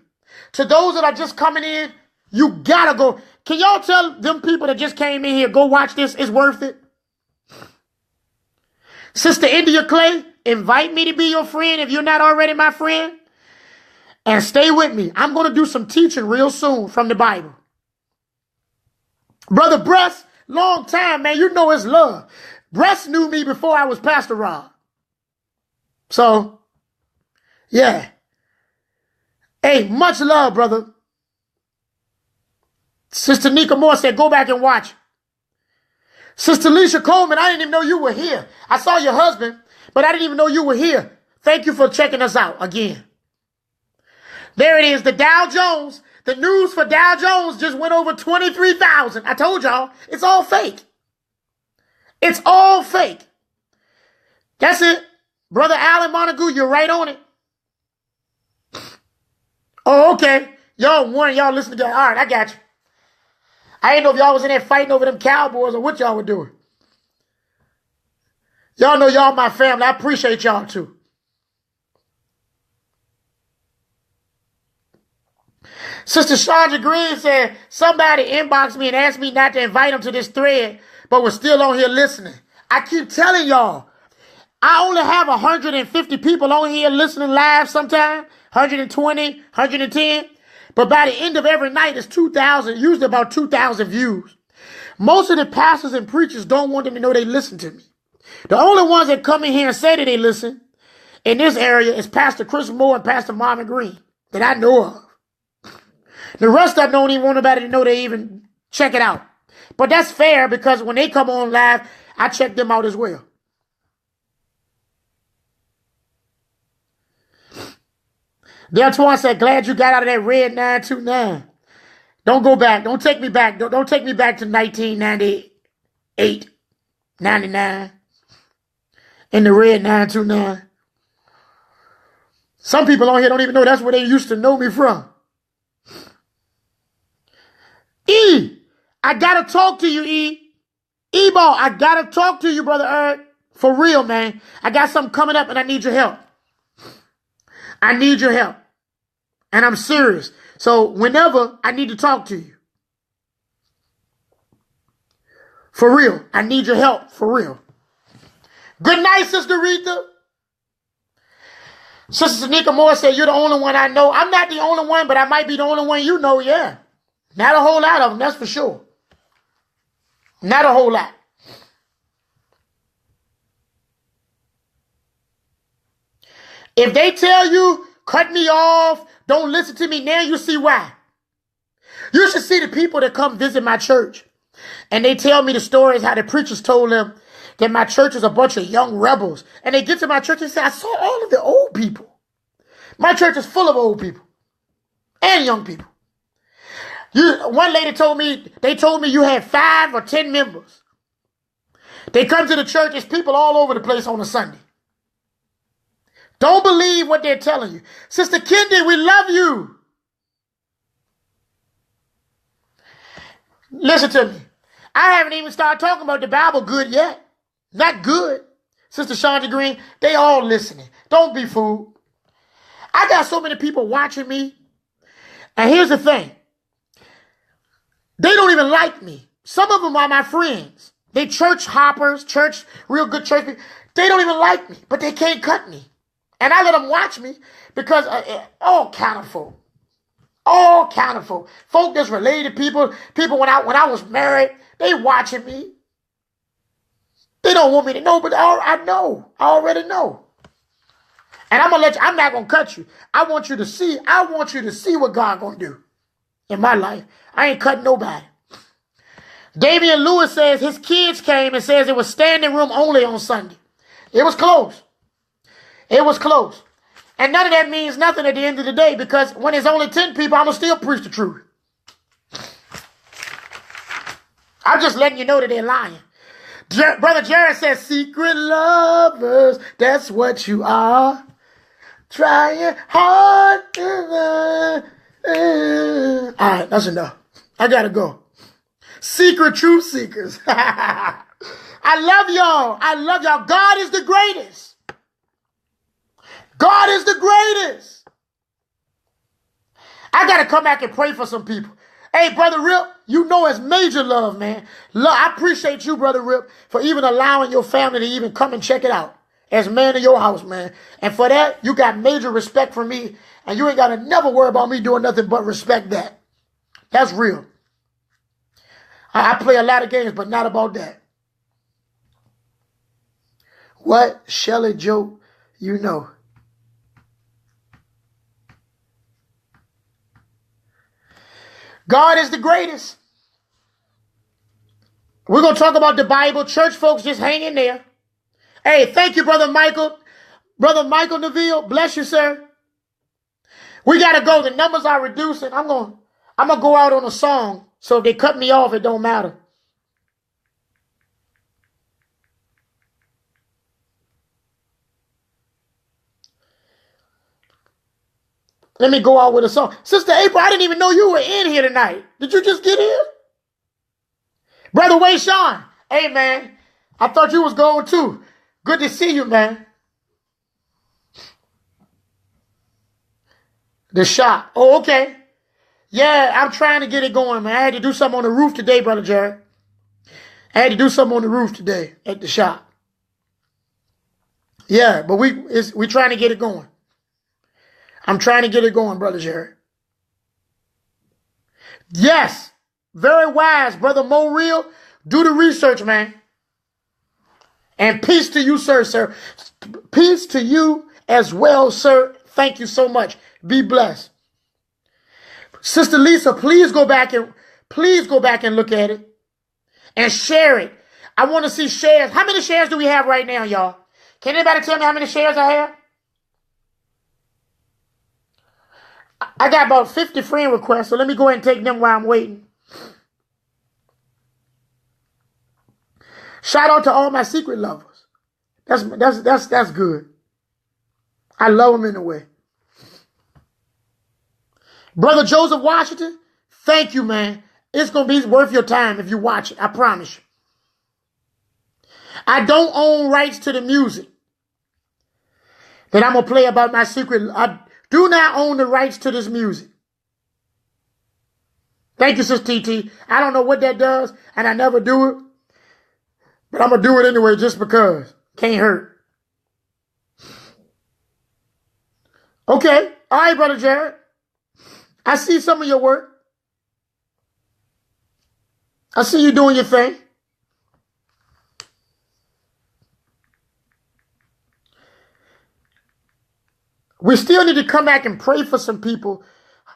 To those that are just coming in, you gotta go. Can y'all tell them people that just came in here, go watch this, it's worth it? Sister India Clay, invite me to be your friend if you're not already my friend. And stay with me. I'm going to do some teaching real soon from the Bible. Brother Bress, long time, man. You know it's love. Bress knew me before I was Pastor Rob. So, yeah. Hey, much love, brother. Sister Nika Moore said, go back and watch. Sister Alicia Coleman, I didn't even know you were here. I saw your husband, but I didn't even know you were here. Thank you for checking us out again. There it is, the Dow Jones. The news for Dow Jones just went over 23,000. I told y'all, it's all fake. It's all fake. That's it. Brother Alan Montague, you're right on it. Oh, okay. Y'all won. Y'all listen to that. All right, I got you. I didn't know if y'all was in there fighting over them Cowboys or what y'all were doing. Y'all know y'all my family. I appreciate y'all too. Sister Chandra Green said, somebody inboxed me and asked me not to invite them to this thread, but we're still on here listening. I keep telling y'all, I only have 150 people on here listening live sometime, 120, 110. But by the end of every night, it's 2,000, usually about 2,000 views. Most of the pastors and preachers don't want them to know they listen to me. The only ones that come in here and say that they listen in this area is Pastor Chris Moore and Pastor Marvin Green that I know of. The rest of them don't even want nobody to know they even check it out. But that's fair because when they come on live, I check them out as well. Deltwan said, glad you got out of that red 929. Don't go back. Don't take me back. Don't take me back to 1998, 99 in the red 929. Some people on here don't even know that's where they used to know me from. E, I got to talk to you, E. E-Ball, I got to talk to you, Brother Eric. For real, man. I got something coming up and I need your help. I need your help. And I'm serious. So whenever I need to talk to you. For real. I need your help. For real. Good night, Sister Rita. Sister Sanika Moore said, you're the only one I know. I'm not the only one, but I might be the only one you know, yeah. Not a whole lot of them, that's for sure. Not a whole lot. If they tell you, cut me off, don't listen to me, now you see why. You should see the people that come visit my church. And they tell me the stories how the preachers told them that my church is a bunch of young rebels. And they get to my church and say, I saw all of the old people. My church is full of old people and young people. One lady told me, they told me you had 5 or 10 members. They come to the church, it's people all over the place on a Sunday. Don't believe what they're telling you. Sister Kendi, we love you. Listen to me. I haven't even started talking about the Bible good yet. Not good. Sister Chandra Green, they all listening. Don't be fooled. I got so many people watching me. And here's the thing. They don't even like me. Some of them are my friends. They church hoppers, real good church people. They don't even like me, but they can't cut me. And I let them watch me because all kind of folk. All kind of folk. Folk that's related people when I was married, they watching me. They don't want me to know, but I know. I already know. And I'm not going to cut you. I want you to see what God going to do in my life. I ain't cutting nobody. Damian Lewis says his kids came and says it was standing room only on Sunday. It was close. It was close. And none of that means nothing at the end of the day because when there's only 10 people, I'm going to still preach the truth. I'm just letting you know that they're lying. Brother Jared says, secret lovers, that's what you are. Trying hard. All right, that's enough. I gotta go. Secret truth seekers. I love y'all. I love y'all. God is the greatest. God is the greatest. I gotta come back and pray for some people. Hey, Brother Rip, you know it's major love, man. I appreciate you, Brother Rip, for even allowing your family to even come and check it out as man of your house, man. And for that, you got major respect for me, and you ain't got to never worry about me doing nothing but respect that. That's real. I play a lot of games, but not about that. What Shelly joke you know? God is the greatest. We're going to talk about the Bible. Church folks, just hang in there. Hey, thank you, Brother Michael. Brother Michael Neville, bless you, sir. We got to go. The numbers are reducing. I'm going to go out on a song. So if they cut me off, it don't matter. Let me go out with a song. Sister April, I didn't even know you were in here tonight. Did you just get here? Brother Wade Sean, hey, man, I thought you was going too. Good to see you, man. The shop. Oh, okay. Yeah, I'm trying to get it going, man. I had to do something on the roof today, Brother Jared. I had to do something on the roof today at the shop. Yeah, but we trying to get it going. I'm trying to get it going, Brother Jared. Yes, very wise, Brother Mo Real. Do the research, man. And peace to you, sir. Peace to you as well, sir. Thank you so much. Be blessed. Sister Lisa, please go back and look at it and share it. I want to see shares. How many shares do we have right now, y'all? Can anybody tell me how many shares I have? I got about 50 friend requests, so let me go ahead and take them while I'm waiting. Shout out to all my secret lovers. That's good. I love them in a way. Brother Joseph Washington, thank you, man. It's going to be worth your time if you watch it. I promise you. I don't own rights to the music that I'm going to play about my secret. I do not own the rights to this music. Thank you, Sis TT. I don't know what that does, and I never do it. But I'm going to do it anyway just because. Can't hurt. Okay. All right, Brother Jared. I see some of your work. I see you doing your thing. We still need to come back and pray for some people.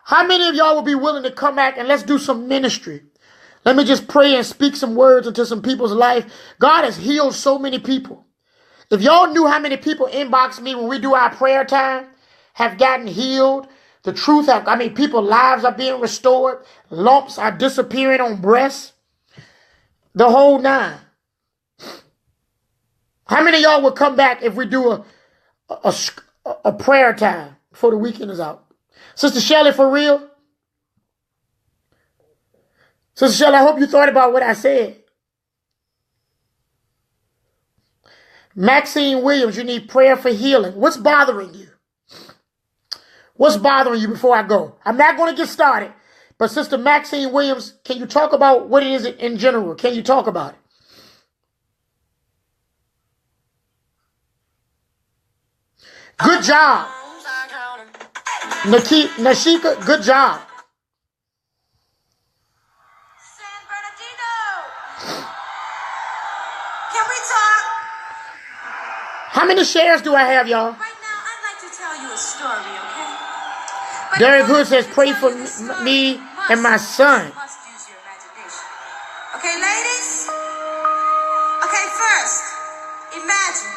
How many of y'all will be willing to come back and let's do some ministry? Let me just pray and speak some words into some people's life. God has healed so many people. If y'all knew how many people inbox me when we do our prayer time, have gotten healed, the truth, people's lives are being restored. Lumps are disappearing on breasts. The whole nine. How many of y'all will come back if we do a prayer time before the weekend is out? Sister Shelley, for real? Sister Shelley, I hope you thought about what I said. Maxine Williams, you need prayer for healing. What's bothering you? What's bothering you before I go? I'm not going to get started. But Sister Maxine Williams, can you talk about what it is in general? Can you talk about it? Good job. Nashika, good job. San Bernardino. Can we talk? How many shares do I have, y'all? Right now, I'd like to tell you a story, okay? But Derek Hood says, pray for me and my son. Must use your imagination. Okay, ladies? Okay, first, imagine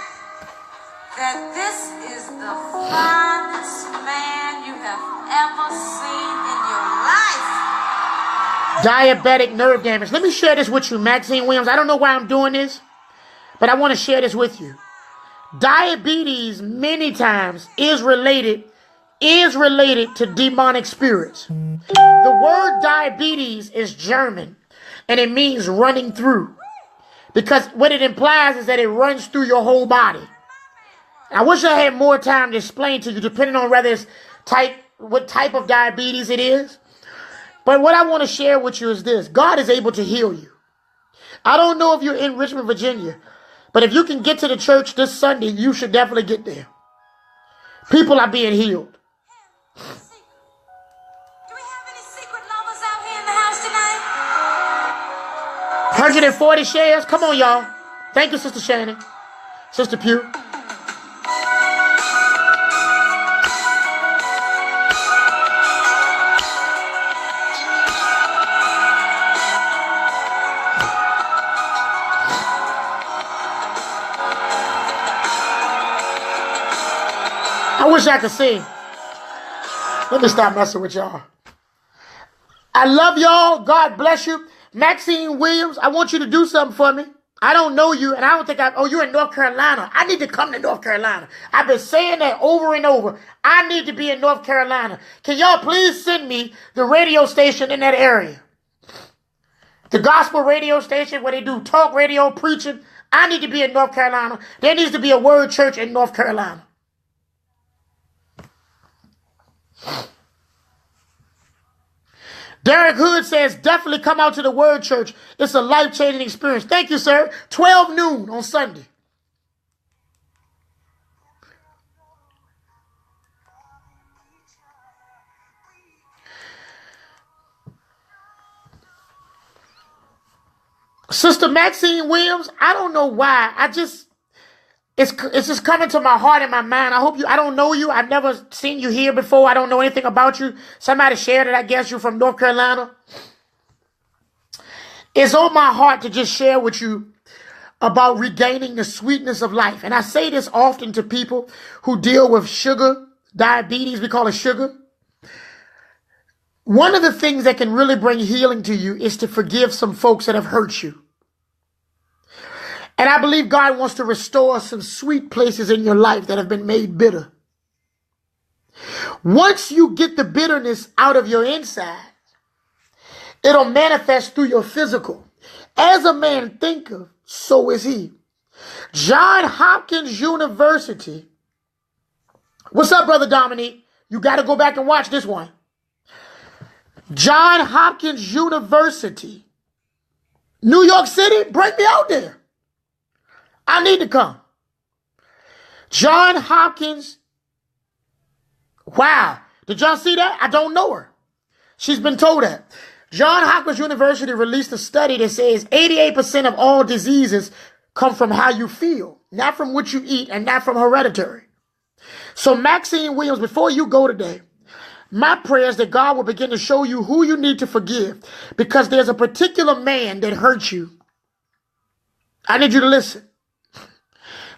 that this is the finest man you have ever seen in your life. Diabetic nerve damage. Let me share this with you, Maxine Williams. I don't know why I'm doing this, but I want to share this with you. Diabetes many times is related to demonic spirits. The word diabetes is German, and it means running through. Because what it implies is that it runs through your whole body. I wish I had more time to explain to you, depending on whether it's what type of diabetes it is. But what I want to share with you is this. God is able to heal you. I don't know if you're in Richmond, Virginia, but if you can get to the church this Sunday, you should definitely get there. People are being healed. Do we have any secret lovers out here in the house tonight? 140 shares. Come on, y'all. Thank you, Sister Shannon. Sister Pugh. I wish I could sing. Let me stop messing with y'all. I love y'all. God bless you. Maxine Williams, I want you to do something for me. I don't know you, and I don't think you're in North Carolina. I need to come to North Carolina. I've been saying that over and over. I need to be in North Carolina. Can y'all please send me the radio station in that area? The gospel radio station where they do talk radio preaching. I need to be in North Carolina. There needs to be a word church in North Carolina. Derek Hood says, definitely come out to the Word Church. It's a life-changing experience. Thank you, sir. 12 noon on Sunday. Sister Maxine Williams, I don't know why. It's just coming to my heart and my mind. I don't know you. I've never seen you here before. I don't know anything about you. Somebody shared it. I guess you're from North Carolina. It's on my heart to just share with you about regaining the sweetness of life. And I say this often to people who deal with sugar, diabetes. We call it sugar. One of the things that can really bring healing to you is to forgive some folks that have hurt you. And I believe God wants to restore some sweet places in your life that have been made bitter. Once you get the bitterness out of your inside, it'll manifest through your physical. As a man thinketh, so is he. Johns Hopkins University. What's up, Brother Dominique? You got to go back and watch this one. Johns Hopkins University. New York City, bring me out there. I need to come. Johns Hopkins. Wow. Did y'all see that? I don't know her. She's been told that. Johns Hopkins University released a study that says 88% of all diseases come from how you feel, not from what you eat and not from hereditary. So Maxine Williams, before you go today, my prayer is that God will begin to show you who you need to forgive, because there's a particular man that hurt you. I need you to listen.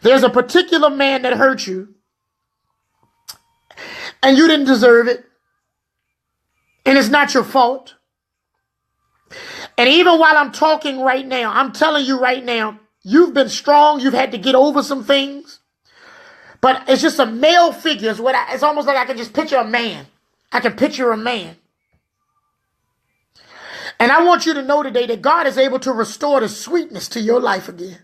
There's a particular man that hurt you, and you didn't deserve it, and it's not your fault. And even while I'm talking right now, I'm telling you right now, you've been strong. You've had to get over some things, but it's just a male figure. It's almost like I can just picture a man. I can picture a man. And I want you to know today that God is able to restore the sweetness to your life again.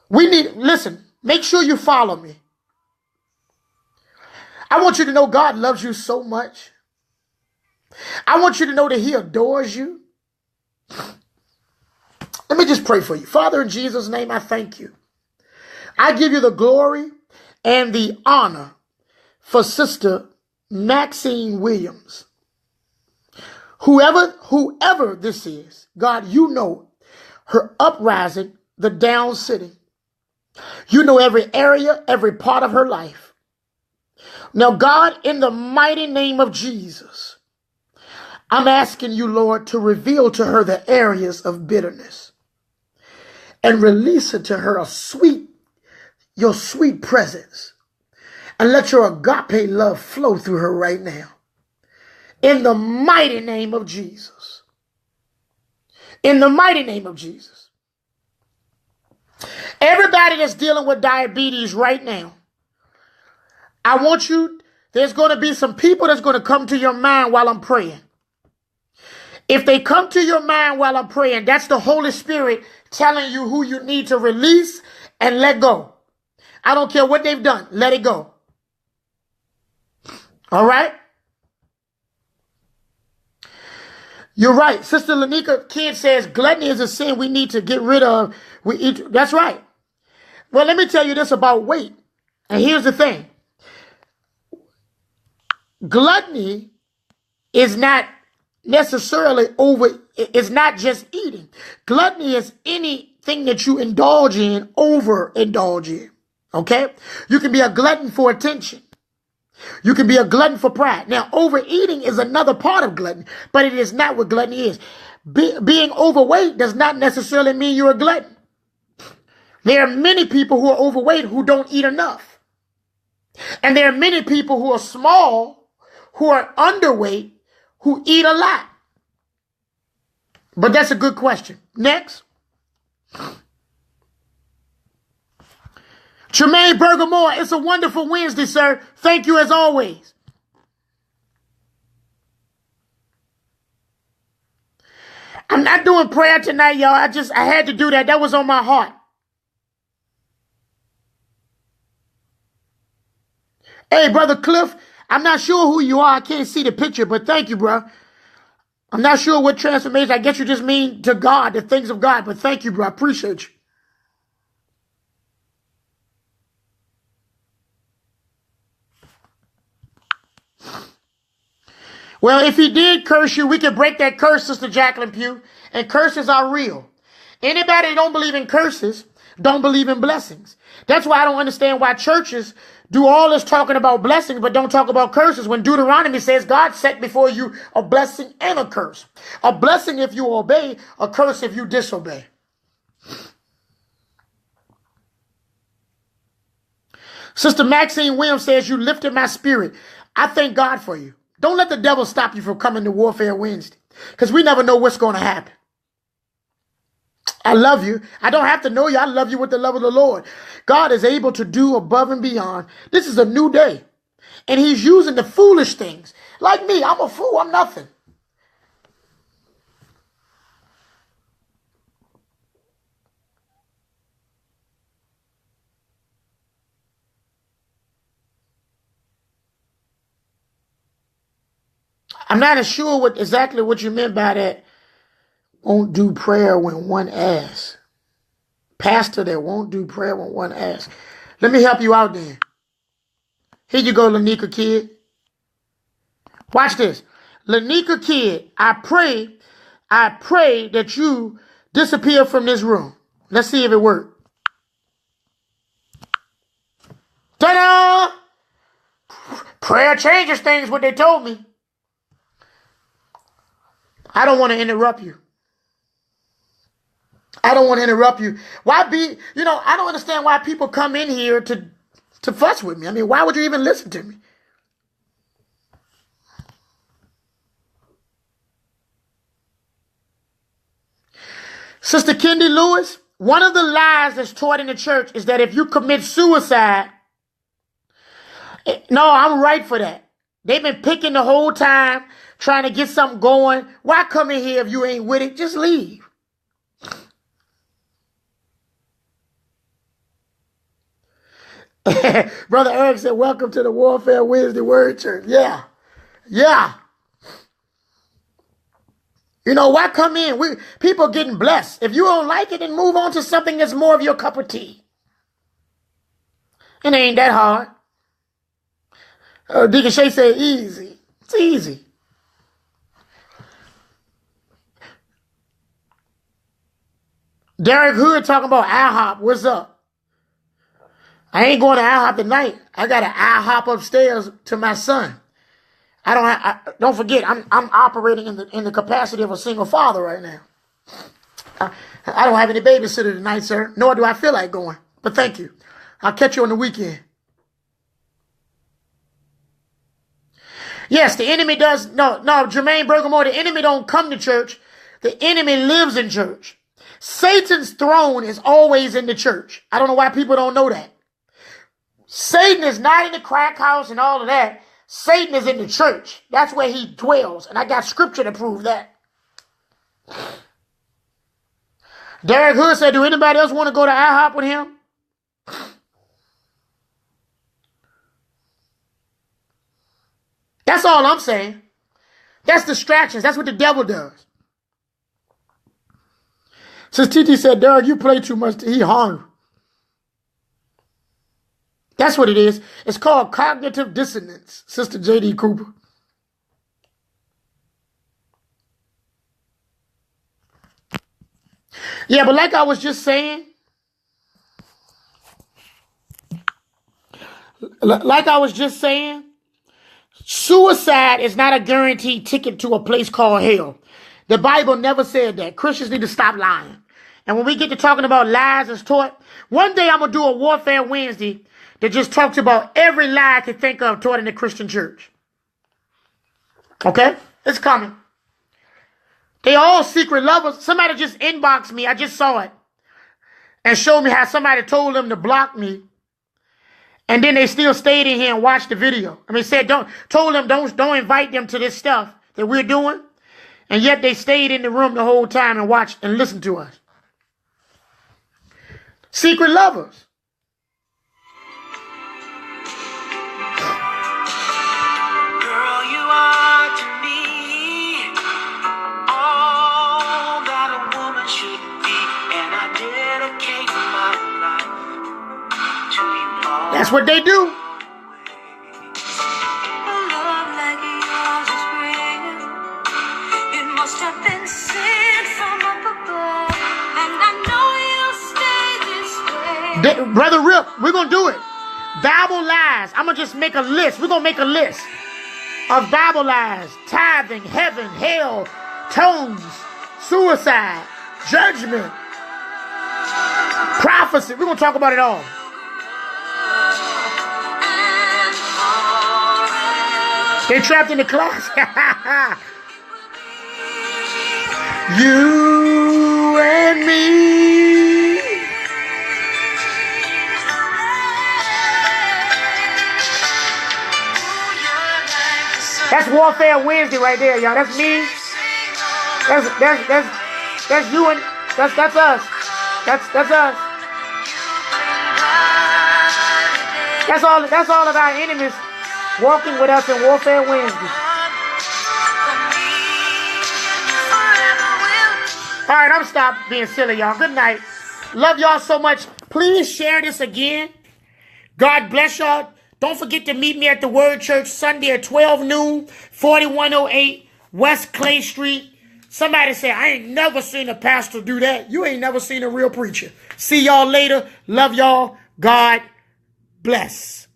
Listen, make sure you follow me. I want you to know God loves you so much. I want you to know that he adores you. Let me just pray for you. Father, in Jesus' name, I thank you. I give you the glory and the honor for Sister Maxine Williams. Whoever this is, God, you know her uprising, the down sitting. You know every area, every part of her life. Now, God, in the mighty name of Jesus, I'm asking you, Lord, to reveal to her the areas of bitterness and release it to her your sweet presence, and let your agape love flow through her right now. In the mighty name of Jesus. In the mighty name of Jesus. Everybody that's dealing with diabetes right now, I want you, there's going to be some people that's going to come to your mind while I'm praying. If they come to your mind while I'm praying, that's the Holy Spirit telling you who you need to release and let go. I don't care what they've done. Let it go. All right? You're right. Sister Lanika Kidd says gluttony is a sin we need to get rid of. That's right. Well, let me tell you this about weight. And here's the thing. Gluttony is not necessarily it's not just eating. Gluttony is anything that you indulge in, overindulge in. Okay? You can be a glutton for attention. You can be a glutton for pride. Now, overeating is another part of gluttony, but it is not what gluttony is. Being overweight does not necessarily mean you're a glutton. There are many people who are overweight who don't eat enough. And there are many people who are small, who are underweight, who eat a lot. But that's a good question. Next. Tremaine Bergamore, it's a wonderful Wednesday, sir. Thank you as always. I'm not doing prayer tonight, y'all. I had to do that. That was on my heart. Hey, Brother Cliff, I'm not sure who you are. I can't see the picture, but thank you, bro. I'm not sure what transformation. I guess you just mean to God, the things of God, but thank you, bro. I appreciate you. Well, if he did curse you, we can break that curse, Sister Jacqueline Pugh. And curses are real. Anybody that don't believe in curses don't believe in blessings. That's why I don't understand why churches do all this talking about blessings but don't talk about curses when Deuteronomy says God set before you a blessing and a curse. A blessing if you obey, a curse if you disobey. Sister Maxine Williams says, you lifted my spirit. I thank God for you. Don't let the devil stop you from coming to Warfare Wednesday, because we never know what's going to happen. I love you. I don't have to know you. I love you with the love of the Lord. God is able to do above and beyond. This is a new day. And he's using the foolish things. Like me, I'm a fool. I'm nothing. I'm not sure exactly what you meant by that. Won't do prayer when one asks. Pastor that won't do prayer when one asks. Let me help you out then. Here you go, Lanika Kidd. Watch this. Lanika Kidd, I pray that you disappear from this room. Let's see if it works. Ta-da! Prayer changes things, what they told me. I don't want to interrupt you. I don't want to interrupt you. I don't understand why people come in here to fuss with me. I mean, why would you even listen to me? Sister Kendi Lewis, one of the lies that's taught in the church is that if you commit suicide, no, I'm right for that. They've been picking the whole time, trying to get something going. Why come in here if you ain't with it? Just leave. Brother Eric said, welcome to the Warfare Wednesday Word Church. Yeah. Why come in? People getting blessed. If you don't like it, then move on to something that's more of your cup of tea. It ain't that hard. Deacon Shay said easy. It's easy. Derek Hood talking about IHOP. What's up? I ain't going to IHOP tonight. I got an IHOP upstairs to my son. Don't forget, I'm operating in the capacity of a single father right now. I don't have any babysitter tonight, sir. Nor do I feel like going. But thank you. I'll catch you on the weekend. Yes, the enemy does. No, Jermaine Bergamore, the enemy don't come to church. The enemy lives in church. Satan's throne is always in the church. I don't know why people don't know that. Satan is not in the crack house and all of that. Satan is in the church. That's where he dwells. And I got scripture to prove that. Derek Hood said, do anybody else want to go to IHOP with him? That's all I'm saying. That's distractions. That's what the devil does. Since TT said, Derek, you play too much, he hungry. That's what it is. It's called cognitive dissonance, Sister J.D. Cooper. Yeah, but like I was just saying, suicide is not a guaranteed ticket to a place called hell. The Bible never said that. Christians need to stop lying. And when we get to talking about lies as taught, one day I'm going to do a Warfare Wednesday that just talks about every lie I can think of taught in the Christian church. Okay? It's coming. They all secret lovers. Somebody just inboxed me. I just saw it. And showed me how somebody told them to block me. And then they still stayed in here and watched the video. I mean, told them don't invite them to this stuff that we're doing. And yet they stayed in the room the whole time and watched and listened to us. Secret lovers. Girl, you are to me all that a woman should be, and I dedicate my life to you all. That's what they do. A love like yours is real. It must have been sent from up above, and I know you'll stay this way. Brother Rip, we're going to do it. Bible lies. I'm going to just make a list. We're going to make a list of Bible lies. Tithing, heaven, hell, tongues, suicide, judgment, prophecy. We're going to talk about it all. They're trapped in the closet. You and me. That's Warfare Wednesday right there, y'all. That's me. That's you and that's us. That's us. That's all of our enemies walking with us in Warfare Wednesday. All right, I'm stopped being silly, y'all. Good night. Love y'all so much. Please share this again. God bless y'all. Don't forget to meet me at the Word Church Sunday at 12 noon, 4108 West Clay Street. Somebody say, I ain't never seen a pastor do that. You ain't never seen a real preacher. See y'all later. Love y'all. God bless.